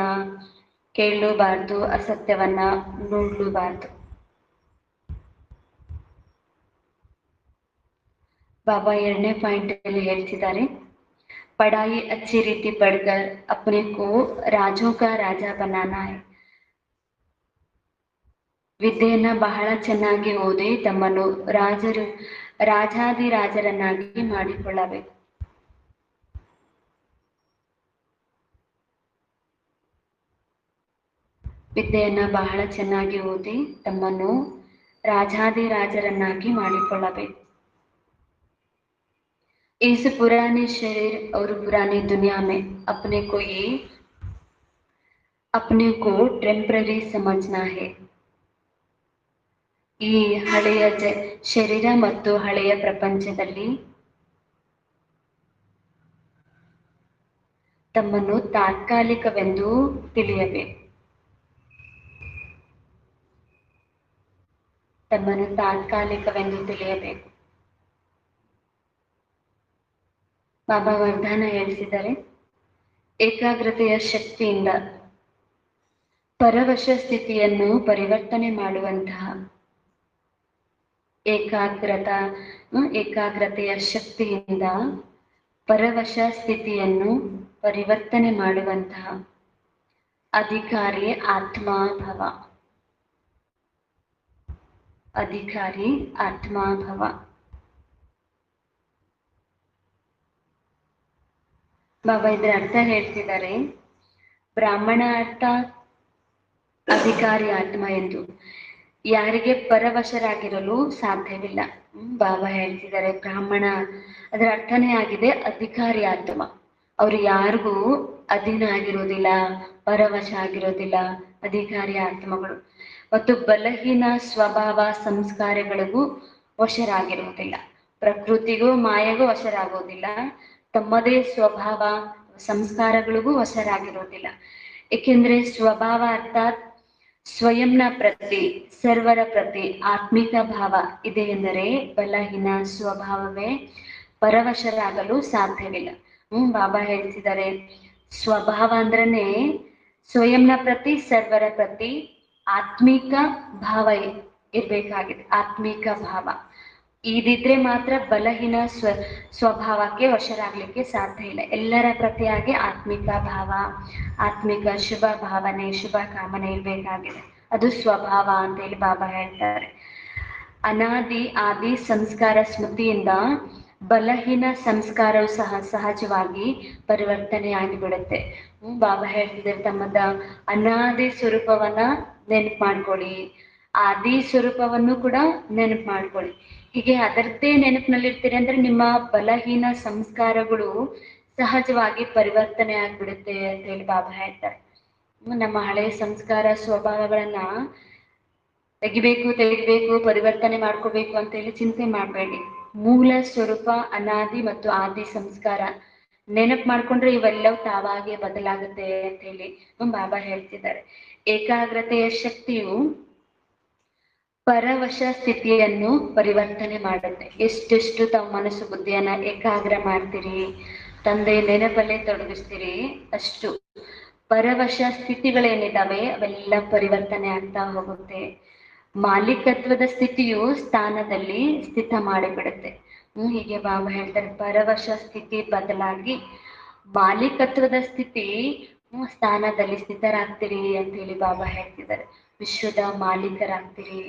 Speaker 1: ಕೇಳಲೂಬಾರದು, ಅಸತ್ಯವನ್ನ ನೋಡಲೂಬಾರದು. ಬಾಬಾ 2ನೇ ಪಾಯಿಂಟ್ ಅಲ್ಲಿ ಹೇಳ್ತಿದ್ದಾರೆ, पढ़ाई अच्छी रीति पढ़कर अपने को राजों का राजा बनाना है. ವಿದ್ಯೆಯನ್ನ ಬಹಳ ಚೆನ್ನಾಗಿ ಓದಿ ತಮ್ಮನ್ನು ರಾಜಾದಿರಾಜರನ್ನಾಗಿ ಮಾಡಿಕೊಳ್ಳಬೇಕು. ವಿದ್ಯೆಯನ್ನ ಬಹಳ ಚೆನ್ನಾಗಿ ಓದಿ ತಮ್ಮನ್ನು ರಾಜಾದಿರಾಜರನ್ನಾಗಿ ಮಾಡಿಕೊಳ್ಳಬೇಕು. इस पुराने शरीर और पुरानी दुनिया में अपने को टेम्पररी समझना है. ಈ ಹಳೆಯ ಶರೀರ ಮತ್ತು ಹಳೆಯ ಪ್ರಪಂಚದಲ್ಲಿ ತಮ್ಮನ್ನು ತಾತ್ಕಾಲಿಕವೆಂದು ತಿಳಿಯಬೇಕು. ತಮ್ಮನ್ನು ತಾತ್ಕಾಲಿಕವೆಂದು ತಿಳಿಯಬೇಕು. ಬಾಬಾ ವರದಾನ ಹೇಳಿಸಿದರೆ, ಏಕಾಗ್ರತೆಯ ಶಕ್ತಿಯಿಂದ ಪರವಶ ಸ್ಥಿತಿಯನ್ನು ಪರಿವರ್ತನೆ ಮಾಡುವಂತಹ ಏಕಾಗ್ರತೆಯ ಶಕ್ತಿಯಿಂದ ಪರವಶ ಸ್ಥಿತಿಯನ್ನು ಪರಿವರ್ತನೆ ಮಾಡುವಂತಹ ಅಧಿಕಾರಿ ಆತ್ಮಾಭವ. ಅಧಿಕಾರಿ ಆತ್ಮಾಭವ. ಬಾಬಾ ಇದರ ಅರ್ಥ ಹೇಳ್ತಿದ್ದಾರೆ, ಬ್ರಾಹ್ಮಣ ಅರ್ಥ ಅಧಿಕಾರಿ ಆತ್ಮ ಎಂದು. ಯಾರಿಗೆ ಪರವಶರಾಗಿರಲು ಸಾಧ್ಯವಿಲ್ಲ. ಬಾಬಾ ಹೇಳ್ತಿದ್ದಾರೆ ಬ್ರಾಹ್ಮಣ ಅದರ ಅರ್ಥನೇ ಆಗಿದೆ ಅಧಿಕಾರಿ ಆತ್ಮ. ಅವ್ರು ಯಾರಿಗೂ ಅಧೀನ ಆಗಿರೋದಿಲ್ಲ, ಪರವಶ ಆಗಿರೋದಿಲ್ಲ, ಅಧಿಕಾರಿ ಆತ್ಮಗಳು. ಮತ್ತು ಬಲಹೀನ ಸ್ವಭಾವ ಸಂಸ್ಕಾರಗಳಿಗೂ ವಶರಾಗಿರುವುದಿಲ್ಲ, ಪ್ರಕೃತಿಗೂ ಮಾಯೆಗೂ ವಶರಾಗೋದಿಲ್ಲ, ತಮ್ಮದೇ ಸ್ವಭಾವ ಸಂಸ್ಕಾರಗಳಿಗೂ ವಶರಾಗಿರೋದಿಲ್ಲ. ಏಕೆಂದ್ರೆ ಸ್ವಭಾವ ಅರ್ಥಾತ್ ಸ್ವಯಂನ ಪ್ರತಿ ಸರ್ವರ ಪ್ರತಿ ಆತ್ಮಿಕ ಭಾವ ಇದೆ ಎಂದರೆ ಬಲಹೀನ ಸ್ವಭಾವವೇ ಪರವಶರಾಗಲು ಸಾಧ್ಯವಿಲ್ಲ. ಬಾಬಾ ಹೇಳ್ತಿದ್ದಾರೆ, ಸ್ವಭಾವ ಅಂದ್ರನೇ ಸ್ವಯಂನ ಪ್ರತಿ ಸರ್ವರ ಪ್ರತಿ ಆತ್ಮಿಕ ಭಾವ ಇರ್ಬೇಕಾಗಿದೆ. ಆತ್ಮಿಕ ಭಾವ ಇದಿದ್ರೆ ಮಾತ್ರ ಬಲಹೀನ ಸ್ವಭಾವಕ್ಕೆ ವಶರಾಗ್ಲಿಕ್ಕೆ ಸಾಧ್ಯ ಇಲ್ಲ. ಎಲ್ಲರ ಪ್ರತಿಯಾಗಿ ಆತ್ಮಿಕ ಭಾವ, ಆತ್ಮಿಕ ಶುಭ ಭಾವನೆ, ಶುಭ ಕಾಮನೆ ಇರ್ಬೇಕಾಗಿದೆ. ಅದು ಸ್ವಭಾವ ಅಂತ ಹೇಳಿ ಬಾಬಾ ಹೇಳ್ತಾರೆ. ಅನಾದಿ ಆದಿ ಸಂಸ್ಕಾರ ಸ್ಮೃತಿಯಿಂದ ಬಲಹೀನ ಸಂಸ್ಕಾರವು ಸಹ ಸಹಜವಾಗಿ ಪರಿವರ್ತನೆ ಆಗಿಬಿಡುತ್ತೆ. ಬಾಬಾ ಹೇಳ್ತಿದ್ದಾರೆ, ತಮ್ಮದ ಅನಾದಿ ಸ್ವರೂಪವನ್ನ ನೆನಪು ಮಾಡ್ಕೊಳ್ಳಿ, ಆದಿ ಸ್ವರೂಪವನ್ನು ಕೂಡ ನೆನಪು ಮಾಡ್ಕೊಳ್ಳಿ. ಹೀಗೆ ಅದರದ್ದೇ ನೆನಪಿನಲ್ಲಿರ್ತೀರಿ ಅಂದ್ರೆ ನಿಮ್ಮ ಬಲಹೀನ ಸಂಸ್ಕಾರಗಳು ಸಹಜವಾಗಿ ಪರಿವರ್ತನೆ ಆಗ್ಬಿಡುತ್ತೆ ಅಂತ ಹೇಳಿ ಬಾಬಾ ಹೇಳ್ತಾರೆ. ನಮ್ಮ ಹಳೆಯ ಸಂಸ್ಕಾರ ಸ್ವಭಾವಗಳನ್ನ ತೆಗಿಬೇಕು, ಪರಿವರ್ತನೆ ಮಾಡ್ಕೋಬೇಕು ಅಂತ ಹೇಳಿ ಚಿಂತೆ ಮಾಡಬೇಡಿ. ಮೂಲ ಸ್ವರೂಪ ಅನಾದಿ ಮತ್ತು ಆದಿ ಸಂಸ್ಕಾರ ನೆನಪು ಮಾಡ್ಕೊಂಡ್ರೆ ಇವೆಲ್ಲವೂ ತಾವಾಗೆ ಬದಲಾಗುತ್ತೆ ಅಂತ ಹೇಳಿ ಬಾಬಾ ಹೇಳ್ತಿದ್ದಾರೆ. ಏಕಾಗ್ರತೆಯ ಶಕ್ತಿಯು ಪರವಶ ಸ್ಥಿತಿಯನ್ನು ಪರಿವರ್ತನೆ ಮಾಡುತ್ತೆ. ಎಷ್ಟೆಷ್ಟು ತಮ್ಮ ಮನಸ್ಸು ಬುದ್ಧಿಯನ್ನ ಏಕಾಗ್ರ ಮಾಡ್ತೀರಿ, ತಂದೆ ನೆನಪಲ್ಲೇ ತೊಡಗಿಸ್ತೀರಿ, ಅಷ್ಟು ಪರವಶ ಸ್ಥಿತಿಗಳೇನಿದಾವೆ ಅವೆಲ್ಲ ಪರಿವರ್ತನೆ ಆಗ್ತಾ ಹೋಗುತ್ತೆ. ಮಾಲೀಕತ್ವದ ಸ್ಥಿತಿಯು ಸ್ಥಾನದಲ್ಲಿ ಸ್ಥಿತ ಮಾಡಿಬಿಡುತ್ತೆ. ಹೀಗೆ ಬಾಬಾ ಹೇಳ್ತಾರೆ, ಪರವಶ ಸ್ಥಿತಿ ಬದಲಾಗಿ ಮಾಲೀಕತ್ವದ ಸ್ಥಿತಿ ಸ್ಥಾನದಲ್ಲಿ ಸ್ಥಿತರಾಗ್ತೀರಿ ಅಂತ ಹೇಳಿ ಬಾಬಾ ಹೇಳ್ತಿದ್ದಾರೆ. ವಿಶ್ವದ ಮಾಲೀಕರಾಗ್ತೀರಿ.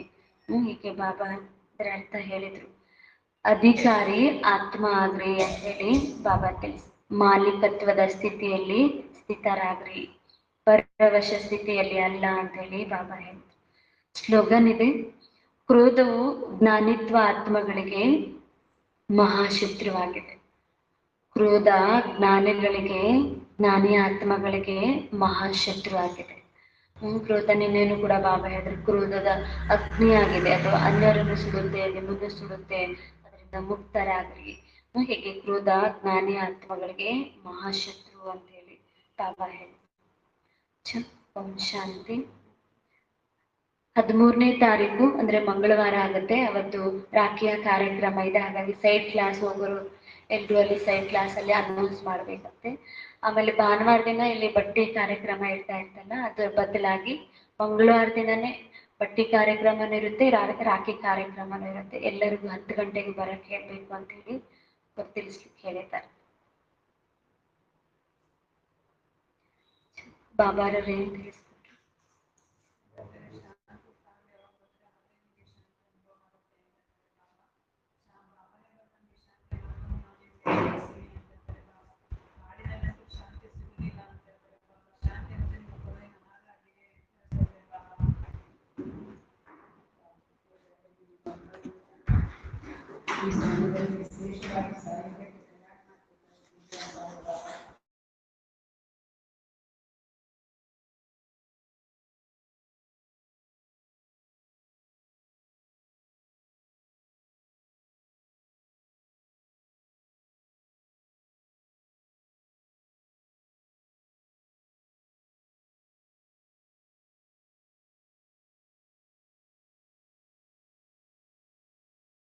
Speaker 1: ಹೀಗೆ ಬಾಬಾ ಅದರ ಅರ್ಥ ಹೇಳಿದ್ರು. ಅಧಿಕಾರಿ ಆತ್ಮ ಆಗ್ರಿ ಅಂತ ಹೇಳಿ ಬಾಬಾ ತಿಳಿಸಿ, ಮಾಲೀಕತ್ವದ ಸ್ಥಿತಿಯಲ್ಲಿ ಸ್ಥಿತರಾಗ್ರಿ, ಪರವಶ ಸ್ಥಿತಿಯಲ್ಲಿ ಅಲ್ಲ ಅಂತ ಹೇಳಿ ಬಾಬಾ ಹೇಳಿದ್ರು. ಸ್ಲೋಗನ್ ಇದೆ, ಕ್ರೋಧವು ಜ್ಞಾನಿತ್ವ ಆತ್ಮಗಳಿಗೆ ಮಹಾಶತ್ರುವಾಗಿದೆ. ಕ್ರೋಧ ಜ್ಞಾನಿಗಳಿಗೆ, ಜ್ಞಾನಿ ಆತ್ಮಗಳಿಗೆ ಮಹಾಶತ್ರು ಆಗಿದೆ. ಕ್ರೋಧ ನಿನ್ನೇನು ಕೂಡ ಬಾಬಾ ಹೇಳಿದ್ರೆ ಕ್ರೋಧದ ಅಗ್ನಿ ಆಗಿದೆ, ಅದು ಅನ್ಯರನ್ನು ಸುಡುತ್ತೆ, ನಿಮ್ಮನ್ನು ಸುಡುತ್ತೆ, ಅದರಿಂದ ಮುಕ್ತರಾಗ್ರಿ. ಹೀಗೆ ಕ್ರೋಧ ಜ್ಞಾನಿ ಆತ್ಮಗಳಿಗೆ ಮಹಾಶತ್ರು ಅಂತ ಹೇಳಿ ಬಾಬಾ ಹೇಳಿದ್ರು. ಓಂ ಶಾಂತಿ. 13ನೇ ತಾರೀಕು ಅಂದ್ರೆ ಮಂಗಳವಾರ ಆಗುತ್ತೆ. ಅವತ್ತು ರಾಖಿಯ ಕಾರ್ಯಕ್ರಮ ಇದೆ. ಹಾಗಾಗಿ ಸೈಡ್ ಕ್ಲಾಸ್ ಹೋಗೋರು ಎಲ್ರು ಅಲ್ಲಿ ಸೈಡ್ ಕ್ಲಾಸ್ ಅಲ್ಲಿ ಅನೌನ್ಸ್ ಮಾಡ್ಬೇಕಂತೆ. ಆಮೇಲೆ ಭಾನುವಾರ ದಿನ ಇಲ್ಲಿ ಬಟ್ಟೆ ಕಾರ್ಯಕ್ರಮ ಇರ್ತಲ್ಲ, ಅದ್ರ ಬದಲಾಗಿ ಮಂಗಳವಾರ ದಿನನೇ ಬಟ್ಟೆ ಕಾರ್ಯಕ್ರಮನೂ ಇರುತ್ತೆ, ರಾಖಿ ಕಾರ್ಯಕ್ರಮನೂ ಇರುತ್ತೆ. ಎಲ್ಲರಿಗೂ 10 ಗಂಟೆಗೆ ಬರಕ್ಕೆ ಹೇಳ್ಬೇಕು ಅಂತ ಹೇಳಿ ತಿಳಿಸ್ಲಿಕ್ಕೆ ಹೇಳಿದ್ದಾರೆ. ಬಾಬಾರವ್ರು ಏನ್ ತಿಳಿಸ್ತಾರೆ?
Speaker 2: ಈ ಸಮಯದಲ್ಲಿ ಶ್ರೇಷ್ಠವಾಗಿ ಸಾರಿಗೆ